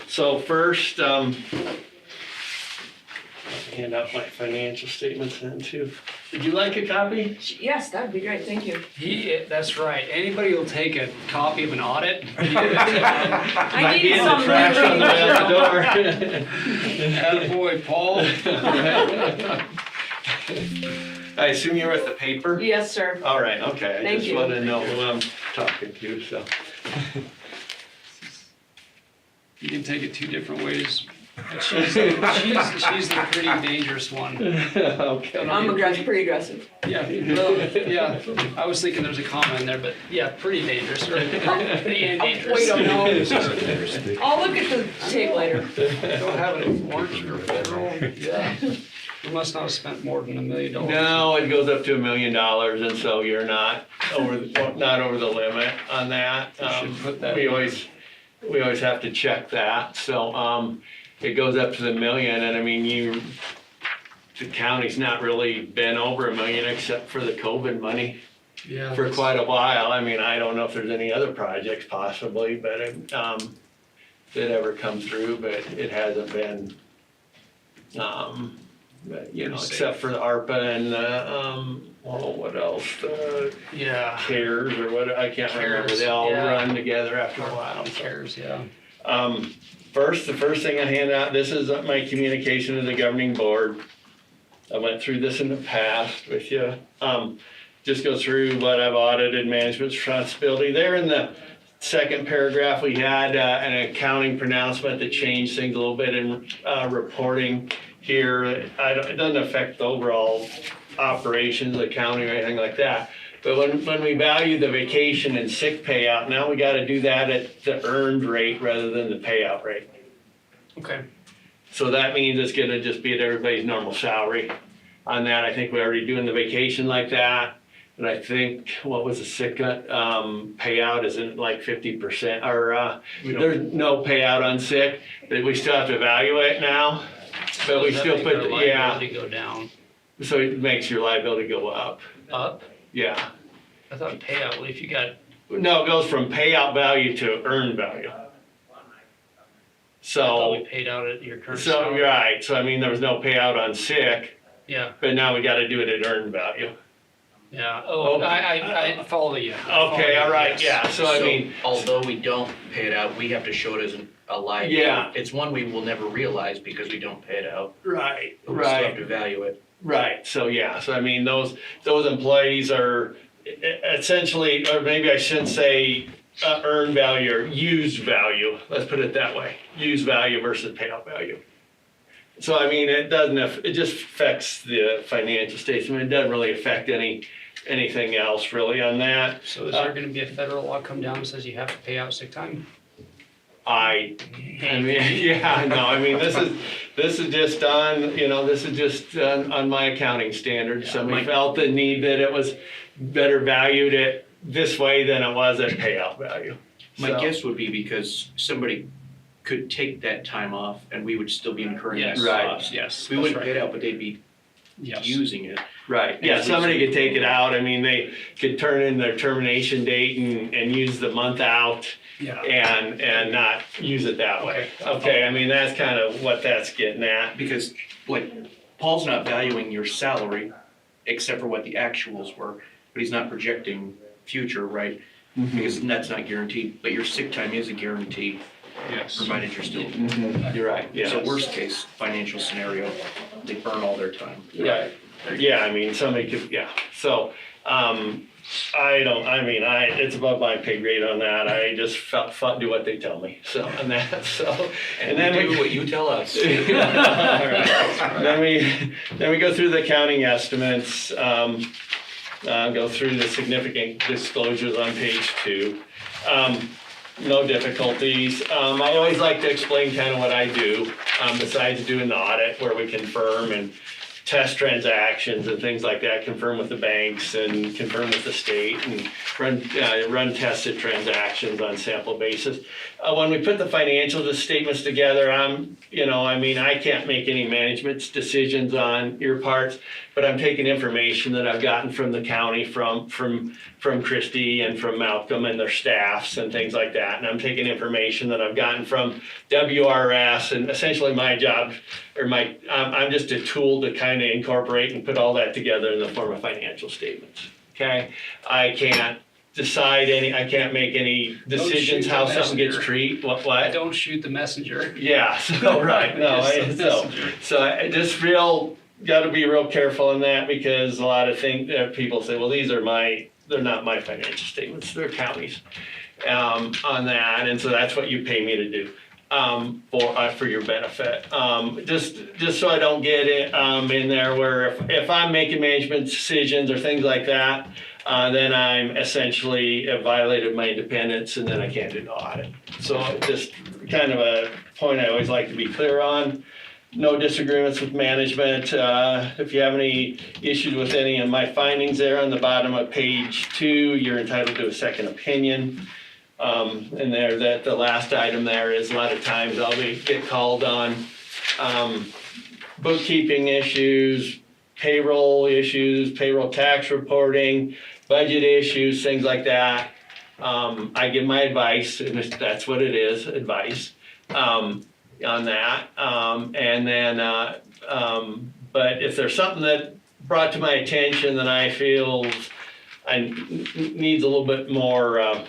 So first, hand out my financial statements then too. Would you like a copy? Yes, that'd be great, thank you. That's right. Anybody will take a copy of an audit. Might be in the trash on the way out the door. Attaboy, Paul. I assume you're with the paper? Yes, sir. All right, okay, I Thank just you. wanna know who I'm talking to, so. You can take it two different ways. But she's the pretty dangerous one. Okay. I'm pretty aggressive. Yeah, well, yeah, I was thinking there's a comma in there, but yeah, pretty dangerous, or pretty and dangerous. We don't know. I'll look at the tape later. Don't have it in March or federal, yeah. We must not have spent more than $1 million. No, it goes up to $1 million, and so you're not over the limit on that. should put that We in. always have to check that, so, it goes up to the million, and I mean, the county's not really been over $1 million except for the COVID money Yeah. for quite a while. I mean, I don't know if there's any other projects possibly, but, that ever come through, but it hasn't been, but, you know, except for the ARPA and, what else, Yeah. CARES or what, I can't remember, CARES, they all yeah. run together after a while. Cares, yeah. The first thing I hand out, this is my communication to the governing board. I went through this in the past with you. Just go through what I've audited, management's responsibility. There in the second paragraph, we had an accounting pronouncement that changed things a little bit in reporting here. It doesn't affect the overall operations, accounting or anything like that. But when we value the vacation and sick payout, now we gotta do that at the earned rate rather than the payout rate. Okay. So that means it's gonna just be at everybody's normal salary. On that, I think we're already doing the vacation like that. And I think, what was the sick, payout, isn't like 50%, or, there's no payout on sick, but we still have to evaluate now. But we Does that still make put, our yeah, liability go down? so it makes your liability go up, Up? yeah. I thought payout, well, if you got, No, it goes from payout value to earned value. I thought So, we paid out at your current so, salary. right, so I mean, there was no payout on sick, Yeah, but now we gotta do it at earned value. yeah. Oh, I follow you. Okay, all right, yeah, so I mean, Although we don't pay it out, we have to show it as a liability. Yeah. It's one we will never realize because we don't pay it out. right, But we still have right, to value it. right, so yeah, so I mean, those employees are essentially, or maybe I shouldn't say earned value or used value, let's put it that way, used value versus payout value. So I mean, it just affects the financial statement, it doesn't really affect anything else really on that. So is there gonna be a federal law come down that says you have to pay out sick time? I mean, yeah, no, I mean, this is just on my accounting standards. Somebody felt the need that it was better valued at this way than it was at payout value. My So- guess would be because somebody could take that time off and we would still be incurring that Yes. Right. cost. Yes. We wouldn't pay it out, but they'd be Yes. using it. Right, yeah, somebody could take it out, I mean, they could turn in their termination date and use the month out Yeah. and not use it that way. Okay. Okay, I mean, that's kind of what that's getting at. Because, like, Paul's not valuing your salary except for what the actuals were, but he's not projecting future, right? Because that's not guaranteed, but your sick time is a guarantee, Yes. provided you're still. You're right, yeah. So worst case financial scenario, they burn all their time. Right, yeah, I mean, somebody could, yeah, so, it's above my pay grade on that, I just do what they tell me, so, and that, so. And then do what you tell us. Alright. Then we go through the accounting estimates, go through the significant disclosures on page 2. No difficulties. I always like to explain kind of what I do, besides doing the audit where we confirm and test transactions and things like that, confirm with the banks and confirm with the state and run tested transactions on sample basis. When we put the financial statements together, I can't make any management decisions on your parts, but I'm taking information that I've gotten from the county, from from Christie and from Malcolm and their staffs and things like that. And I'm taking information that I've gotten from WRS, and essentially my job, or I'm just a tool to kind of incorporate and put all that together in the form of financial statements, okay? I can't I can't make any decisions shoot how the something gets messenger. treated, what? Don't shoot the messenger. Yeah, so, right, no, Just the messenger. so I just gotta be real careful in that, because a lot of things, people say, well, they're not my financial statements, they're counties, on that, and so that's what you pay me to do, for your benefit. Just so I don't get it, in there where if I'm making management decisions or things like that, then I'm essentially violated my independence, and then I can't do the audit. So just kind of a point I always like to be clear on. No disagreements with management. If you have any issues with any of my findings there on the bottom of page 2, you're entitled to a second opinion. And there, that the last item there is, a lot of times I'll get called on bookkeeping issues, payroll tax reporting, budget issues, things like that. I give my advice, and that's what it is, advice, on that. And then, but if there's something that brought to my attention that I feel needs a little bit more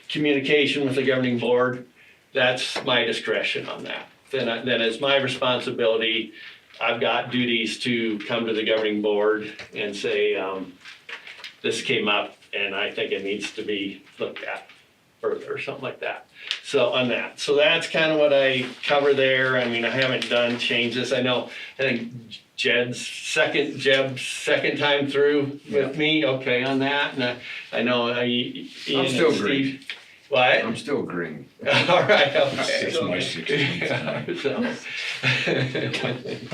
communication with the governing board, that's my discretion on that. Then it's my responsibility. I've got duties to come to the governing board and say, this came up and I think it needs to be looked at further, or something like that. So on that, so that's kind of what I cover there. I mean, I haven't done changes. I think Jeb's second time through with me, okay, on that. And I know Ian I'm still and green. Steve. What? I'm still green. All right, okay. It's my 16th time.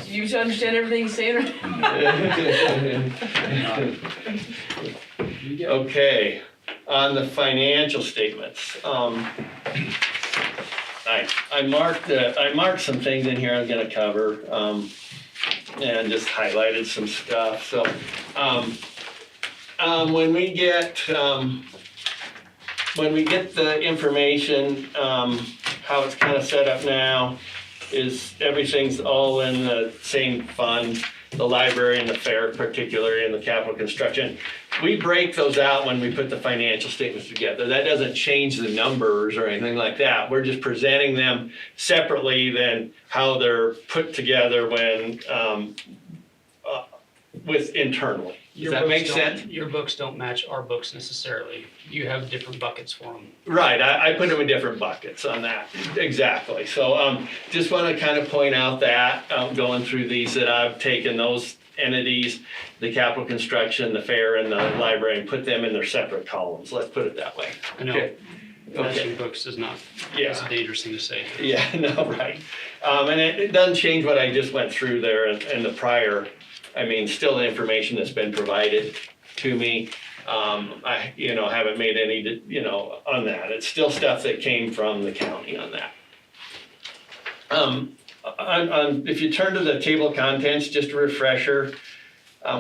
You understand everything he's saying? Okay, on the financial statements, I marked some things in here I'm gonna cover, and just highlighted some stuff, so, when we get the information, how it's kind of set up now is everything's all in the same fund, the library and the fair particularly, and the capital construction. We break those out when we put the financial statements together. That doesn't change the numbers or anything like that. We're just presenting them separately than how they're put together when, with internally. Does that make sense? Your books don't match our books necessarily. You have different buckets for them. Right, I put them in different buckets on that, exactly. So just want to kind of point out that, going through these, that I've taken those entities, the capital construction, the fair, and the library, and put them in their separate columns. Let's put it that way. I know, Okay. matching books is not, that's Yeah. a dangerous thing to say. Yeah, no, right. And it doesn't change what I just went through there in the prior. I mean, still the information that's been provided to me. I, haven't made any, on that. It's still stuff that came from the county on that. If you turn to the table of contents, just a refresher,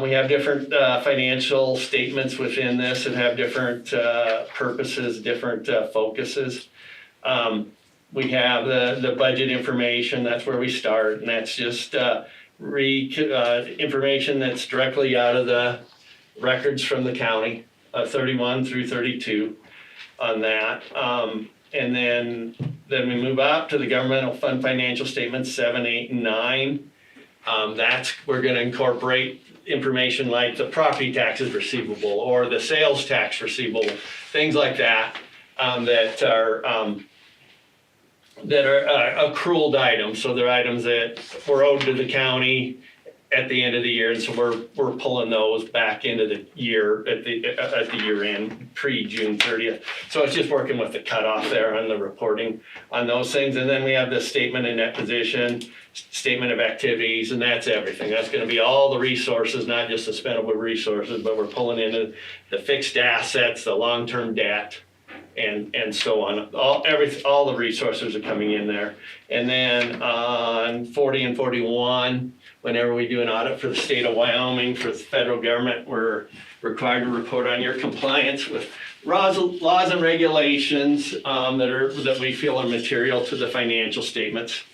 we have different financial statements within this that have different purposes, different focuses. We have the budget information, that's where we start, and that's just information that's directly out of the records from the county, 31 through 32 on that. And then we move up to the governmental fund financial statements 7, 8, and 9. We're gonna incorporate information like the property taxes receivable or the sales tax receivable, things like that, that are accrual items. So they're items that were owed to the county at the end of the year, and so we're pulling those back into the year at the year end, pre-June 30th. So it's just working with the cutoff there on the reporting on those things. And then we have the statement of net position, statement of activities, and that's everything. That's gonna be all the resources, not just the spendable resources, but we're pulling in the fixed assets, the long-term debt, and so on. All the resources are coming in there. And then on 40 and 41, whenever we do an audit for the state of Wyoming, for the federal government, we're required to report on your compliance with laws and regulations that we feel are material to the financial statements.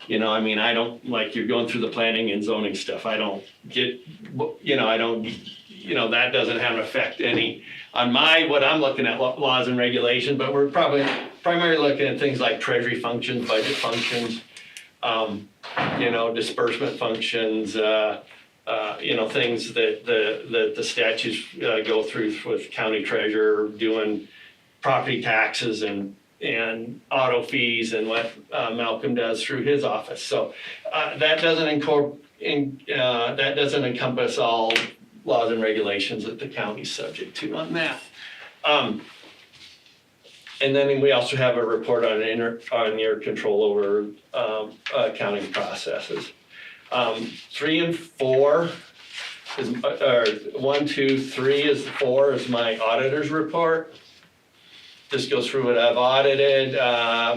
You know, I mean, I don't, like you're going through the planning and zoning stuff, I don't get, that doesn't have an effect any on what I'm looking at, laws and regulations, but we're primarily looking at things like treasury functions, budget functions, disbursement functions, things that the statutes go through with county treasurer doing property taxes and auto fees and what Malcolm does through his office. So that doesn't encompass all laws and regulations that the county's subject to on that. And then we also have a report on your control over accounting processes. 3 and 4 is, or 1, 2, 3 is 4 is my auditor's report. This goes through what I've audited,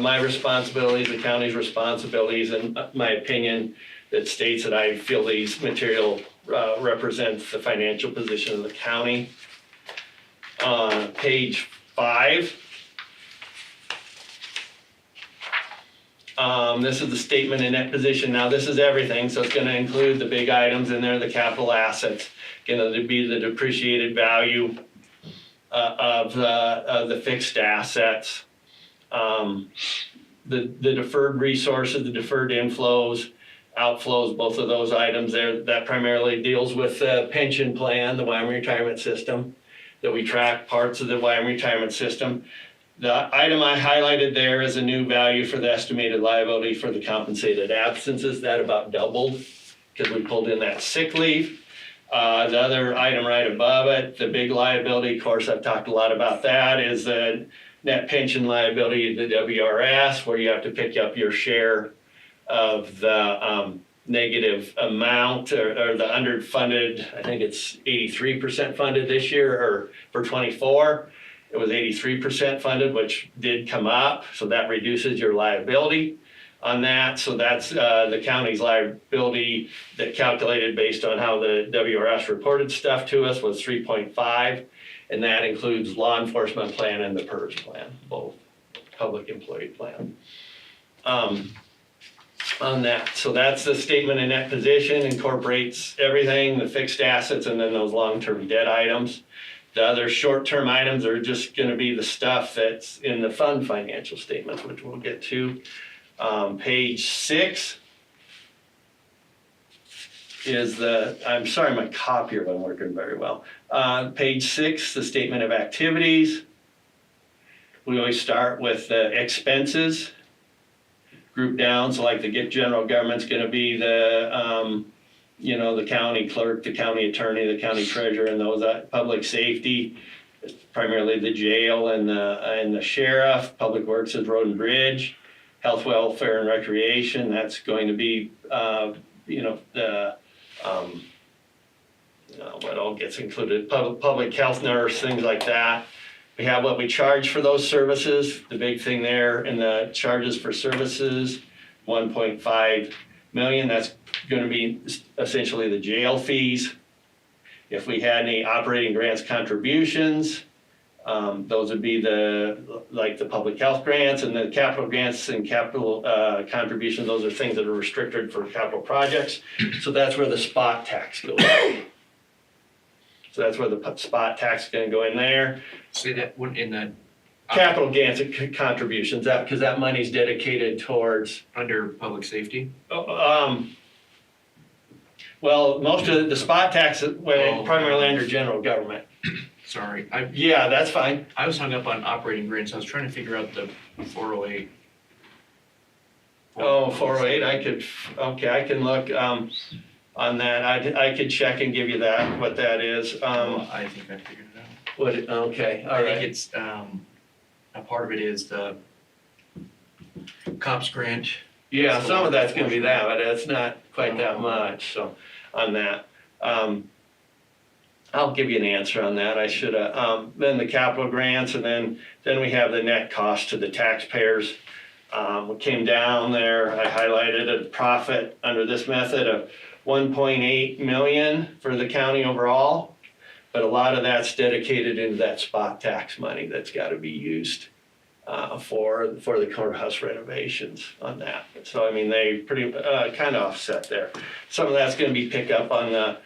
my responsibilities, the county's responsibilities, and my opinion that states that I feel these material represents the financial position of the county. Page 5. This is the statement in net position. Now this is everything, so it's gonna include the big items in there, the capital assets, gonna be the depreciated value of the fixed assets, the deferred resources, the deferred inflows, outflows, both of those items there. That primarily deals with the pension plan, the Wyoming retirement system, that we track parts of the Wyoming retirement system. The item I highlighted there is a new value for the estimated liability for the compensated absences. That about doubled because we pulled in that sick leave. The other item right above it, the big liability, of course, I've talked a lot about that, is the net pension liability, the WRS, where you have to pick up your share of the negative amount or the underfunded. I think it's 83% funded this year, or for 24. It was 83% funded, which did come up, so that reduces your liability on that. So that's the county's liability that calculated based on how the WRS reported stuff to us was 3.5, and that includes law enforcement plan and the PERS plan, both public employee plan. On that, so that's the statement in that position, incorporates everything, the fixed assets, and then those long-term debt items. The other short-term items are just gonna be the stuff that's in the fund financial statements, which we'll get to. Page 6 is I'm sorry, my copier wasn't working very well. Page 6, the statement of activities. We always start with the expenses, group down, so like the general government's gonna be the county clerk, the county attorney, the county treasurer, and those, public safety, primarily the jail and the sheriff. Public works is road and bridge. Health, welfare, and recreation, that's going to be, what all gets included, public health nurse, things like that. We have what we charge for those services, the big thing there, and the charges for services, 1.5 million, that's gonna be essentially the jail fees. If we had any operating grants contributions, those would be the public health grants, and the capital grants and capital contributions, those are things that are restricted for capital projects. So that's where the spot tax goes. So that's where the spot tax is gonna go in there. Say that one in the. Capital grants and contributions, because that money's dedicated towards. Under public safety? Well, most of the spot tax, primarily under general government. Sorry, Yeah, that's fine. I was hung up on operating grants, I was trying to figure out the 408. Oh, 408, I can look on that. I could check and give you that, what that is. I think I figured it out. Okay, all I think right. it's, a part of it is the COPS grant. Yeah, some of that's gonna be that, but it's not quite that much, so, on that. I'll give you an answer on that. I should have, then the capital grants, and then we have the net cost to the taxpayers. We came down there, I highlighted a profit under this method of 1.8 million for the county overall. But a lot of that's dedicated into that spot tax money that's gotta be used for the courthouse renovations on that. So, I mean, they pretty, kind of offset there. Some of that's gonna be picked up on the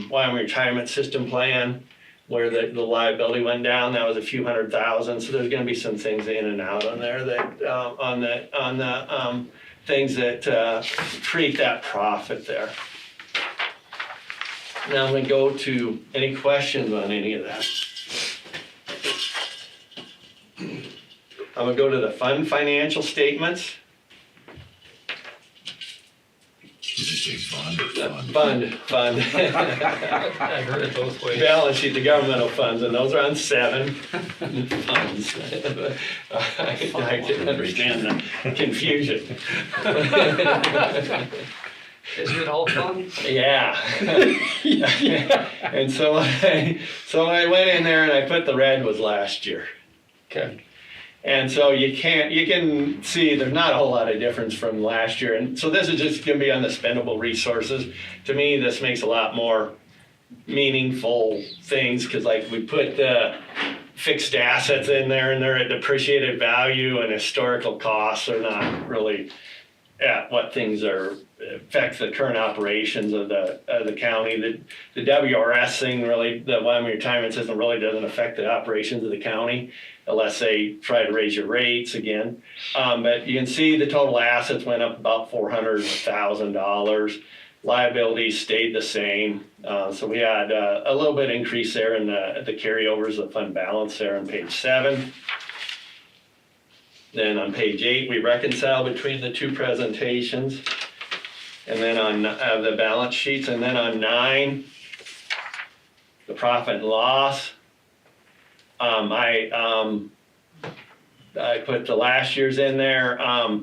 Wyoming Retirement System Plan, where the liability went down. That was a few $100,000. So there's gonna be some things in and out on there that, on the things that create that profit there. Now I'm gonna go to any questions on any of that. I'm gonna go to the fund financial statements. Did you say fund or fund? Fund. I heard it both ways. Balance sheet, the governmental funds, and those are on 7 funds. I can understand the confusion. Isn't it all fun? Yeah. Yeah. And so I went in there and I put the red was last year. Okay. And so you can see there's not a whole lot of difference from last year. And so this is just gonna be on the spendable resources. To me, this makes a lot more meaningful things, because like we put the fixed assets in there and they're at depreciated value, and historical costs are not really at what things affect the current operations of the county. The WRS thing really, the Wyoming Retirement System really doesn't affect the operations of the county unless they try to raise your rates again. But you can see the total assets went up about $400,000. Liabilities stayed the same. So we had a little bit increase there in the carryovers of fund balance there on page 7. Then on page 8, we reconcile between the two presentations. And then on the balance sheets, and then on 9, the profit and loss. I put the last year's in there. I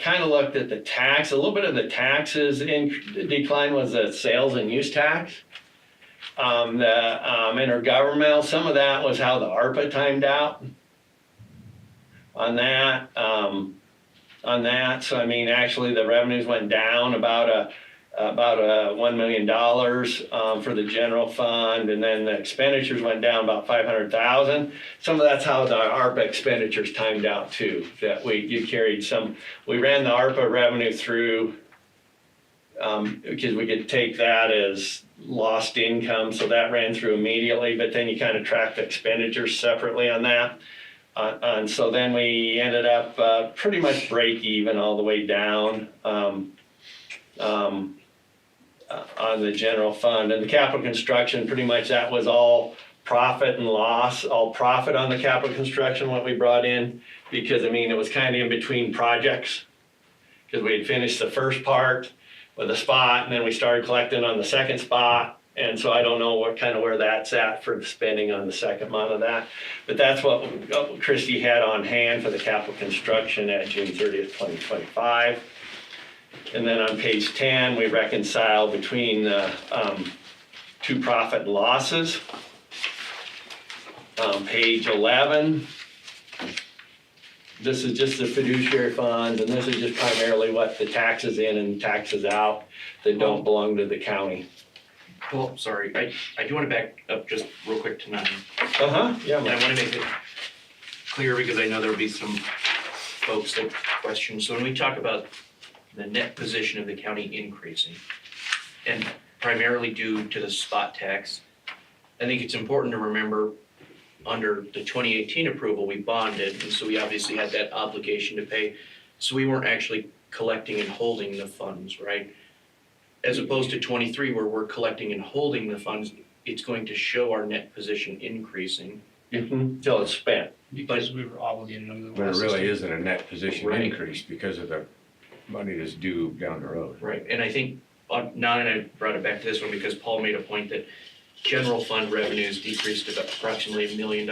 kind of looked at the tax. A little bit of the taxes decline was the sales and use tax. The intergovernmental, some of that was how the ARPA timed out on that. So I mean, actually the revenues went down about $1 million for the general fund, and then the expenditures went down about $500,000. Some of that's how the ARPA expenditures timed out too. That you carried some. We ran the ARPA revenue through because we could take that as lost income, so that ran through immediately. But then you kind of track the expenditures separately on that. And so then we ended up pretty much break even all the way down on the general fund. And the capital construction, pretty much that was all profit and loss, all profit on the capital construction, what we brought in, because I mean, it was kind of in between projects, because we had finished the first part with a spot, and then we started collecting on the second spot. And so I don't know where that's at for spending on the second month of that. But that's what Christie had on hand for the capital construction at June 30th, 2025. And then on page 10, we reconcile between the two profit and losses. Page 11, this is just the fiduciary funds, and this is just primarily what the taxes in and taxes out that don't belong to the county. Well, sorry, I do want to back up just real quick to 9. Yeah. And I want to make it clear because I know there'll be some folks that question. So when we talk about the net position of the county increasing, and primarily due to the spot tax, I think it's important to remember under the 2018 approval, we bonded, and so we obviously had that obligation to pay. So we weren't actually collecting and holding the funds, right? As opposed to 23, where we're collecting and holding the funds, it's going to show our net position increasing. Till it's spent. Because we were obligated under the But it last really system. isn't a net position Right. increase because of the money that's due down the road. Right, and I think, now and I brought it back to this one because Paul made a point that general fund revenues decreased about approximately $1 million.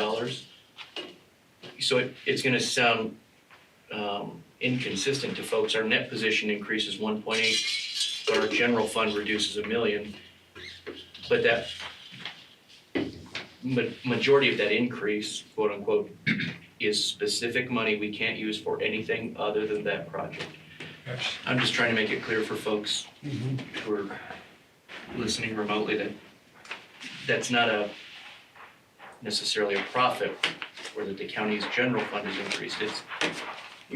So it's gonna sound inconsistent to folks. Our net position increases 1.8, but our general fund reduces $1 million. But that majority of that increase, quote unquote, is specific money we can't use for anything other than that project. I'm just trying to make it clear for folks who are listening remotely that that's not necessarily a profit, or that the county's general fund is increased. It's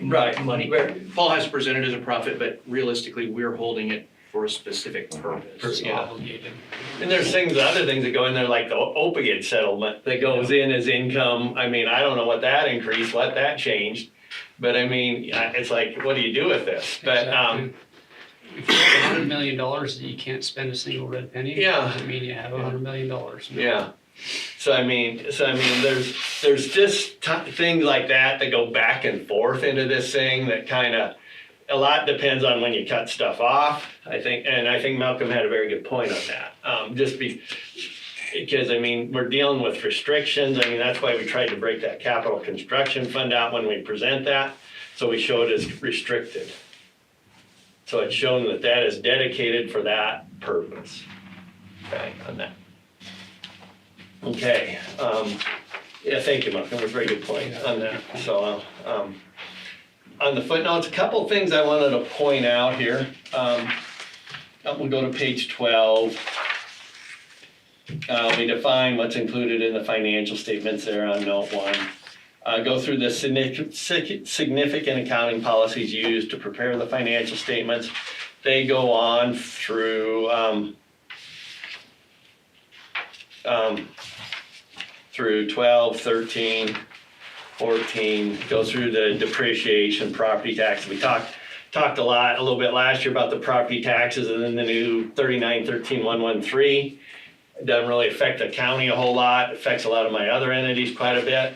Right. money. Paul has presented as a profit, but realistically, we're holding it for a specific purpose. Yeah. Obligated. And there's other things that go in there, like the opiate settlement that goes in as income. I mean, I don't know what that increased, what that changed. But I mean, it's like, what do you do with this? But, Exactly. If you have $100 million and you can't spend a single red penny, Yeah. doesn't mean you have $100 million. yeah. So I mean, there's just things like that go back and forth into this thing that kind of, a lot depends on when you cut stuff off, I think, and I think Malcolm had a very good point on that. Because I mean, we're dealing with restrictions. I mean, that's why we tried to break that capital construction fund out when we present that. So we show it as restricted. So it's shown that that is dedicated for that purpose. Okay, on that. Okay, yeah, thank you, Malcolm, that was a very good point on that. So, on the footnotes, a couple things I wanted to point out here. We'll go to page 12. We define what's included in the financial statements there on note 1. Go through the significant accounting policies used to prepare the financial statements. They go on through 12, 13, 14, go through the depreciation, property tax. We talked a little bit last year about the property taxes, and then the new 3913-113. It doesn't really affect the county a whole lot. It affects a lot of my other entities quite a bit.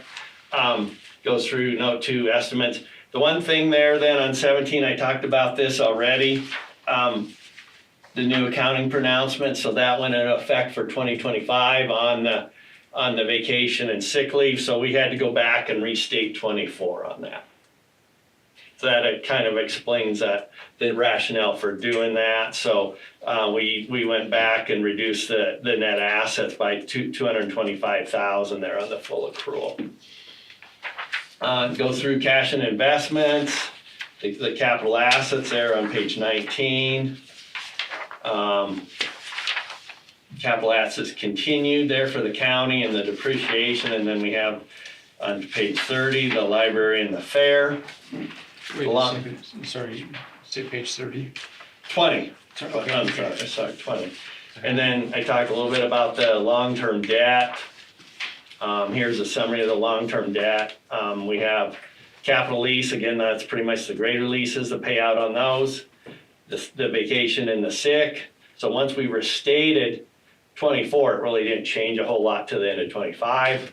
Goes through note 2 estimates. The one thing there then on 17, I talked about this already. The new accounting pronouncement, so that went into effect for 2025 on the vacation and sick leave, so we had to go back and restate 24 on that. So that kind of explains the rationale for doing that. So we went back and reduced the net assets by $225,000 there on the full accrual. Go through cash and investments, the capital assets there on page 19. Capital assets continued there for the county and the depreciation, and then we have on page 30, the library and the fair. Wait a second, sorry, say page 30. 20, I'm sorry, 20. And then I talked a little bit about the long-term debt. Here's a summary of the long-term debt. We have capital lease, again, that's pretty much the greater leases, the payout on those, the vacation and the sick. So once we restated 24, it really didn't change a whole lot to the end of 25.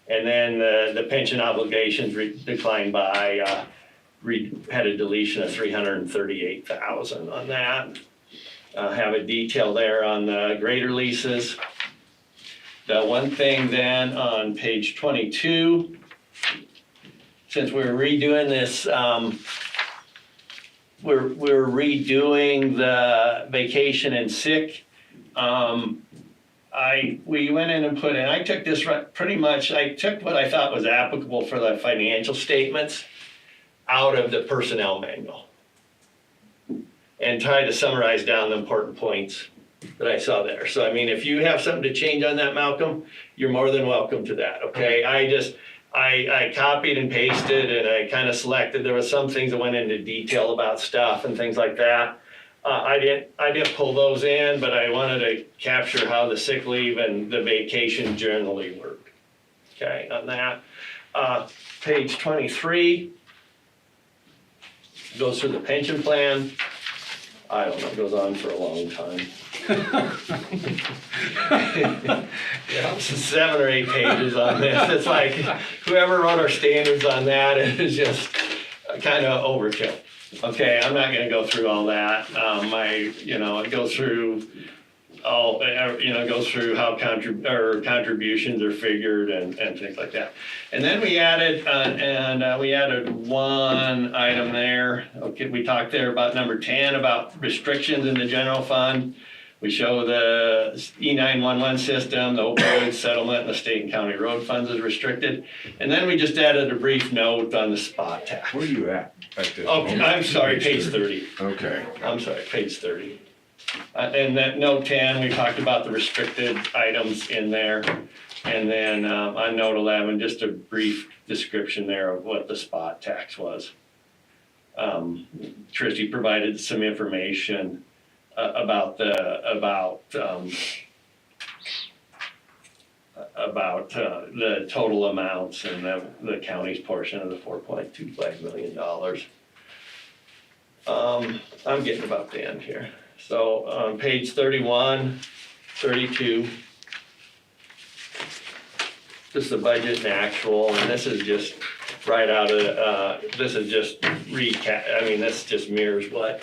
And then the pension obligations declined by, had a deletion of 338,000 on that. Have a detail there on the greater leases. The one thing then on page 22, since we're redoing this, we're redoing the vacation and sick. We went in and put in, I took this pretty much, I took what I thought was applicable for the financial statements out of the personnel manual and tried to summarize down the important points that I saw there. So I mean, if you have something to change on that, Malcolm, you're more than welcome to that, okay? I copied and pasted and I kind of selected, there were some things that went into detail about stuff and things like that. I didn't pull those in, but I wanted to capture how the sick leave and the vacation generally work, okay, on that. Page 23 goes through the pension plan. I don't know, it goes on for a long time. Yeah, 7 or 8 pages on this. It's like whoever wrote our standards on that is just kind of overkill. Okay, I'm not gonna go through all that. It goes through goes through how contributions are figured and things like that. And then we added one item there. Okay, we talked there about number 10 about restrictions in the general fund. We show the E911 system, the opioid settlement, and the state and county road funds is restricted. And then we just added a brief note on the spot tax. Where are you at? Oh, I'm sorry, page 30. Okay. I'm sorry, page 30. And that note 10, we talked about the restricted items in there. And then on note 11, just a brief description there of what the spot tax was. Christie provided some information about the total amounts and the county's portion of the $4.25 million. I'm getting about the end here. So on page 31, 32, this is the budget and actual, and this is just right out of, this is just recap, I mean, this just mirrors what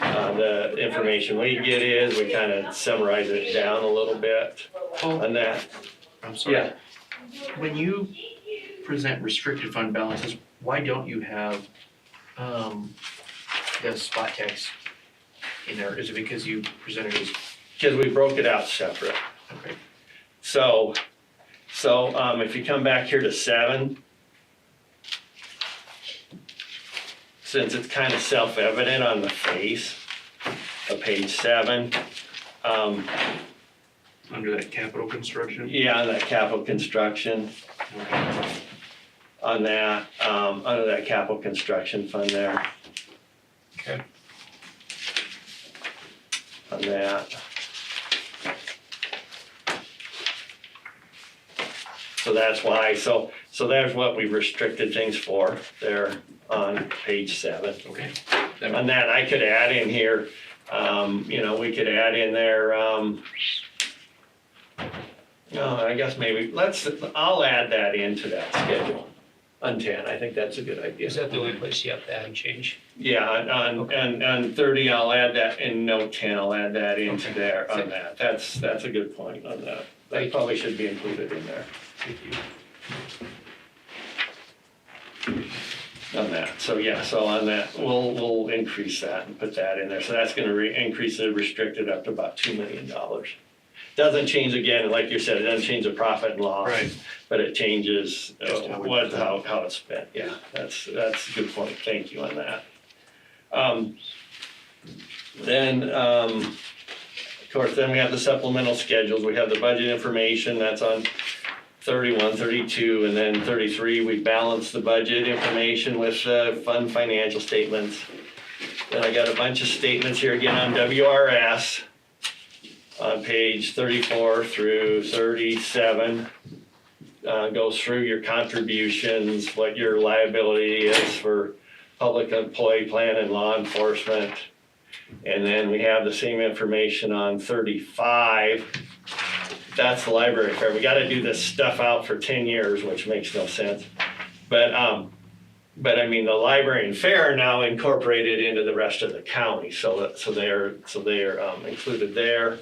the information we get is, we kind of summarize it down a little bit on that. I'm sorry. Yeah. When you present restricted fund balances, why don't you have, the spot tax in there? Is it because you presented as, Because we broke it out separate. okay, So if you come back here to 7, since it's kind of self-evident on the face of page 7, under that capital construction? yeah, on that capital construction, on that, under that capital construction fund there. Okay. On that. So that's why, so there's what we restricted things for there on page 7. Okay. On that, I could add in here, we could add in there, I guess maybe, I'll add that into that schedule on 10. I think that's a good idea. Is that the only place you have to add and change? Yeah, on 30, I'll add that in note 10, I'll add that into there on that. That's a good point on that. That probably should be included in there. Thank you. On that, so yeah, so on that, we'll increase that and put that in there, so that's gonna increase the restricted up to about $2 million. Doesn't change again, like you said, it doesn't change the profit and loss. Right. But it changes Just how how it's spent, yeah, that's a good point, thank you on that. Of course, then we have the supplemental schedules, we have the budget information, that's on 31, 32, and then 33, we balance the budget information with fund financial statements. Then I got a bunch of statements here again on WRS on page 34 through 37. Goes through your contributions, what your liability is for public employee plan and law enforcement. And then we have the same information on 35. That's the library fair. We gotta do this stuff out for 10 years, which makes no sense. But I mean, the library and fair are now incorporated into the rest of the county, so they're included there.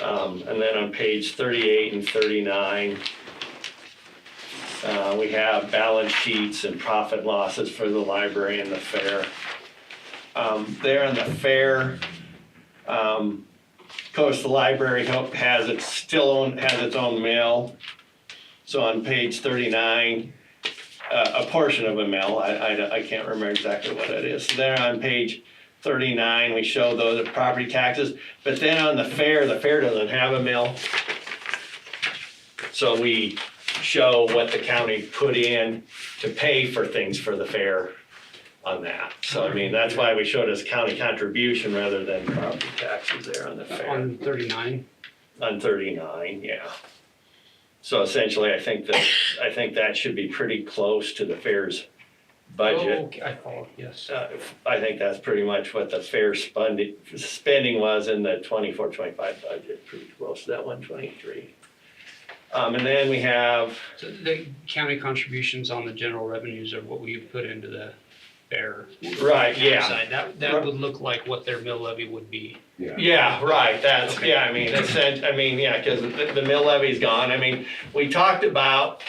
And then on page 38 and 39, we have balance sheets and profit and losses for the library and the fair. There in the fair, of course, the library has its own mill. So on page 39, a portion of a mill, I can't remember exactly what it is. So there on page 39, we show those property taxes, but then on the fair doesn't have a mill. So we show what the county put in to pay for things for the fair on that. So I mean, that's why we showed as county contribution rather than property taxes there on the fair. On 39? On 39, yeah. So essentially, I think that should be pretty close to the fair's budget. Oh, okay, I follow, yes. I think that's pretty much what the fair spending was in the 24-25 budget, pretty close to that 123. And then we have, So the county contributions on the general revenues are what we put into the fair. Right, yeah. Side. That would look like what their mill levy would be. yeah, right, that's, Okay. yeah, I mean, yeah, because the mill levy's gone. I mean, we talked about,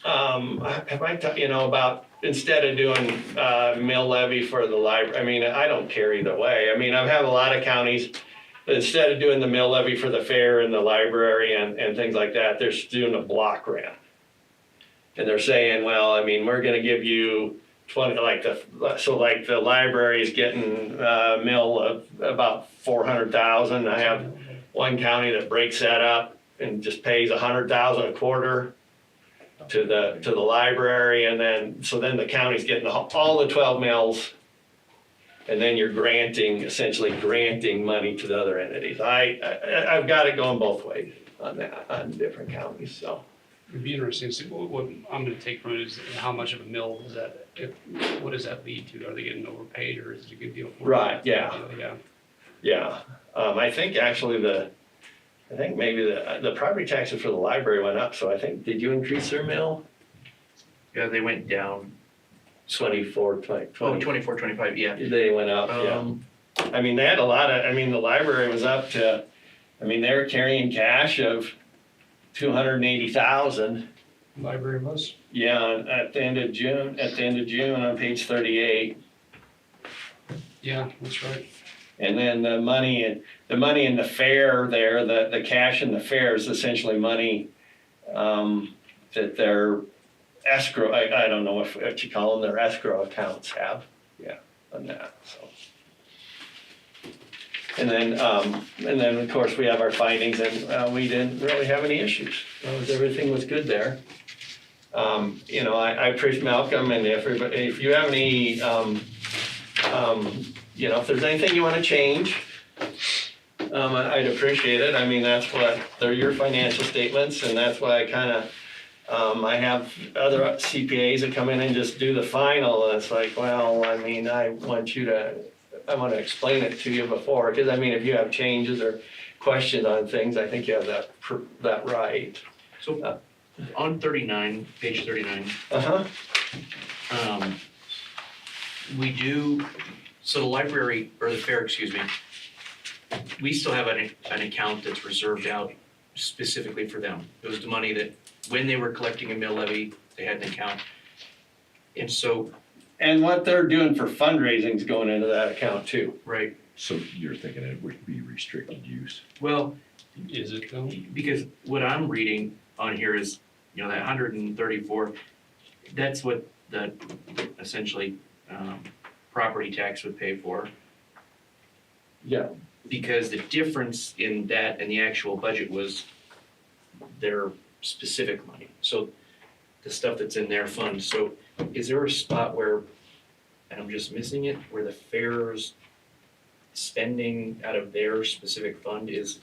about instead of doing mill levy for the library, I mean, I don't care either way. I mean, I have a lot of counties instead of doing the mill levy for the fair and the library and things like that, they're doing a block grant. And they're saying, well, I mean, we're gonna give you 20, like the library is getting a mill of about 400,000. I have one county that breaks that up and just pays 100,000 a quarter to the library, and then the county's getting all the 12 mills, and then you're essentially granting money to the other entities. I've got it going both ways on that, on different counties, so. It'd be interesting to see what I'm gonna take from it is how much of a mill is that, what does that lead to? Are they getting overpaid or is it a good deal for them? Right, yeah. Yeah. Yeah, I think actually maybe the property taxes for the library went up, so I think, did you increase their mill? Yeah, they went down. 24, 24, 25, yeah. They went up, yeah. I mean, they had a lot of, the library was up to, they were carrying cash of 280,000. Library was? Yeah, at the end of June on page 38. Yeah, that's right. And then the money in the fair there, the cash in the fair is essentially money that their escrow, I don't know what you call them, their escrow accounts have, on that, so. And then of course we have our findings, and we didn't really have any issues. Everything was good there. I appreciate Malcolm and everybody, if you have any, if there's anything you want to change, I'd appreciate it. That's what, they're your financial statements, and that's why I have other CPAs that come in and just do the final, and it's like, well, I want to explain it to you before, because if you have changes or questions on things, I think you have that right. So on 39, page 39. We do, so the library, or the fair, excuse me, we still have an account that's reserved out specifically for them. It was the money that, when they were collecting a mill levy, they had an account. And so. And what they're doing for fundraising is going into that account too. Right. So you're thinking it would be restricted use? Well. Is it though? Because what I'm reading on here is, that 134, that's what the essentially property tax would pay for. Yeah. Because the difference in that and the actual budget was their specific money. So the stuff that's in their fund. So is there a spot where, and I'm just missing it, where the fair's spending out of their specific fund is?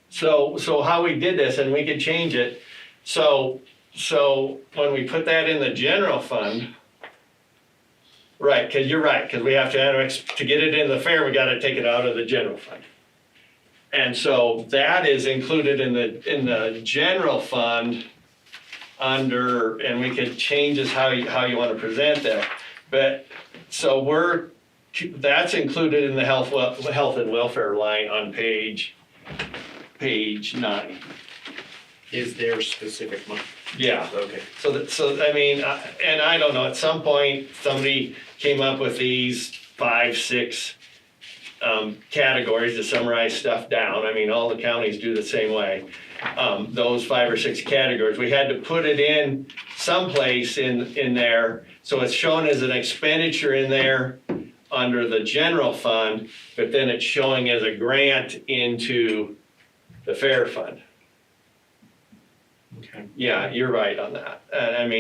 So how we did this, and we could change it. So when we put that in the general fund, right, because you're right, because we have to get it in the fair, we got to take it out of the general fund. And so that is included in the general fund under, and we could change this how you want to present that. But so that's included in the health and welfare line on page 9. Is their specific money? Yeah. Okay. And I don't know, at some point, somebody came up with these 5, 6 categories to summarize stuff down. All the counties do the same way. Those 5 or 6 categories, we had to put it in someplace in there, so it's shown as an expenditure in there under the general fund, but then it's showing as a grant into the fair fund. Okay. Yeah, you're right on that. And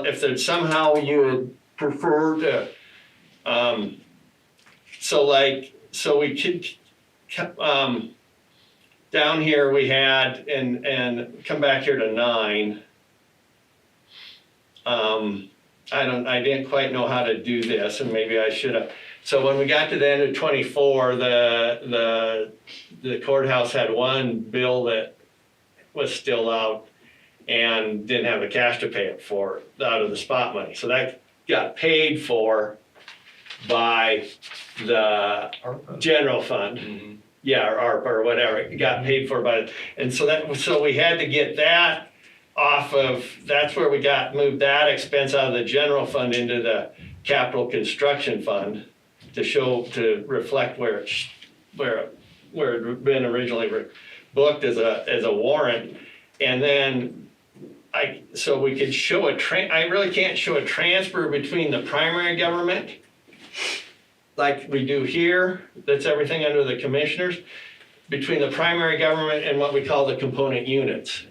if there's somehow you would prefer to, so we could, down here we had, and come back here to 9. I didn't quite know how to do this, and maybe I should have. So when we got to the end of 24, the courthouse had one bill that was still out and didn't have the cash to pay it for out of the spot money. So that got paid for by the general fund. Mm-hmm. Yeah, or ARPA or whatever. It got paid for by, and so we had to get that off of, that's where we moved that expense out of the general fund into the capital construction fund to reflect where where it had been originally booked as a warrant. And then so we could show I really can't show a transfer between the primary government like we do here, that's everything under the commissioners, between the primary government and what we call the component units.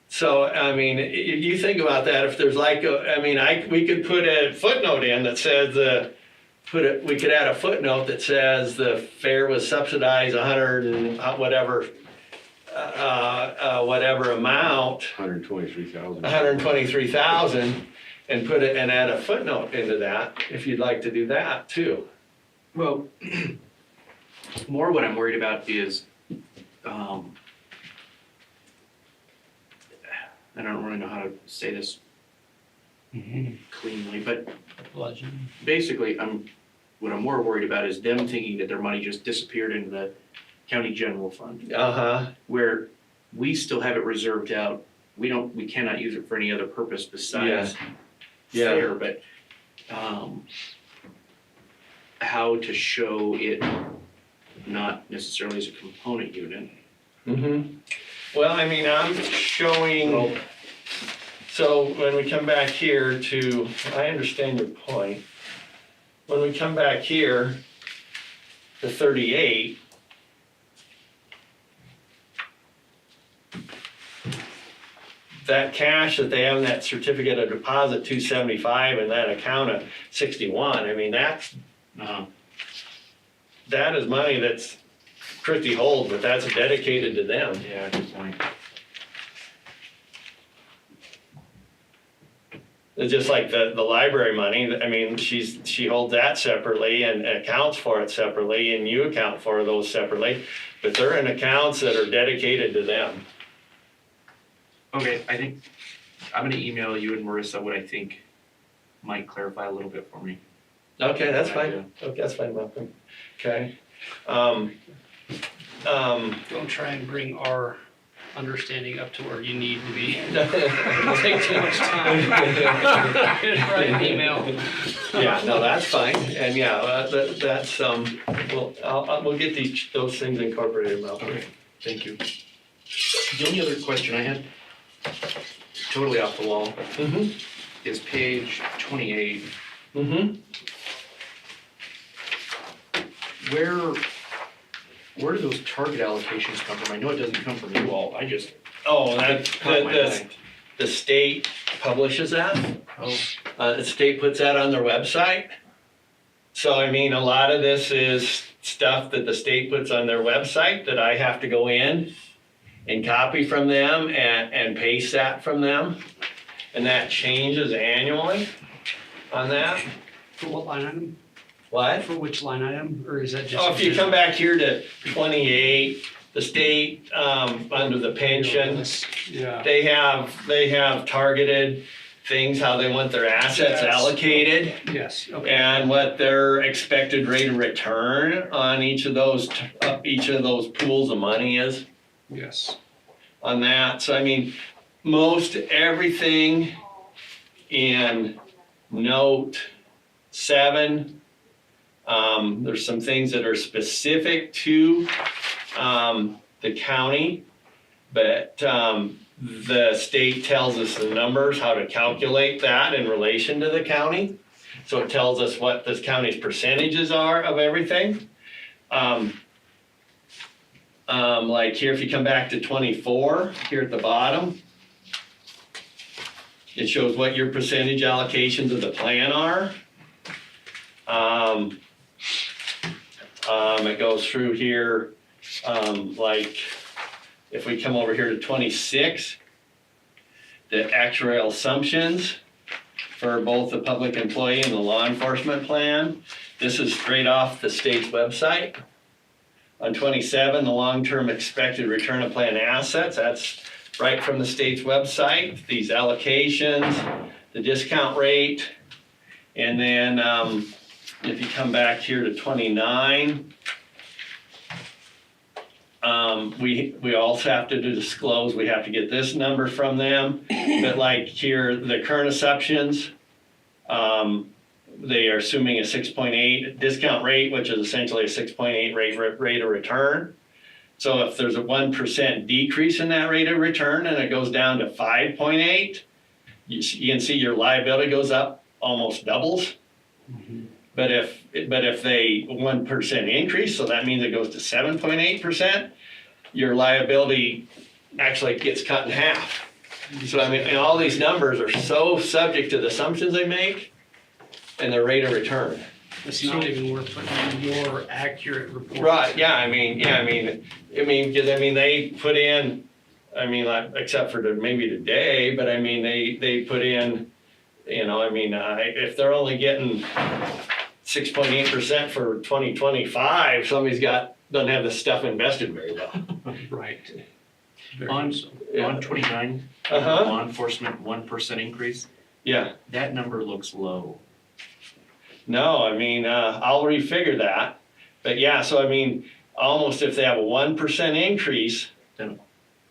So, I mean, you think about that, if there's like, we could put a footnote in that says we could add a footnote that says the fare was subsidized 100 and whatever amount. 123,000. 123,000, and put it and add a footnote into that, if you'd like to do that too. Well, more what I'm worried about is, I don't really know how to say this cleanly, but basically, what I'm more worried about is them thinking that their money just disappeared into the county general fund. Where we still have it reserved out. We cannot use it for any other purpose besides fare, but how to show it not necessarily as a component unit. Well, I mean, I'm showing, so when we come back here to, I understand your point. When we come back here to 38, that cash that they have in that certificate of deposit, 275, and that account of 61, I mean, that is money that's Christie holds, but that's dedicated to them. Yeah, good point. It's just like the library money, I mean, she holds that separately and accounts for it separately, and you account for those separately, but they're in accounts that are dedicated to them. Okay, I think I'm gonna email you and Marissa what I think might clarify a little bit for me. Okay, that's fine. Okay, that's fine, Malcolm. Okay. Don't try and bring our understanding up to where you need to be. It'll take too much time. Write an email. Yeah, no, that's fine, and yeah, that's, we'll get those things incorporated, Malcolm. Okay, thank you. The only other question I had, totally off the wall, is page 28. Where do those target allocations come from? I know it doesn't come from you all, I just. The state publishes that. The state puts that on their website. So, I mean, a lot of this is stuff that the state puts on their website that I have to go in and copy from them and paste that from them. And that changes annually on that. For what line item? What? For which line item, or is that just? Oh, if you come back here to 28, the state, under the pension, they have targeted things, how they want their assets allocated. Yes, okay. And what their expected rate of return on each of those pools of money is. Yes. On that, so I mean, most everything in note 7, there's some things that are specific to the county, but the state tells us the numbers, how to calculate that in relation to the county. So it tells us what this county's percentages are of everything. Like here, if you come back to 24, here at the bottom, it shows what your percentage allocations of the plan are. It goes through here, like if we come over here to 26, the actuarial assumptions for both the public employee and the law enforcement plan. This is straight off the state's website. On 27, the long-term expected return of plan assets, that's right from the state's website. These allocations, the discount rate, and then if you come back here to 29, we also have to disclose, we have to get this number from them, but like here, the current assumptions, they are assuming a 6.8 discount rate, which is essentially a 6.8 rate of return. So if there's a 1% decrease in that rate of return and it goes down to 5.8, you can see your liability goes up, almost doubles. But if they 1% increase, so that means it goes to 7.8%, your liability actually gets cut in half. So I mean, and all these numbers are so subject to the assumptions they make and the rate of return. It's not even worth putting in your accurate report. Right, yeah, I mean, because they put in, like, except for maybe today, but I mean, they put in, if they're only getting 6.8% for 2025, somebody's doesn't have this stuff invested very well. Right. On, So. on 29, Uh-huh. law enforcement, 1% increase, Yeah, that number looks low. no, I'll refigure that, but yeah, so almost if they have a 1% increase, Then,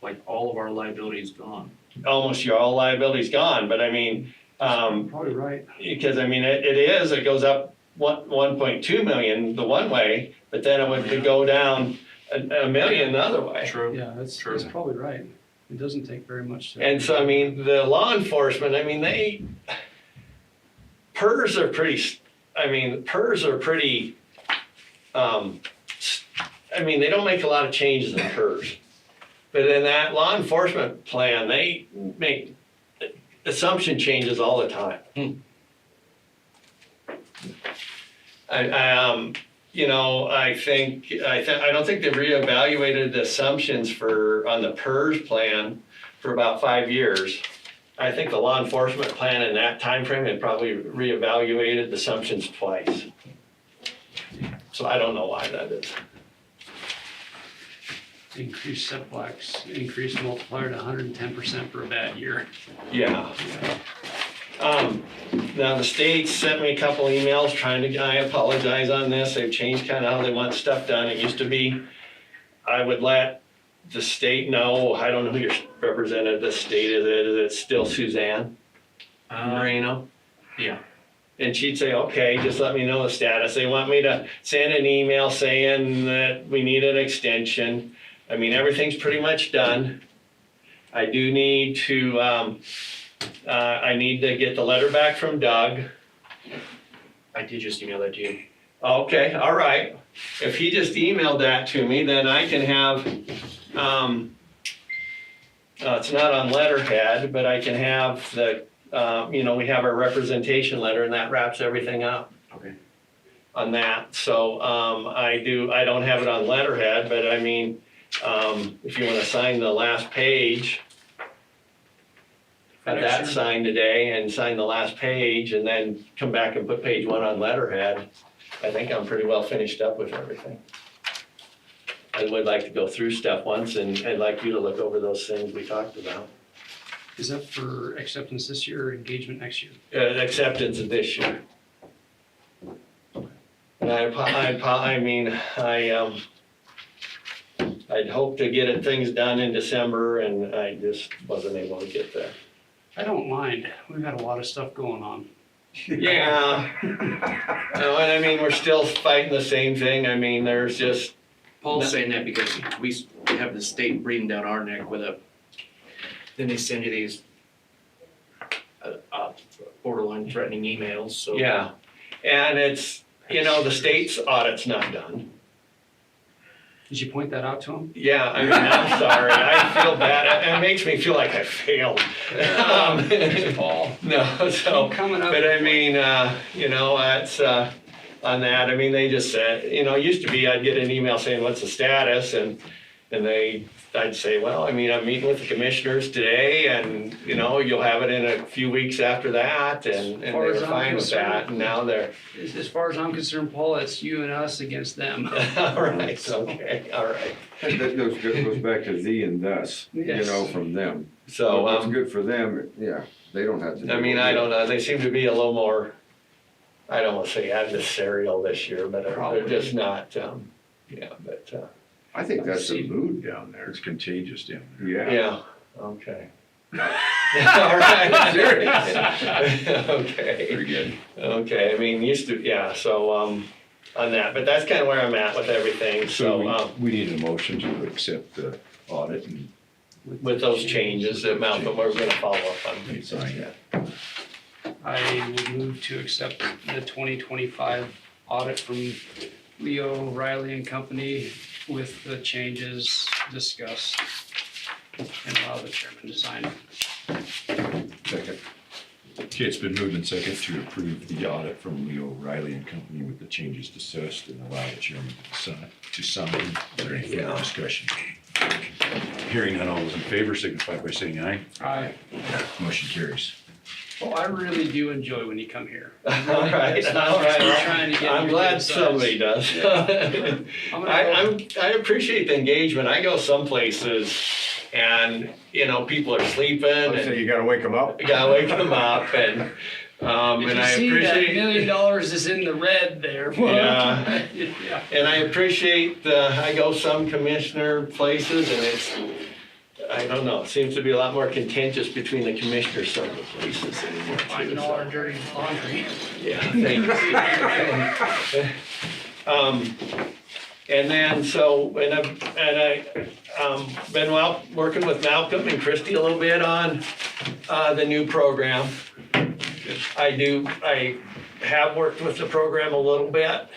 like, all of our liability is gone. almost your all liability's gone, but Probably right. because it goes up 1.2 million the one way, but then it would go down a million the other way. True. Yeah, that's probably right. It doesn't take very much to. And so, the law enforcement, PERS are pretty, they don't make a lot of changes in PERS. But in that law enforcement plan, they make assumption changes all the time. I don't think they've reevaluated the assumptions on the PERS plan for about 5 years. I think the law enforcement plan in that time frame had probably reevaluated the assumptions twice. So I don't know why that is. Increased setbacks, increased multiplier to 110% for a bad year. Yeah. Now the state sent me a couple emails I apologize on this, they've changed kind of how they want stuff done. It used to be, I would let the state know, I don't know who your representative of the state is it still Suzanne Moreno? Yeah. And she'd say, okay, just let me know the status. They want me to send an email saying that we need an extension. Everything's pretty much done. I do need to, I need to get the letter back from Doug. I did just email that to you. Okay, all right. If he just emailed that to me, then I can have, it's not on letterhead, but I can have we have our representation letter and that wraps everything up. Okay. On that, so, I don't have it on letterhead, but if you wanna sign the last page, have that signed today and sign the last page and then come back and put page 1 on letterhead, I think I'm pretty well finished up with everything. I would like to go through stuff once and I'd like you to look over those things we talked about. Is that for acceptance this year or engagement next year? Acceptance of this year. And I'd hoped to get things done in December and I just wasn't able to get there. I don't mind. We've got a lot of stuff going on. Yeah. No, and we're still fighting the same thing. There's just. Paul's saying that because we have the state breathing down our neck then they send you these borderline threatening emails, so. Yeah, and it's, the state's audit's not done. Did you point that out to him? Yeah, I'm sorry, I feel bad, it makes me feel like I failed. Paul. No, so, Coming up. but it's, on that, they just said, it used to be I'd get an email saying, what's the status, and I'd say, well, I'm meeting with the commissioners today, and, you'll have it in a few weeks after that, and they were fine with that, and now they're. As far as I'm concerned, Paul, it's you and us against them. All right, okay, all right. That goes back to thee and thus, Yes. from them. So, What's good for them, yeah, they don't have to. I don't know, they seem to be a little more, I don't want to say adversarial this year, but they're just not, I think that's the mood down there. It's contagious down there. Yeah. yeah, okay. All right, serious. Okay. Very good. Okay, I mean, used to, yeah, so, on that, but that's kind of where I'm at with everything, so, we need a motion to accept the audit and. with those changes that Malcolm, we're gonna follow up on. Please sign it. I would move to accept the 2025 audit from Leo Riley and Company with the changes discussed and allow the chairman to sign. Second. Okay, it's been moved and second to approve the audit from Leo Riley and Company with the changes discussed and allow the chairman to sign. Is there any further discussion? Hearing none, all those in favor signify by saying aye. Aye. Motion carries. Well, I really do enjoy when you come here. All right, It's not all just right, trying to get I'm your glad good sides. somebody does. I'm gonna go- I appreciate the engagement, I go some places and, you know, people are sleeping So and you gotta wake them up? you gotta wake them up and, If and I you see that $1 appreciate. million is in the red there. Yeah. Yeah. And I appreciate, I go some commissioner places and it's, I don't know, it seems to be a lot more contentious between the commissioners some of the places anymore too. Finding all our dirty laundry. Yeah, thanks. And then, so, and I've been working with Malcolm and Christie a little bit on, the new program. I have worked with the program a little bit.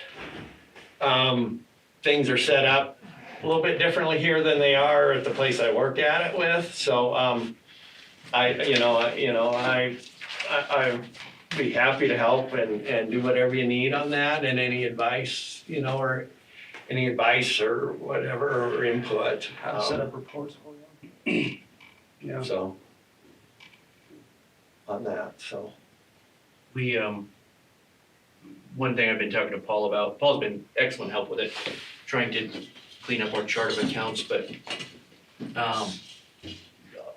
Things are set up a little bit differently here than they are at the place I work at it with, so, I'd be happy to help and do whatever you need on that and any advice, or any advice or whatever, or input. How to set up reports for you. Yeah. So, on that, so. We, one thing I've been talking to Paul about, Paul's been excellent help with it, trying to clean up our chart of accounts, but,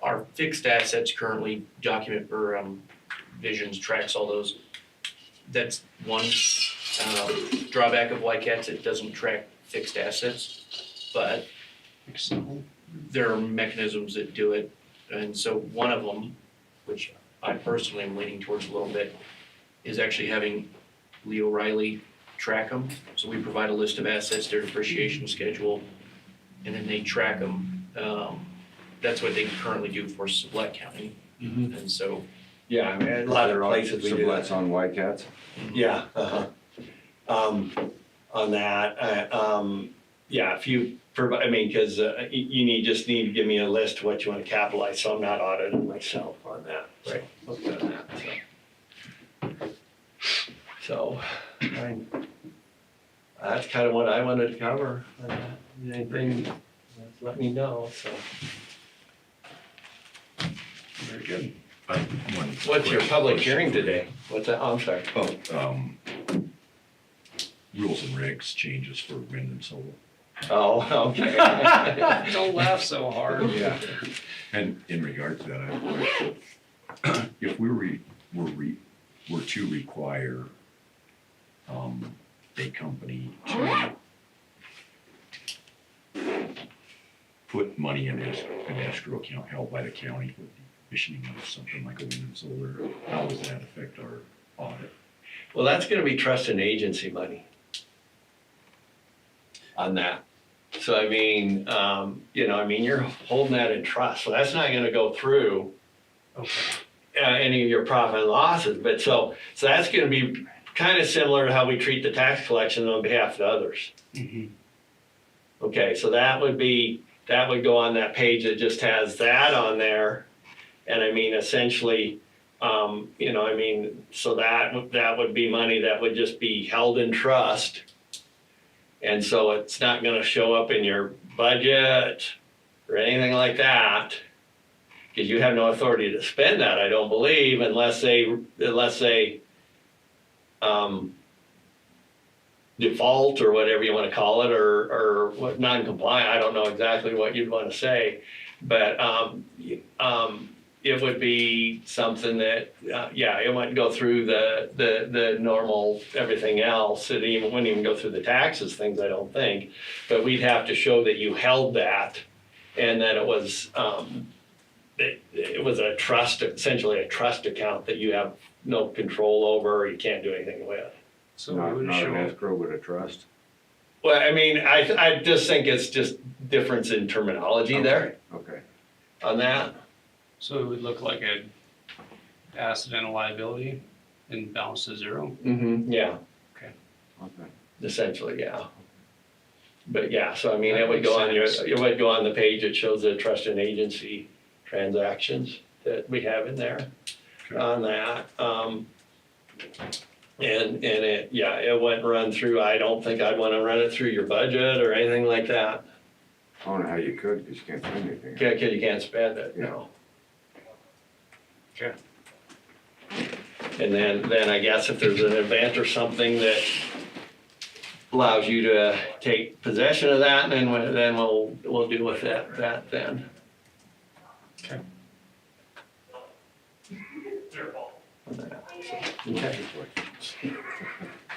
our fixed assets currently document for, visions, tracks, all those. That's one, drawback of YCATS, it doesn't track fixed assets, but there are mechanisms that do it. And so one of them, which I personally am leaning towards a little bit, is actually having Leo Riley track them. So we provide a list of assets, their depreciation schedule, and then they track them. That's what they currently do for Sublette County. And so, Yeah, I mean, a lot of places we do that. Sublets on Whitecaps? Yeah, on that, yeah, if you provide, I mean, cause, you just need to give me a list of what you wanna capitalize, so I'm not auditing myself on that. Right. Looked at that, so. That's kinda what I wanted to cover, anything, let me know, so. Very good. What's your public hearing today? What's that, oh, I'm sorry. Rules and regs changes for wind and solar. Oh, okay. Don't laugh so hard. Yeah. And in regard to that, I have a question. If were to require, a company to put money in an escrow account held by the county for the commissioning of something like a wind and solar, how does that affect our audit? Well, that's gonna be trust and agency money on that. So I mean, you're holding that in trust, so that's not gonna go through any of your profit and losses, but so that's gonna be kind of similar to how we treat the tax collection on behalf of others. Okay, so that would go on that page that just has that on there. And I mean, essentially, so that would be money that would just be held in trust. And so it's not gonna show up in your budget or anything like that. Cause you have no authority to spend that, I don't believe, unless they default or whatever you wanna call it, or what, non-compliant, I don't know exactly what you'd wanna say. But, it would be something that, it wouldn't go through the normal, everything else. It wouldn't even go through the taxes, things, I don't think. But we'd have to show that you held that and that it was, it was a trust, essentially a trust account that you have no control over, or you can't do anything with. So Not, we would not an show, escrow, but a trust. Well, I mean, I just think it's just difference in terminology there Okay. on that. so it would look like a asset and a liability and balance to zero. Mm-hmm. Yeah, Okay. essentially, yeah. But yeah, so I mean, it That would go on makes sense. it would go on the page that shows the trust and agency transactions that we have in there on that. And it, yeah, it wouldn't run through, I don't think I'd wanna run it through your budget or anything like that. I don't know how you could, cause you can't find anything. Yeah, 'cause you can't spend it, you know. Okay. And then I guess if there's an event or something that allows you to take possession of that, then we'll deal with that then. Okay. Okay.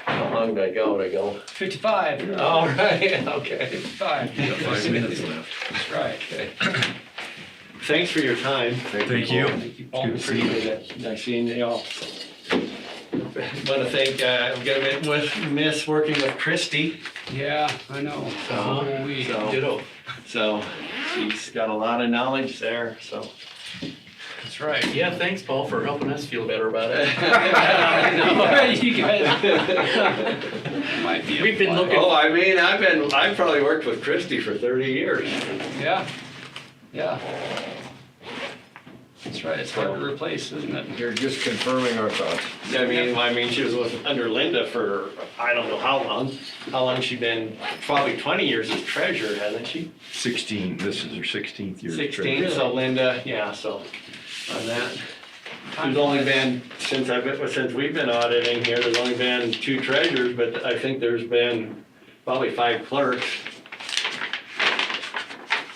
How long did I go? 55. All right, okay. 55. 5 minutes left. That's right. Okay. Thanks for your time. Thank you. Thank you, Paul. Appreciate it. Nice seeing you all. Want to thank, I'm gonna miss working with Christy. Yeah, I know. The whole week. So she's got a lot of knowledge there, so. That's right. Yeah, thanks, Paul, for helping us feel better about it. I know. You guys might be. We've been looking. Oh, I mean, I've probably worked with Christy for 30 years. Yeah. Yeah. That's right. It's hard to replace, isn't it? You're just confirming our thoughts. I mean, she was under Linda for, I don't know how long. How long she been, probably 20 years as treasurer, hasn't she? 16, this is her 16th year. as 16, treasurer. so Linda, yeah, so on that. There's only been, since we've been auditing here, there's only been 2 treasurers, but I think there's been probably 5 clerks.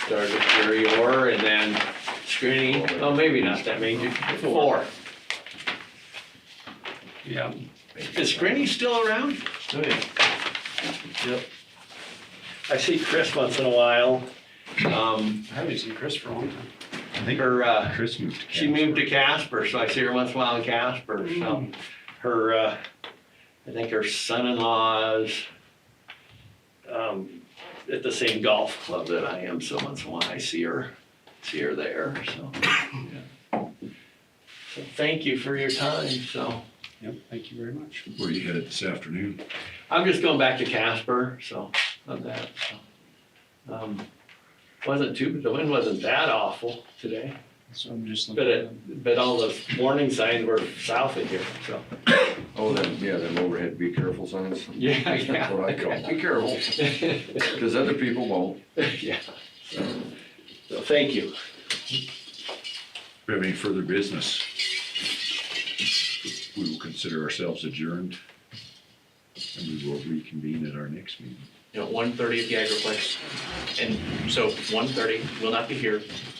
Started with Jerry Orr and then Screening, oh, maybe not that many, 4. Yeah. Is Screening still around? Oh, yeah. Yep. I see Chris once in a while. I haven't seen Chris for a long time. I think Chris moved to She moved to Casper, so I see her once in a while in Casper, so. Her, I think her son-in-law's, at the same golf club that I am, so once in a while I see her there, so. Yeah. So thank you for your time, so. Yep, thank you very much. Where you headed this afternoon? I'm just going back to Casper, so, on that, so. The wind wasn't that awful today, So I'm just but looking. but all the warning signs were south of here, so. Oh, them overhead be careful signs. Yeah, That's what I call them. Be careful, cause other people won't. Yeah, so thank you. If we have any further business, we will consider ourselves adjourned, and we will reconvene at our next meeting. 1:30 at the Agriplex. And so 1:30, we'll not be here.